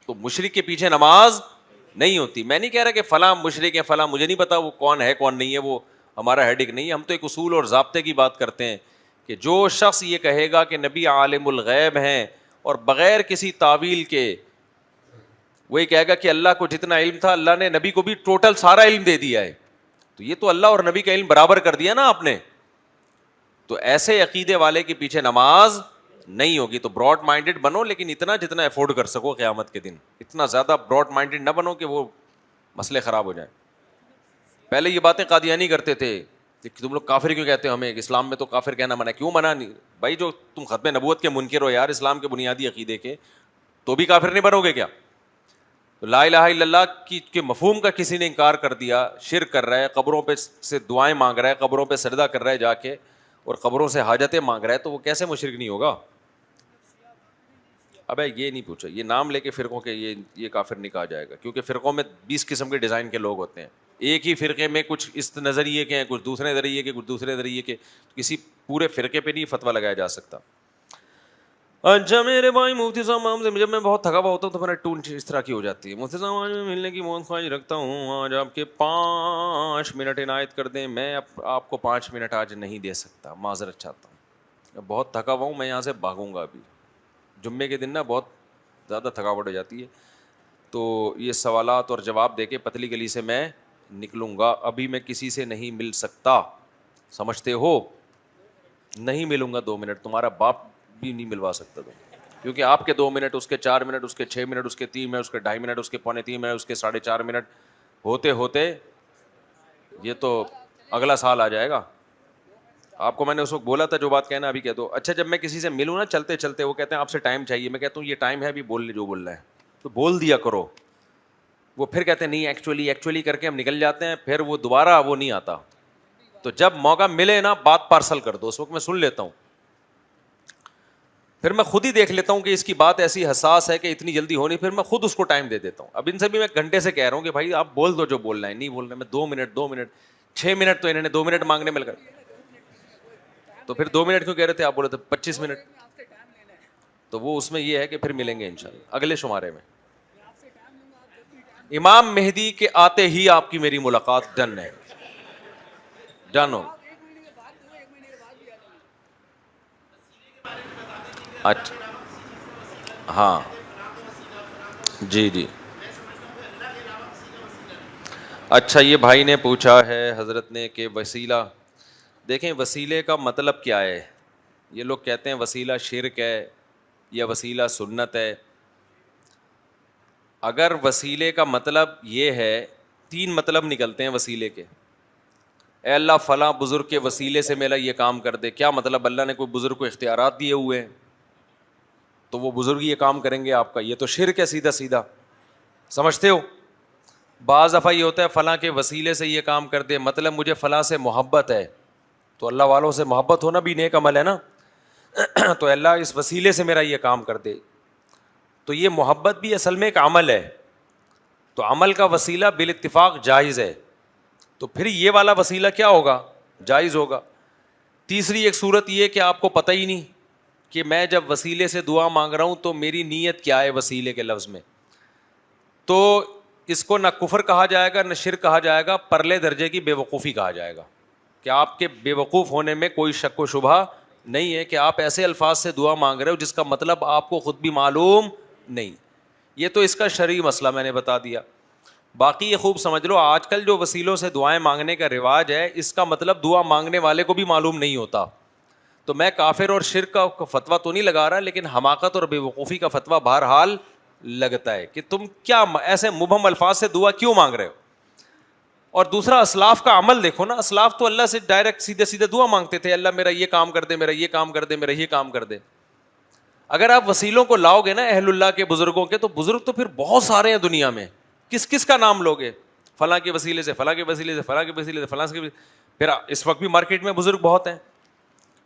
تو مشرک کے پیچھے نماز نہیں ہوتی. میں نہیں کہہ رہا کہ فلاں مشرک ہے فلاں, مجھے نہیں پتا وہ کون ہے کون نہیں ہے, وہ ہمارا ہیڈک نہیں ہے. ہم تو ایک اصول اور ضابطے کی بات کرتے ہیں کہ جو شخص یہ کہے گا کہ نبی عالم الغیب ہیں اور بغیر کسی تعویل کے وہی کہے گا کہ اللہ کو جتنا علم تھا اللہ نے نبی کو بھی ٹوٹل سارا علم دے دیا ہے, تو یہ تو اللہ اور نبی کا علم برابر کر دیا نا آپ نے. تو ایسے عقیدے والے کے پیچھے نماز نہیں ہوگی. تو براڈ مائنڈیڈ بنو, لیکن اتنا جتنا افورڈ کر سکو قیامت کے دن. اتنا زیادہ براڈ مائنڈیڈ نہ بنو کہ وہ مسئلے خراب ہو جائیں. پہلے یہ باتیں قادیانی کرتے تھے کہ تم لوگ کافر کیوں کہتے ہو, ہمیں اسلام میں تو کافر کہنا منع. کیوں منع نہیں بھائی؟ جو تم ختم نبوت کے منکر ہو یار, اسلام کے بنیادی عقیدے کے, تو بھی کافر نہیں بنو گے کیا؟ تو لا الہ الا اللہ کے مفہوم کا کسی نے انکار کر دیا, شرک کر رہا ہے, قبروں پہ سے دعائیں مانگ رہا ہے, قبروں پہ سجدہ کر رہا ہے جا کے, اور قبروں سے حاجتیں مانگ رہا ہے, تو وہ کیسے مشرک نہیں ہوگا؟ ابے یہ نہیں پوچھا, یہ نام لے کے فرقوں کے یہ کافر نہیں کہا جائے گا, کیونکہ فرقوں میں 20 قسم کے ڈیزائن کے لوگ ہوتے ہیں. ایک ہی فرقے میں کچھ اس نظریے کے ہیں, کچھ دوسرے نظریے کے, کچھ دوسرے نظریے کے, کسی پورے فرقے پہ نہیں فتویٰ لگایا جا سکتا. اچھا میرے بھائی مفتی صاحب سے جب میں بہت تھکا ہوا ہوتا ہوں تو میرا ٹون اس طرح کی ہو جاتی ہے. مفتی صاحب آج میں ملنے کی بہت خواہش رکھتا ہوں, آج آپ کے 5 منٹ عنایت کر دیں. میں آپ کو 5 منٹ آج نہیں دے سکتا, معذرت چاہتا ہوں, بہت تھکا ہوا ہوں, میں یہاں سے بھاگوں گا. ابھی جمعے کے دن نا بہت زیادہ تھکاوٹ ہو جاتی ہے, تو یہ سوالات اور جواب دے کے پتلی گلی سے میں نکلوں گا. ابھی میں کسی سے نہیں مل سکتا, سمجھتے ہو؟ نہیں ملوں گا 2 منٹ, تمہارا باپ بھی نہیں ملوا سکتا تم, کیونکہ آپ کے 2 منٹ, اس کے 4 منٹ, اس کے 6 منٹ, اس کے 3 منٹ, اس کے 2.5 منٹ, اس کے 2.25 منٹ, اس کے 4.5 منٹ ہوتے ہوتے یہ تو اگلا سال آ جائے گا. آپ کو میں نے اس وقت بولا تھا جو بات کہنا ابھی کہہ دو. اچھا جب میں کسی سے ملوں نا چلتے چلتے, وہ کہتے ہیں آپ سے ٹائم چاہیے, میں کہتا ہوں یہ ٹائم ہے ابھی, بول لے جو بولنا ہے تو بول دیا کرو. وہ پھر کہتے ہیں نہیں ایکچولی کر کے ہم نکل جاتے ہیں, پھر وہ دوبارہ وہ نہیں آتا. تو جب موقع ملے نا بات پارسل کر دو, اس وقت میں سن لیتا ہوں, پھر میں خود ہی دیکھ لیتا ہوں کہ اس کی بات ایسی حساس ہے کہ اتنی جلدی ہونی, پھر میں خود اس کو ٹائم دے دیتا ہوں. اب ان سے بھی میں گھنٹے سے کہہ رہا ہوں کہ بھائی آپ بول دو جو بولنا ہے, نہیں بولنا ہے. میں 2 منٹ 6 منٹ, تو انہوں نے 2 منٹ مانگنے میں لگا, تو پھر 2 منٹ کیوں کہہ رہے تھے آپ؟ بولے تھے 25 منٹ. تو وہ اس میں یہ ہے کہ پھر ملیں گے انشاءاللہ اگلے شمارے میں. امام مہدی کے آتے ہی آپ کی میری ملاقات ڈن ہے, ڈن ہو. اچھا ہاں جی. اچھا یہ بھائی نے پوچھا ہے حضرت نے کہ وسیلہ, دیکھیں وسیلے کا مطلب کیا ہے. یہ لوگ کہتے ہیں وسیلہ شرک ہے یا وسیلہ سنت ہے. اگر وسیلے کا مطلب یہ ہے, 3 مطلب نکلتے ہیں وسیلے کے. اے اللہ فلاں بزرگ کے وسیلے سے میرا یہ کام کر دے. کیا مطلب؟ اللہ نے کوئی بزرگ کو اختیارات دیے ہوئے ہیں تو وہ بزرگ یہ کام کریں گے آپ کا, یہ تو شرک ہے سیدھا سیدھا, سمجھتے ہو؟ بعض دفعہ یہ ہوتا ہے فلاں کے وسیلے سے یہ کام کر دے, مطلب مجھے فلاں سے محبت ہے, تو اللہ والوں سے محبت ہونا بھی نیک عمل ہے نا. تو اللہ اس وسیلے سے میرا یہ کام کر دے, تو یہ محبت بھی اصل میں ایک عمل ہے, تو عمل کا وسیلہ بالاتفاق جائز ہے. تو پھر یہ والا وسیلہ کیا ہوگا؟ جائز ہوگا. تیسری ایک صورت یہ کہ آپ کو پتہ ہی نہیں کہ میں جب وسیلے سے دعا مانگ رہا ہوں تو میری نیت کیا ہے وسیلے کے لفظ میں, تو اس کو نہ کفر کہا جائے گا نہ شرک کہا جائے گا, پرلے درجے کی بے وقوفی کہا جائے گا. کہ آپ کے بے وقوف ہونے میں کوئی شک و شبہ نہیں ہے کہ آپ ایسے الفاظ سے دعا مانگ رہے ہو جس کا مطلب آپ کو خود بھی معلوم نہیں. یہ تو اس کا شرعی مسئلہ میں نے بتا دیا. باقی یہ خوب سمجھ لو, آج کل جو وسیلوں سے دعائیں مانگنے کا رواج ہے, اس کا مطلب دعا مانگنے والے کو بھی معلوم نہیں ہوتا. تو میں کافر اور شرک کا فتویٰ تو نہیں لگا رہا, لیکن حماقت اور بے وقوفی کا فتویٰ بہرحال لگتا ہے کہ تم کیا ایسے مبہم الفاظ سے دعا کیوں مانگ رہے ہو. اور دوسرا اسلاف کا عمل دیکھو نا, اسلاف تو اللہ سے ڈائریکٹ سیدھے سیدھے دعا مانگتے تھے, اللہ میرا یہ کام کر دے, میرا یہ کام کر دے, میرا یہ کام کر دے. اگر آپ وسیلوں کو لاؤ گے نا اہل اللہ کے بزرگوں کے, تو بزرگ تو پھر بہت سارے ہیں دنیا میں, کس کس کا نام لوگے؟ فلاں کے وسیلے سے, فلاں کے وسیلے سے, فلاں کے وسیلے سے, فلاں کے. پھر اس وقت بھی مارکیٹ میں بزرگ بہت ہیں,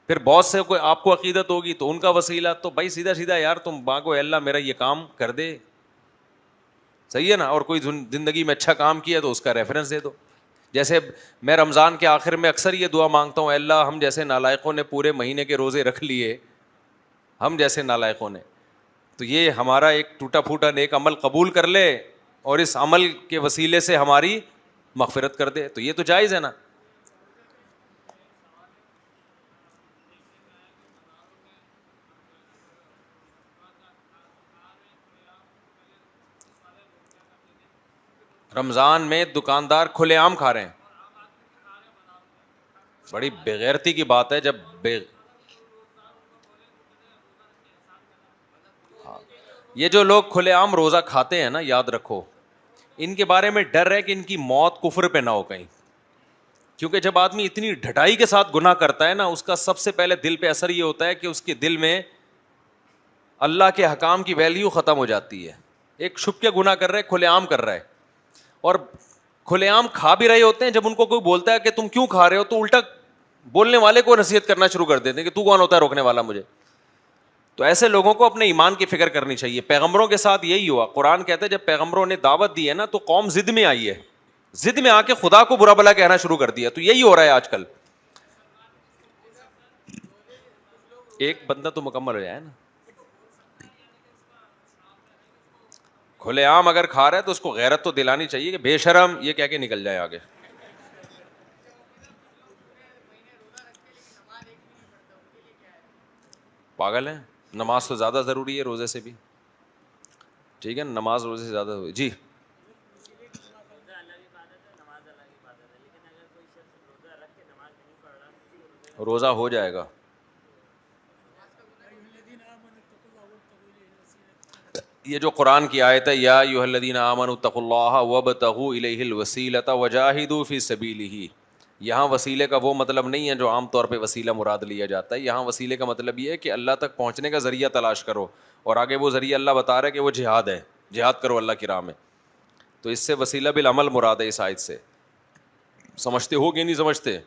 پھر بہت سے کوئی آپ کو عقیدت ہوگی تو ان کا وسیلہ, تو بھائی سیدھا سیدھا یار تم مانگو اے اللہ میرا یہ کام کر دے, صحیح ہے نا. اور کوئی زندگی میں اچھا کام کیا تو اس کا ریفرنس دے دو. جیسے میں رمضان کے آخر میں اکثر یہ دعا مانگتا ہوں, اے اللہ ہم جیسے نالائقوں نے پورے مہینے کے روزے رکھ لیے, ہم جیسے نالائقوں نے, تو یہ ہمارا ایک ٹوٹا پھوٹا نیک عمل قبول کر لے اور اس عمل کے وسیلے سے ہماری مغفرت کر دے, تو یہ تو جائز ہے نا. رمضان میں دکاندار کھلے عام کھا رہے ہیں, بڑی بےغیرتی کی بات ہے. جب یہ جو لوگ کھلے عام روزہ کھاتے ہیں نا, یاد رکھو ان کے بارے میں ڈر ہے کہ ان کی موت کفر پہ نہ ہو کہیں, کیونکہ جب آدمی اتنی ڈھٹائی کے ساتھ گناہ کرتا ہے نا, اس کا سب سے پہلے دل پہ اثر یہ ہوتا ہے کہ اس کے دل میں اللہ کے حکام کی ویلیو ختم ہو جاتی ہے. ایک چھپ کے گناہ کر رہا ہے, کھلے عام کر رہا ہے, اور کھلے عام کھا بھی رہے ہوتے ہیں. جب ان کو کوئی بولتا ہے کہ تم کیوں کھا رہے ہو, تو الٹا بولنے والے کو نصیحت کرنا شروع کر دیتے ہیں کہ تو کون ہوتا ہے روکنے والا مجھے. تو ایسے لوگوں کو اپنے ایمان کی فکر کرنی چاہیے. پیغمبروں کے ساتھ یہی ہوا. قرآن کہتا ہے جب پیغمبروں نے دعوت دی ہے نا, تو قوم ضد میں آئی ہے, ضد میں آ کے خدا کو برا بلا کہنا شروع کر دیا. تو یہی ہو رہا ہے آج کل. ایک بندہ تو مکمل ہو جائے نا. کھلے عام اگر کھا رہا ہے تو اس کو غیرت تو دلانی چاہیے کہ بے شرم یہ کہہ کے نکل جائے آگے. پاگل ہیں, نماز تو زیادہ ضروری ہے روزے سے بھی. ٹھیک ہے, نماز روزے سے زیادہ ضروری. جی روزہ ہو جائے گا. یہ جو قرآن کی آیت ہے, یا ایھا الذین آمنوا اتقوا اللہ وابتغوا الیہ الوسیلۃ وجاہدوا فی سبیلہ, یہاں وسیلے کا وہ مطلب نہیں ہے جو عام طور پہ وسیلہ مراد لیا جاتا ہے. یہاں وسیلے کا مطلب یہ ہے کہ اللہ تک پہنچنے کا ذریعہ تلاش کرو, اور آگے وہ ذریعہ اللہ بتا رہا ہے کہ وہ جہاد ہے, جہاد کرو اللہ کی راہ میں. تو اس سے وسیلہ بالعمل مراد ہے اس آیت سے. سمجھتے ہو کہ نہیں سمجھتے؟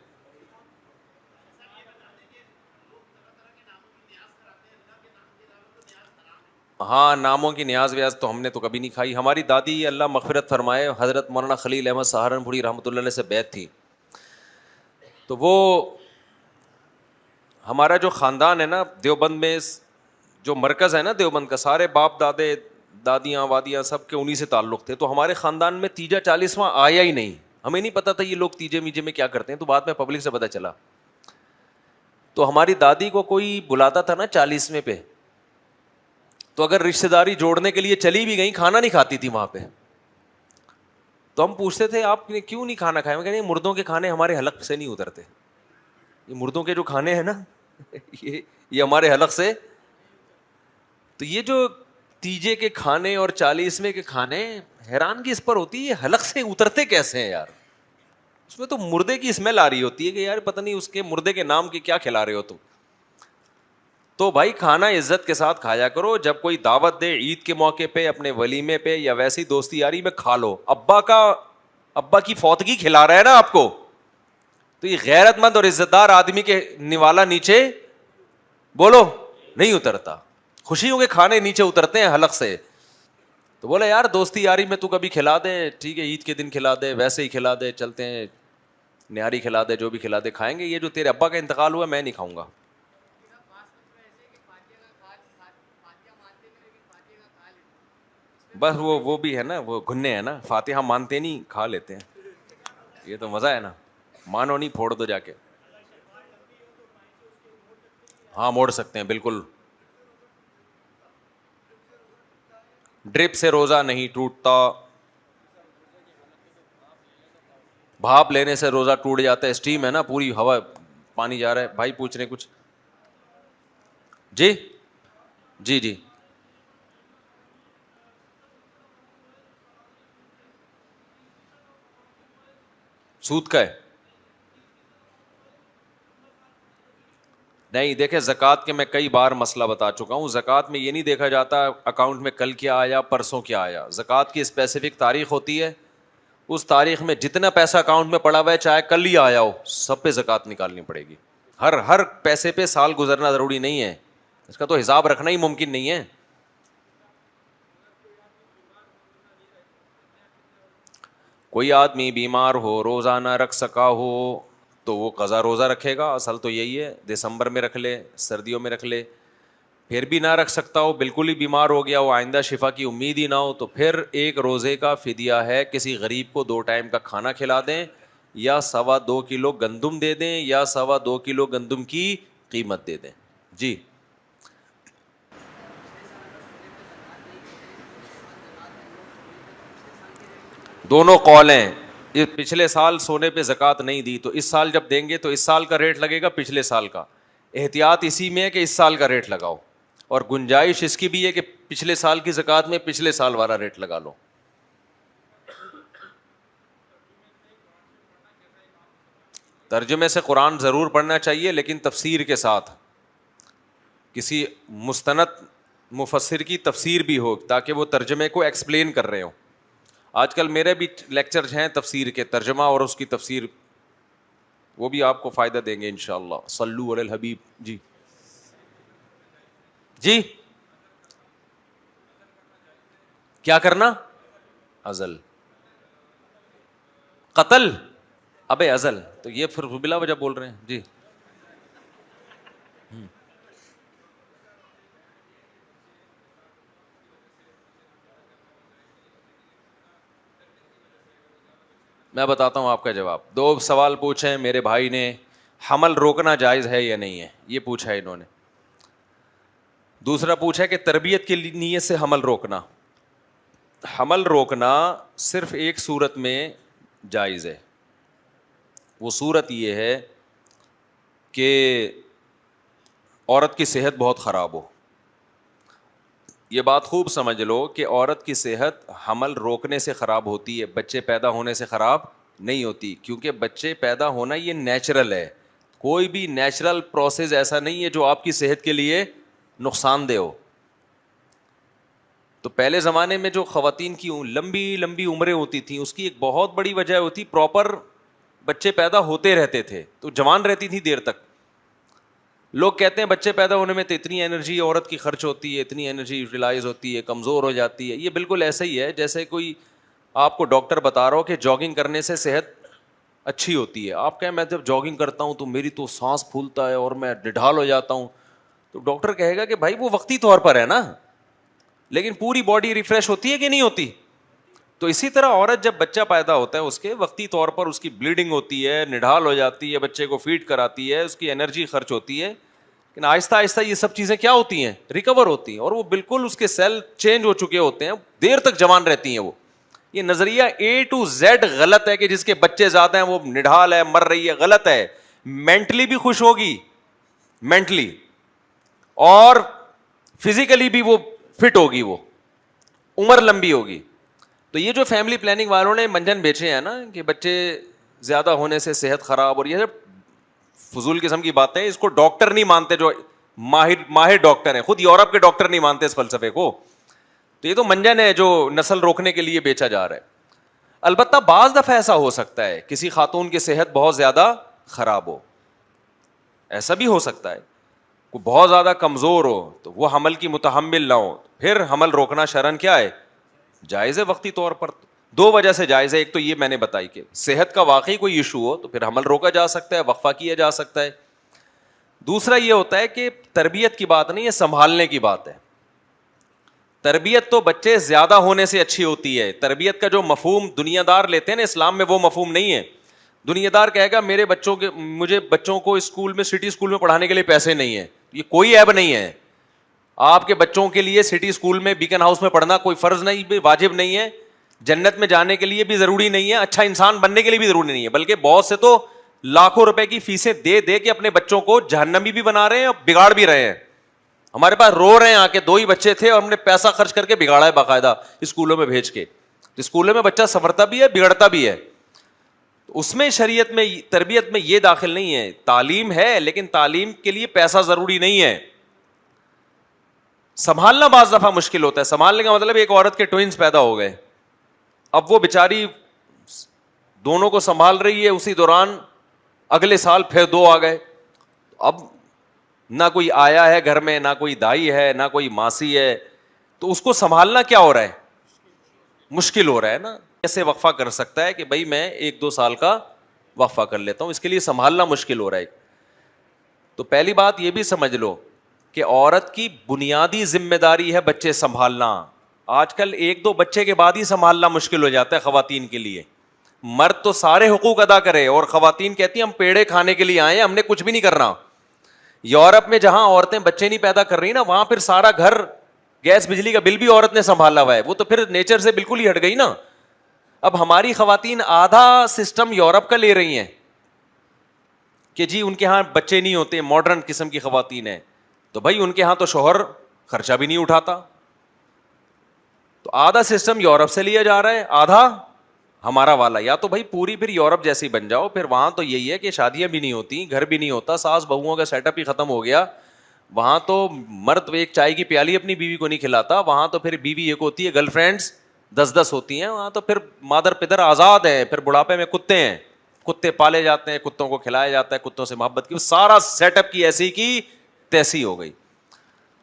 ہاں, ناموں کی نیاز ویاز تو ہم نے تو کبھی نہیں کھائی. ہماری دادی اللہ مغفرت فرمائے حضرت مولانا خلیل احمد سہارنپوری رحمۃ اللہ علیہ سے بیعت تھی. تو وہ ہمارا جو خاندان ہے نا دیوبند میں, جو مرکز ہے نا دیوبند کا, سارے باپ دادے دادیاں وادیاں سب کے انہی سے تعلق تھے. تو ہمارے خاندان میں تیجا 40واں آیا ہی نہیں. ہمیں نہیں پتا تھا یہ لوگ تیجے میجے میں کیا کرتے ہیں, تو بعد میں پبلک سے پتا چلا. تو ہماری دادی کو کوئی بلاتا تھا نا 40ویں پہ, تو اگر رشتے داری جوڑنے کے لیے چلی بھی گئی, کھانا نہیں کھاتی تھی وہاں پہ. تو ہم پوچھتے تھے آپ نے کیوں نہیں کھانا کھایا؟ میں کہتے ہیں مردوں کے کھانے ہمارے حلق سے نہیں اترتے. یہ مردوں کے جو کھانے ہیں نا یہ ہمارے حلق سے. تو یہ جو تیجے کے کھانے اور 40ویں کے کھانے, حیرانگی اس پر ہوتی ہے یہ حلق سے اترتے کیسے ہیں یار. اس میں تو مردے کی اسمیل آ رہی ہوتی ہے کہ یار پتہ نہیں اس کے مردے کے نام کی کیا کھلا رہے ہو تم. تو بھائی کھانا عزت کے ساتھ کھایا کرو. جب کوئی دعوت دے عید کے موقع پہ, اپنے ولیمے پہ, یا ویسی دوستی یاری میں کھا لو. ابا کی فوتگی کھلا رہا ہے نا آپ کو, تو یہ غیرت مند اور عزت دار آدمی کے نوالا نیچے بولو نہیں اترتا. خوشیوں کے کھانے نیچے اترتے ہیں حلق سے. تو بولے یار دوستی یاری میں تو کبھی کھلا دے, ٹھیک ہے عید کے دن کھلا دے, ویسے ہی کھلا دے, چلتے ہیں نہاری کھلا دے, جو بھی کھلا دے کھائیں گے. یہ جو تیرے ابا کا انتقال ہوا میں نہیں کھاؤں گا. بس وہ بھی ہے نا, وہ گھنے ہیں نا, فاتحہ مانتے نہیں کھا لیتے ہیں. یہ تو مزہ ہے نا, مانو نہیں پھوڑ دو جا کے. ہاں موڑ سکتے ہیں بالکل. ڈرپ سے روزہ نہیں ٹوٹتا, بھاپ لینے سے روزہ ٹوٹ جاتا ہے. اسٹیم ہے نا, پوری ہوا پانی جا رہا ہے. بھائی پوچھ رہے کچھ؟ جی جی جی سود کا ہے. نہیں دیکھیں زکوٰۃ کے میں کئی بار مسئلہ بتا چکا ہوں. زکوٰۃ میں یہ نہیں دیکھا جاتا اکاؤنٹ میں کل کیا آیا پرسوں کیا آیا. زکوٰۃ کی اسپیسیفک تاریخ ہوتی ہے, اس تاریخ میں جتنا پیسہ اکاؤنٹ میں پڑا ہوا ہے چاہے کل ہی آیا ہو سب پہ زکوٰۃ نکالنی پڑے گی. ہر پیسے پہ سال گزرنا ضروری نہیں ہے, اس کا تو حساب رکھنا ہی ممکن نہیں ہے. کوئی آدمی بیمار ہو روزہ نہ رکھ سکا ہو تو وہ قضا روزہ رکھے گا. اصل تو یہی ہے, دسمبر میں رکھ لے, سردیوں میں رکھ لے. پھر بھی نہ رکھ سکتا ہو, بالکل ہی بیمار ہو گیا ہو, آئندہ شفا کی امید ہی نہ ہو, تو پھر ایک روزے کا فدیہ ہے, کسی غریب کو 2 ٹائم کا کھانا کھلا دیں, یا 2.25 کلو گندم دے دیں, یا 2.25 کلو گندم کی قیمت دے دیں. جی دونوں قول ہیں. یہ پچھلے سال سونے پہ زکوٰۃ نہیں دی تو اس سال جب دیں گے تو اس سال کا ریٹ لگے گا پچھلے سال کا. احتیاط اسی میں ہے کہ اس سال کا ریٹ لگاؤ, اور گنجائش اس کی بھی ہے کہ پچھلے سال کی زکوٰۃ میں پچھلے سال والا ریٹ لگا لو. ترجمے سے قرآن ضرور پڑھنا چاہیے لیکن تفسیر کے ساتھ, کسی مستند مفسر کی تفسیر بھی ہو تاکہ وہ ترجمے کو ایکسپلین کر رہے ہوں. آج کل میرے بھی لیکچر ہیں تفسیر کے, ترجمہ اور اس کی تفسیر, وہ بھی آپ کو فائدہ دیں گے انشاءاللہ. صلو علی الحبیب. جی جی کیا کرنا؟ ازل قتل, ابے ازل تو یہ پھر بلا وجہ بول رہے ہیں. جی میں بتاتا ہوں آپ کا جواب. 2 سوال پوچھے میرے بھائی نے, حمل روکنا جائز ہے یا نہیں ہے, یہ پوچھا ہے انہوں نے. دوسرا پوچھا کہ تربیت کی نیت سے حمل روکنا. حمل روکنا صرف ایک صورت میں جائز ہے, وہ صورت یہ ہے کہ عورت کی صحت بہت خراب ہو. یہ بات خوب سمجھ لو کہ عورت کی صحت حمل روکنے سے خراب ہوتی ہے, بچے پیدا ہونے سے خراب نہیں ہوتی, کیونکہ بچے پیدا ہونا یہ نیچرل ہے. کوئی بھی نیچرل پروسیس ایسا نہیں ہے جو آپ کی صحت کے لیے نقصان دہ ہو. تو پہلے زمانے میں جو خواتین کی لمبی لمبی عمریں ہوتی تھیں اس کی ایک بہت بڑی وجہ ہوتی پراپر بچے پیدا ہوتے رہتے تھے, تو جوان رہتی تھی دیر تک. لوگ کہتے ہیں بچے پیدا ہونے میں تو اتنی انرجی عورت کی خرچ ہوتی ہے, اتنی انرجی یوٹیلائز ہوتی ہے, کمزور ہو جاتی ہے. یہ بالکل ایسا ہی ہے جیسے کوئی آپ کو ڈاکٹر بتا رہا ہو کہ جاگنگ کرنے سے صحت اچھی ہوتی ہے. آپ کہیں میں جب جاگنگ کرتا ہوں تو میری تو سانس پھولتا ہے اور میں ڈھال ہو جاتا ہوں, تو ڈاکٹر کہے گا کہ بھائی وہ وقتی طور پر ہے نا, لیکن پوری باڈی ریفریش ہوتی ہے کہ نہیں ہوتی. تو اسی طرح عورت جب بچہ پیدا ہوتا ہے اس کے وقتی طور پر اس کی بلیڈنگ ہوتی ہے, نڈھال ہو جاتی ہے, بچے کو فیڈ کراتی ہے, اس کی انرجی خرچ ہوتی ہے, لیکن آہستہ آہستہ یہ سب چیزیں کیا ہوتی ہیں, ریکور ہوتی ہیں, اور وہ بالکل اس کے سیل چینج ہو چکے ہوتے ہیں, دیر تک جوان رہتی ہیں وہ. یہ نظریہ A to Z غلط ہے کہ جس کے بچے زیادہ ہیں وہ نڈھال ہے, مر رہی ہے, غلط ہے. مینٹلی بھی خوش ہوگی, مینٹلی اور فزیکلی بھی وہ فٹ ہوگی, وہ عمر لمبی ہوگی. تو یہ جو فیملی پلاننگ والوں نے منجن بیچے ہیں نا کہ بچے زیادہ ہونے سے صحت خراب, اور یہ سب فضول قسم کی باتیں ہیں. اس کو ڈاکٹر نہیں مانتے جو ماہر ڈاکٹر ہیں, خود یورپ کے ڈاکٹر نہیں مانتے اس فلسفے کو. تو یہ تو منجن ہے جو نسل روکنے کے لیے بیچا جا رہا ہے. البتہ بعض دفعہ ایسا ہو سکتا ہے کسی خاتون کی صحت بہت زیادہ خراب ہو, ایسا بھی ہو سکتا ہے, کوئی بہت زیادہ کمزور ہو تو وہ حمل کی متحمل نہ ہو, پھر حمل روکنا شرعاً کیا ہے, جائز ہے وقتی طور پر. 2 وجہ سے جائز ہے, ایک تو یہ میں نے بتائی کہ صحت کا واقعی کوئی ایشو ہو تو پھر حمل روکا جا سکتا ہے, وقفہ کیا جا سکتا ہے. دوسرا یہ ہوتا ہے کہ تربیت کی بات نہیں ہے, سنبھالنے کی بات ہے. تربیت تو بچے زیادہ ہونے سے اچھی ہوتی ہے. تربیت کا جو مفہوم دنیا دار لیتے ہیں نا اسلام میں, وہ مفہوم نہیں ہے. دنیا دار کہے گا مجھے بچوں کو اسکول میں, سٹی اسکول میں پڑھانے کے لیے پیسے نہیں ہیں. یہ کوئی عیب نہیں ہے. آپ کے بچوں کے لیے سٹی اسکول میں, بیکن ہاؤس میں پڑھنا کوئی فرض نہیں, واجب نہیں ہے. جنت میں جانے کے لیے بھی ضروری نہیں ہے, اچھا انسان بننے کے لیے بھی ضروری نہیں ہے. بلکہ بہت سے تو لاکھوں روپے کی فیسیں دے دے کے اپنے بچوں کو جہنمی بھی بنا رہے ہیں اور بگاڑ بھی رہے ہیں. ہمارے پاس رو رہے ہیں آ کے, 2 ہی بچے تھے اور ہم نے پیسہ خرچ کر کے بگاڑا ہے باقاعدہ اسکولوں میں بھیج کے. اسکولوں میں بچہ سنورتا بھی ہے, بگڑتا بھی ہے. اس میں شریعت میں تربیت میں یہ داخل نہیں ہے. تعلیم ہے لیکن تعلیم کے لیے پیسہ ضروری نہیں ہے. سنبھالنا بعض دفعہ مشکل ہوتا ہے. سنبھالنے کا مطلب ایک عورت کے ٹوئنز پیدا ہو گئے, اب وہ بیچاری دونوں کو سنبھال رہی ہے, اسی دوران اگلے سال پھر 2 آ گئے. اب نہ کوئی آیا ہے گھر میں, نہ کوئی دائی ہے, نہ کوئی ماسی ہے, تو اس کو سنبھالنا کیا ہو رہا ہے, مشکل ہو رہا ہے نا. ایسے وقفہ کر سکتا ہے کہ بھائی میں 1-2 سال کا وقفہ کر لیتا ہوں, اس کے لیے سنبھالنا مشکل ہو رہا ہے. تو پہلی بات یہ بھی سمجھ لو کہ عورت کی بنیادی ذمہ داری ہے بچے سنبھالنا. آج کل 1-2 بچے کے بعد ہی سنبھالنا مشکل ہو جاتا ہے خواتین کے لیے. مرد تو سارے حقوق ادا کرے اور خواتین کہتی ہیں ہم پیڑے کھانے کے لیے آئے ہیں, ہم نے کچھ بھی نہیں کرنا. یورپ میں جہاں عورتیں بچے نہیں پیدا کر رہی نا, وہاں پھر سارا گھر گیس بجلی کا بل بھی عورت نے سنبھالا ہوا ہے. وہ تو پھر نیچر سے بالکل ہی ہٹ گئی نا. اب ہماری خواتین آدھا سسٹم یورپ کا لے رہی ہیں کہ جی ان کے ہاں بچے نہیں ہوتے, ماڈرن قسم کی خواتین ہیں. تو بھائی ان کے ہاں تو شوہر خرچہ بھی نہیں اٹھاتا, تو آدھا سسٹم یورپ سے لیا جا رہا ہے, آدھا ہمارا والا. یا تو بھائی پوری پھر یورپ جیسی بن جاؤ, پھر وہاں تو یہی ہے کہ شادیاں بھی نہیں ہوتی, گھر بھی نہیں ہوتا, ساس بہوؤں کا سیٹ اپ ہی ختم ہو گیا. وہاں تو مرد ایک چائے کی پیالی اپنی بیوی کو نہیں کھلاتا, وہاں تو پھر بیوی ایک ہوتی ہے, گرل فرینڈس 10 ہوتی ہیں. وہاں تو پھر مادر پدر آزاد ہیں, پھر بڑھاپے میں کتے ہیں, کتے پالے جاتے ہیں, کتوں کو کھلایا جاتا ہے, کتوں سے محبت کی, سارا سیٹ اپ کی ایسی کی تیسی ہو گئی.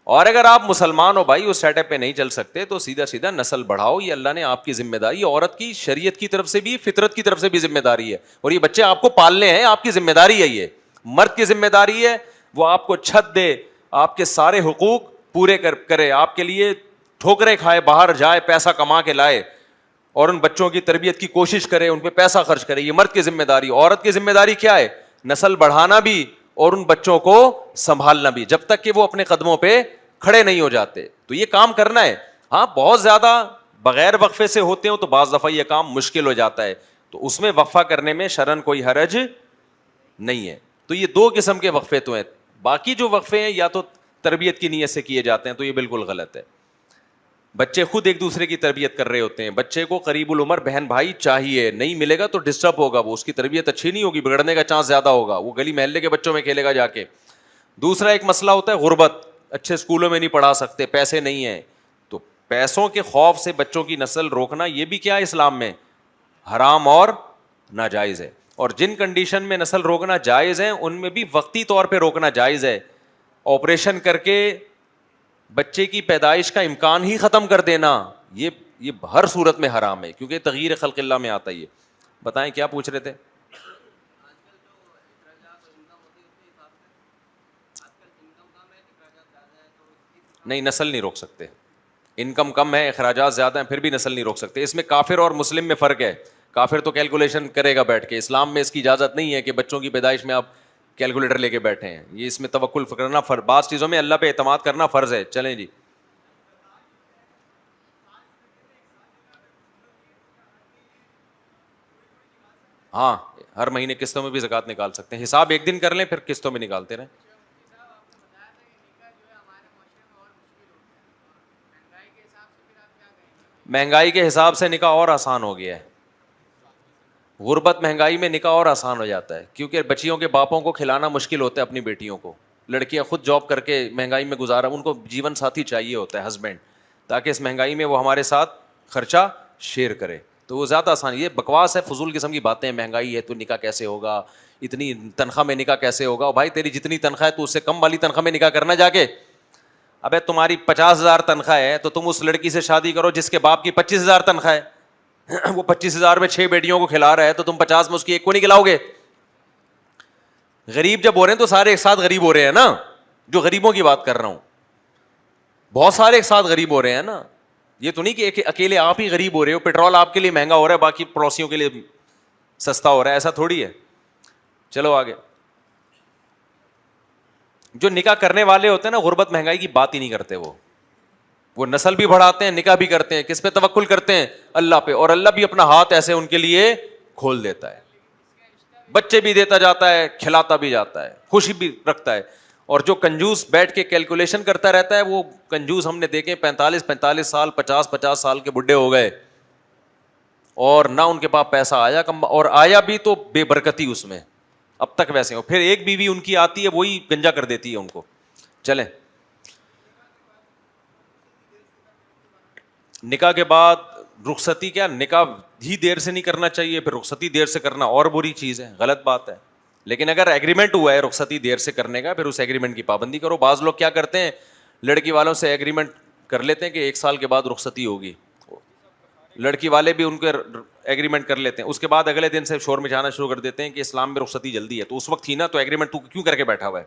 اور اگر آپ مسلمان ہو بھائی, اس سیٹ اپ پہ نہیں چل سکتے تو سیدھا سیدھا نسل بڑھاؤ. یہ اللہ نے آپ کی ذمہ داری, عورت کی شریعت کی طرف سے بھی, فطرت کی طرف سے بھی ذمہ داری ہے, اور یہ بچے آپ کو پالنے ہیں, آپ کی ذمہ داری ہے. یہ مرد کی ذمہ داری ہے, وہ آپ کو چھت دے, آپ کے سارے حقوق پورے کرے, آپ کے لیے ٹھوکریں کھائے, باہر جائے, پیسہ کما کے لائے, اور ان بچوں کی تربیت کی کوشش کرے, ان پہ پیسہ خرچ کرے. یہ مرد کی ذمہ داری. عورت کی ذمہ داری کیا ہے, نسل بڑھانا بھی اور ان بچوں کو سنبھالنا بھی, جب تک کہ وہ اپنے قدموں پہ کھڑے نہیں ہو جاتے. تو یہ کام کرنا ہے. ہاں بہت زیادہ بغیر وقفے سے ہوتے ہو تو بعض دفعہ یہ کام مشکل ہو جاتا ہے, تو اس میں وقفہ کرنے میں شرعن کوئی حرج نہیں ہے. تو یہ 2 قسم کے وقفے تو ہیں. باقی جو وقفے ہیں یا تو تربیت کی نیت سے کیے جاتے ہیں, تو یہ بالکل غلط ہے. بچے خود ایک دوسرے کی تربیت کر رہے ہوتے ہیں. بچے کو قریب العمر بہن بھائی چاہیے, نہیں ملے گا تو ڈسٹرب ہوگا, وہ اس کی تربیت اچھی نہیں ہوگی, بگڑنے کا چانس زیادہ ہوگا, وہ گلی محلے کے بچوں میں کھیلے گا جا کے. دوسرا ایک مسئلہ ہوتا ہے غربت, اچھے اسکولوں میں نہیں پڑھا سکتے, پیسے نہیں ہیں, تو پیسوں کے خوف سے بچوں کی نسل روکنا یہ بھی کیا ہے اسلام میں حرام اور ناجائز ہے. اور جن کنڈیشن میں نسل روکنا جائز ہے ان میں بھی وقتی طور پہ روکنا جائز ہے. آپریشن کر کے بچے کی پیدائش کا امکان ہی ختم کر دینا یہ ہر صورت میں حرام ہے, کیونکہ تغییر خلق اللہ میں آتا ہے. بتائیں کیا پوچھ رہے تھے؟ نہیں, نسل نہیں روک سکتے. انکم کم ہے, اخراجات زیادہ ہیں, پھر بھی نسل نہیں روک سکتے. اس میں کافر اور مسلم میں فرق ہے. کافر تو کیلکولیشن کرے گا بیٹھ کے, اسلام میں اس کی اجازت نہیں ہے کہ بچوں کی پیدائش میں آپ کیلکولیٹر لے کے بیٹھے ہیں. یہ اس میں توکل کرنا, بعض چیزوں میں اللہ پہ اعتماد کرنا فرض ہے. چلیں جی. ہاں, ہر مہینے قسطوں میں بھی زکوٰۃ نکال سکتے ہیں. حساب ایک دن کر لیں, پھر قسطوں میں نکالتے رہیں. مہنگائی کے حساب سے نکاح اور آسان ہو گیا ہے. غربت مہنگائی میں نکاح اور آسان ہو جاتا ہے, کیونکہ بچیوں کے باپوں کو کھلانا مشکل ہوتا ہے اپنی بیٹیوں کو. لڑکیاں خود جاب کر کے مہنگائی میں گزارا, ان کو جیون ساتھی چاہیے ہوتا ہے, ہسبینڈ, تاکہ اس مہنگائی میں وہ ہمارے ساتھ خرچہ شیئر کرے. تو وہ زیادہ آسان. یہ بکواس ہے, فضول قسم کی باتیں. مہنگائی ہے تو نکاح کیسے ہوگا, اتنی تنخواہ میں نکاح کیسے ہوگا؟ بھائی تیری جتنی تنخواہ ہے تو اس سے کم والی تنخواہ میں نکاح کرنا جا کے. ابے تمہاری 50,000 تنخواہ ہے تو تم اس لڑکی سے شادی کرو جس کے باپ کی 25,000 تنخواہ ہے. وہ 25,000 میں 6 بیٹیوں کو کھلا رہا ہے, تو تم 50 میں اس کی ایک کو نہیں کھلاؤ گے؟ غریب جب ہو رہے ہیں تو سارے ایک ساتھ غریب ہو رہے ہیں نا. جو غریبوں کی بات کر رہا ہوں, بہت سارے ایک ساتھ غریب ہو رہے ہیں نا. یہ تو نہیں کہ اکیلے آپ ہی غریب ہو رہے ہو, پیٹرول آپ کے لیے مہنگا ہو رہا ہے, باقی پڑوسیوں کے لیے سستا ہو رہا ہے, ایسا تھوڑی ہے. چلو آگے. جو نکاح کرنے والے ہوتے ہیں نا, غربت مہنگائی کی بات ہی نہیں کرتے. وہ نسل بھی بڑھاتے ہیں, نکاح بھی کرتے ہیں. کس پہ توکل کرتے ہیں؟ اللہ پہ. اور اللہ بھی اپنا ہاتھ ایسے ان کے لیے کھول دیتا ہے, بچے بھی دیتا جاتا ہے, کھلاتا بھی جاتا ہے, خوشی بھی رکھتا ہے. اور جو کنجوس بیٹھ کے کیلکولیشن کرتا رہتا ہے, وہ کنجوس ہم نے دیکھے 45 سال 50 سال کے بڈھے ہو گئے. اور نہ ان کے پاس پیسہ آیا کم، اور آیا بھی تو بے برکتی اس میں، اب تک ویسے ہو. پھر ایک بیوی ان کی آتی ہے وہی گنجا کر دیتی ہے ان کو. چلیں نکاح کے بعد رخصتی، کیا نکاح ہی دیر سے نہیں کرنا چاہیے، پھر رخصتی دیر سے کرنا اور بری چیز ہے، غلط بات ہے. لیکن اگر ایگریمنٹ ہوا ہے رخصتی دیر سے کرنے کا، پھر اس ایگریمنٹ کی پابندی کرو. بعض لوگ کیا کرتے ہیں، لڑکی والوں سے ایگریمنٹ کر لیتے ہیں کہ 1 سال کے بعد رخصتی ہوگی، لڑکی والے بھی ان کے ایگریمنٹ کر لیتے ہیں، اس کے بعد اگلے دن سے شور مچانا شروع کر دیتے ہیں کہ اسلام میں رخصتی جلدی ہے. تو اس وقت تھی نا، تو ایگریمنٹ تو کیوں کر کے بیٹھا ہوا ہے؟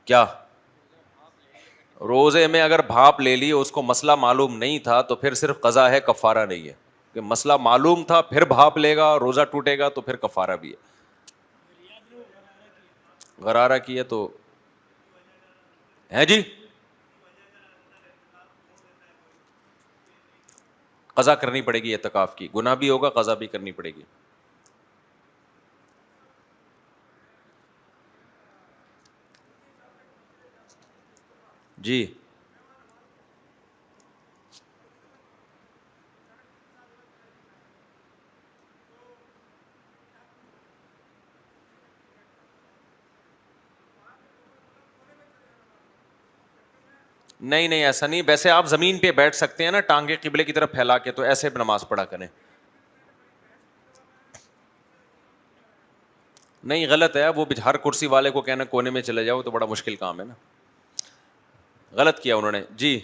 کیا روزے میں اگر بھاپ لے لی، اس کو مسئلہ معلوم نہیں تھا تو پھر صرف قضا ہے، کفارہ نہیں ہے. کہ مسئلہ معلوم تھا پھر بھاپ لے گا، روزہ ٹوٹے گا تو پھر کفارہ بھی ہے. غرارہ کیا تو ہے جی، قضا کرنی پڑے گی اعتکاف کی، گناہ بھی ہوگا، قضا بھی کرنی پڑے گی. جی نہیں نہیں ایسا نہیں، ویسے آپ زمین پہ بیٹھ سکتے ہیں نا، ٹانگیں قبلے کی طرف پھیلا کے، تو ایسے نماز پڑھا کریں. نہیں غلط ہے وہ، ہر کرسی والے کو کہنا کونے میں چلے جاؤ تو بڑا مشکل کام ہے نا، غلط کیا انہوں نے. جی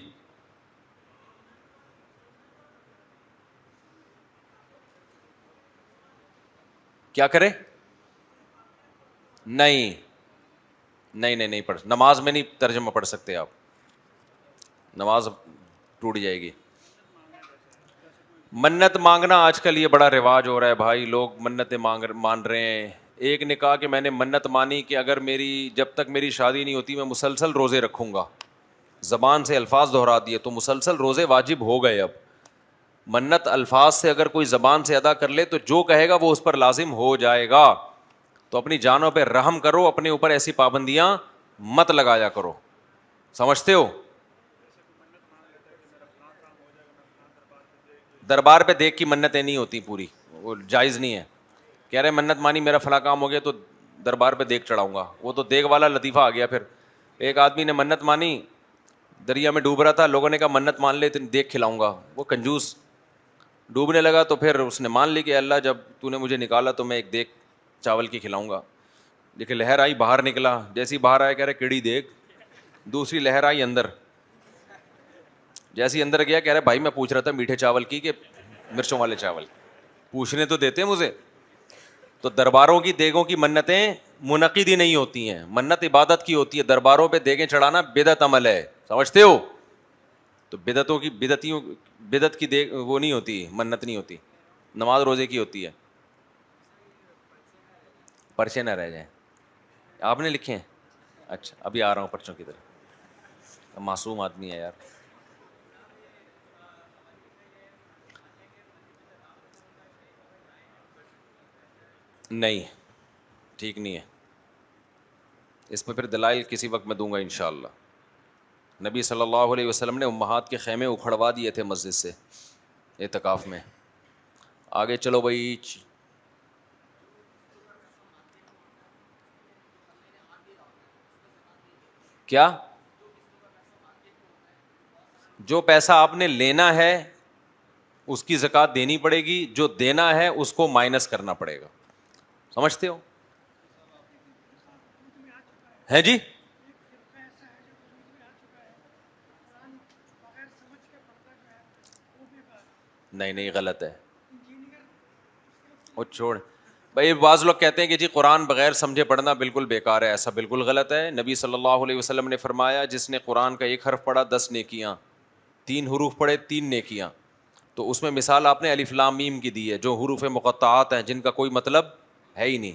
کیا کرے؟ نہیں نہیں نہیں نہیں پڑھ، نماز میں نہیں ترجمہ پڑھ سکتے آپ، نماز ٹوٹ جائے گی. منت مانگنا آج کل یہ بڑا رواج ہو رہا ہے بھائی، لوگ منتیں مان رہے ہیں. ایک نے کہا کہ میں نے منت مانی کہ اگر جب تک میری شادی نہیں ہوتی میں مسلسل روزے رکھوں گا. زبان سے الفاظ دہرا دیے تو مسلسل روزے واجب ہو گئے. اب منت الفاظ سے اگر کوئی زبان سے ادا کر لے تو جو کہے گا وہ اس پر لازم ہو جائے گا. تو اپنی جانوں پہ رحم کرو، اپنے اوپر ایسی پابندیاں مت لگایا کرو. سمجھتے ہو؟ دربار پہ دیکھ کی منتیں نہیں ہوتی پوری، وہ جائز نہیں ہے. کہہ رہے منت مانی میرا فلاں کام ہو گیا تو دربار پہ دیکھ چڑھاؤں گا، وہ تو دیکھ والا لطیفہ آ گیا. پھر ایک آدمی نے منت مانی، دریا میں ڈوب رہا تھا، لوگوں نے کہا منت مان لے دیکھ کھلاؤں گا. وہ کنجوس ڈوبنے لگا تو پھر اس نے مان لی کہ اللہ جب تو نے مجھے نکالا تو میں ایک دیکھ چاول کی کھلاؤں گا. لیکن لہر آئی، باہر نکلا، جیسی باہر آیا کہہ رہے کیڑی دیکھ. دوسری لہر آئی اندر، جیسی اندر گیا کہہ رہے بھائی میں پوچھ رہا تھا میٹھے چاول کی کہ مرچوں والے چاول، پوچھنے تو دیتے مجھے. تو درباروں کی دیگوں کی منتیں منعقد ہی نہیں ہوتی ہیں، منت عبادت کی ہوتی ہے. درباروں پہ دیگیں چڑھانا بدعت عمل ہے، سمجھتے ہو؟ تو بدعتوں کی بدعت کی دیگ وہ نہیں ہوتی، منت نہیں ہوتی، نماز روزے کی ہوتی ہے. پرچے نہ رہ جائیں. آپ نے لکھے ہیں؟ اچھا ابھی آ رہا ہوں پرچوں کی طرف. معصوم آدمی ہے یار. نہیں ٹھیک نہیں ہے، اس پہ پھر دلائل کسی وقت میں دوں گا انشاءاللہ. نبی صلی اللہ علیہ وسلم نے امہات کے خیمے اکھڑوا دیے تھے مسجد سے اعتکاف میں. آگے چلو بھائی. کیا؟ جو پیسہ آپ نے لینا ہے اس کی زکوٰۃ دینی پڑے گی، جو دینا ہے اس کو مائنس کرنا پڑے گا. سمجھتے ہو؟ ہے جی. نہیں نہیں غلط ہے، وہ چھوڑ بھائی. بعض لوگ کہتے ہیں کہ جی قرآن بغیر سمجھے پڑھنا بالکل بیکار ہے، ایسا بالکل غلط ہے. نبی صلی اللہ علیہ وسلم نے فرمایا جس نے قرآن کا ایک حرف پڑھا 10 نیکیاں، 3 حروف پڑھے 3 نیکیاں. تو اس میں مثال آپ نے الف لام میم کی دی ہے، جو حروف مقطعات ہیں جن کا کوئی مطلب ہے ہی نہیں.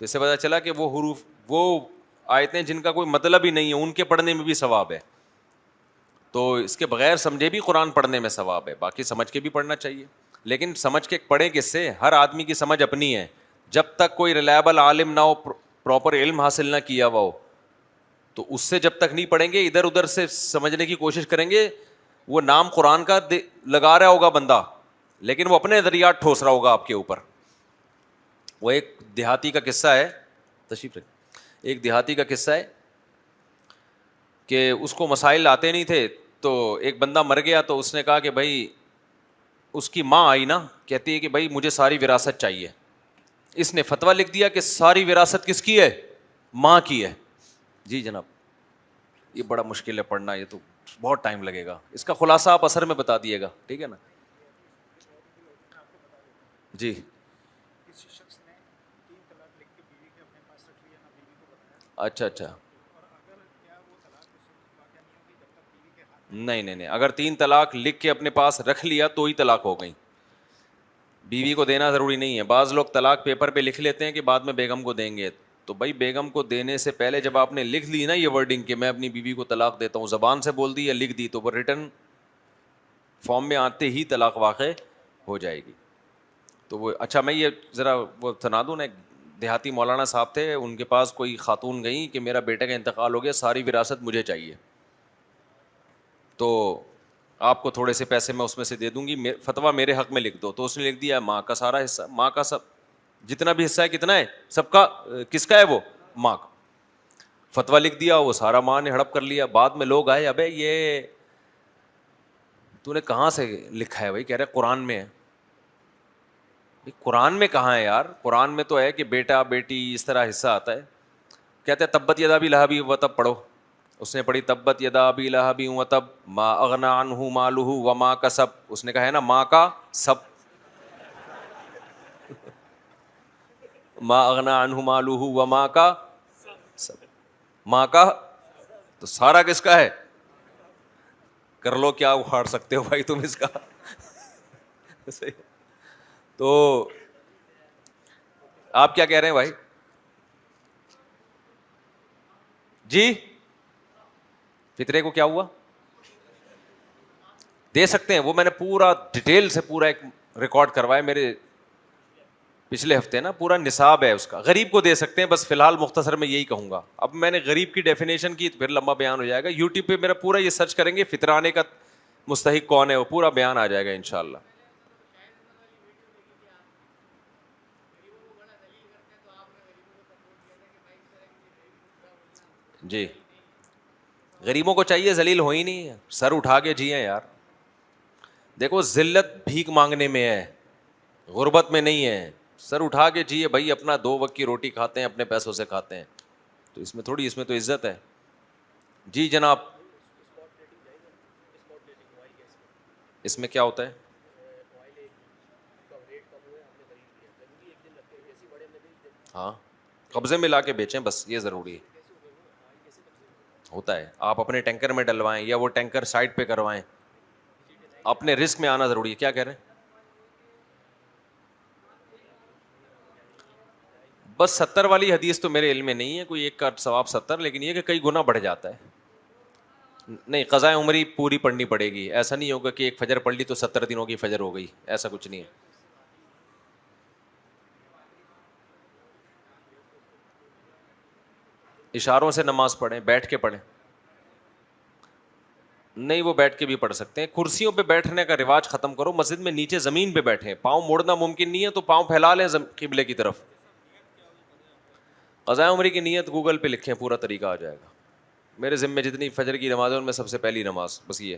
تو اس سے پتہ چلا کہ وہ حروف، وہ آیتیں جن کا کوئی مطلب ہی نہیں ہے، ان کے پڑھنے میں بھی ثواب ہے. تو اس کے بغیر سمجھے بھی قرآن پڑھنے میں ثواب ہے، باقی سمجھ کے بھی پڑھنا چاہیے. لیکن سمجھ کے پڑھیں کس سے؟ ہر آدمی کی سمجھ اپنی ہے. جب تک کوئی ریلائبل عالم نہ ہو، پراپر علم حاصل نہ کیا ہوا ہو، تو اس سے جب تک نہیں پڑھیں گے، ادھر ادھر سے سمجھنے کی کوشش کریں گے وہ نام قرآن کا لگا رہا ہوگا بندہ, لیکن وہ اپنے نظریات ٹھوس رہا ہوگا آپ کے اوپر. وہ ایک دیہاتی کا قصہ ہے, تشریف رکھ, ایک دیہاتی کا قصہ ہے کہ اس کو مسائل آتے نہیں تھے, تو ایک بندہ مر گیا تو اس نے کہا کہ بھائی, اس کی ماں آئی نا, کہتی ہے کہ بھائی مجھے ساری وراثت چاہیے. اس نے فتویٰ لکھ دیا کہ ساری وراثت کس کی ہے, ماں کی ہے. جی جناب, یہ بڑا مشکل ہے پڑھنا, یہ تو بہت ٹائم لگے گا, اس کا خلاصہ آپ اثر میں بتا دیے گا, ٹھیک ہے نا. جی اچھا اچھا, نہیں, اگر 3 طلاق لکھ کے اپنے پاس رکھ لیا تو ہی طلاق ہو گئی. بیوی کو دینا ضروری نہیں ہے. بعض لوگ طلاق پیپر پہ لکھ لیتے ہیں کہ بعد میں بیگم کو دیں گے, تو بھائی بیگم کو دینے سے پہلے جب آپ نے لکھ لی نا یہ ورڈنگ کہ میں اپنی بیوی کو طلاق دیتا ہوں, زبان سے بول دی یا لکھ دی, تو وہ ریٹن فارم میں آتے ہی طلاق واقع ہو جائے گی. تو وہ اچھا, میں یہ ذرا وہ سنا دوں نا, ایک دیہاتی مولانا صاحب تھے, ان کے پاس کوئی خاتون گئی کہ میرا بیٹے کا انتقال ہو گیا, ساری وراثت مجھے چاہیے, تو آپ کو تھوڑے سے پیسے میں اس میں سے دے دوں گی, فتویٰ میرے حق میں لکھ دو. تو اس نے لکھ دیا ماں کا سارا حصہ, ماں کا سب جتنا بھی حصہ ہے, کتنا ہے سب کا, کس کا ہے وہ, ماں کا. فتویٰ لکھ دیا, وہ سارا ماں نے ہڑپ کر لیا. بعد میں لوگ آئے, ابے یہ تو نے کہاں سے لکھا ہے بھائی؟ کہہ رہے قرآن میں ہے. قرآن میں کہاں ہے یار؟ قرآن میں تو ہے کہ بیٹا بیٹی اس طرح حصہ آتا ہے. کہتے ہیں تبت یدا ابی لہب وتب, پڑھو. اس نے پڑھی تبت یدا ابی لہب وتب ما اغنی عنہ مالہ وما کسب. اس نے کہا ہے نا ماں کا سب, ما اغنی عنہ مالہ وما کا سب, ماں کا تو سارا کس کا ہے؟ کر لو کیا اکھاڑ سکتے ہو بھائی تم اس کا. تو آپ کیا کہہ رہے ہیں بھائی؟ جی فطرے کو کیا ہوا؟ دے سکتے ہیں, وہ میں نے پورا ڈیٹیل سے پورا ایک ریکارڈ کروایا میرے پچھلے ہفتے نا, پورا نصاب ہے اس کا. غریب کو دے سکتے ہیں, بس فی الحال مختصر میں یہی کہوں گا. اب میں نے غریب کی ڈیفینیشن کی تو پھر لمبا بیان ہو جائے گا. یوٹیوب پہ میرا پورا یہ سرچ کریں گے فطرانے کا مستحق کون ہے, وہ پورا بیان آ جائے گا انشاءاللہ. جی غریبوں کو چاہیے, ذلیل ہو ہی نہیں, سر اٹھا کے جیے یار. دیکھو ذلت بھیک مانگنے میں ہے, غربت میں نہیں ہے. سر اٹھا کے جیے بھائی, اپنا 2 وقت کی روٹی کھاتے ہیں, اپنے پیسوں سے کھاتے ہیں, تو اس میں تھوڑی, اس میں تو عزت ہے. جی جناب, اس میں کیا ہوتا ہے؟ ہاں قبضے میں لا کے بیچیں, بس یہ ضروری ہے. ہوتا ہے, آپ اپنے ٹینکر میں ڈلوائیں یا وہ ٹینکر سائڈ پہ کروائیں, اپنے رسک میں آنا ضروری ہے. کیا کہہ رہے ہیں؟ بس 70 والی حدیث تو میرے علم میں نہیں ہے, کوئی ایک کا ثواب 70, لیکن یہ کہ کئی گنا بڑھ جاتا ہے. نہیں, قضاء عمری پوری پڑھنی پڑے گی. ایسا نہیں ہوگا کہ ایک فجر پڑھ لی تو 70 دنوں کی فجر ہو گئی, ایسا کچھ نہیں ہے. اشاروں سے نماز پڑھیں, بیٹھ کے پڑھیں. نہیں, وہ بیٹھ کے بھی پڑھ سکتے ہیں. کرسیوں پہ بیٹھنے کا رواج ختم کرو, مسجد میں نیچے زمین پہ بیٹھیں. پاؤں موڑنا ممکن نہیں ہے تو پاؤں پھیلا لیں قبلے کی طرف. قضاء عمری کی نیت گوگل پہ لکھیں, پورا طریقہ آ جائے گا. میرے ذمہ جتنی فجر کی نمازوں میں سب سے پہلی نماز بس یہ.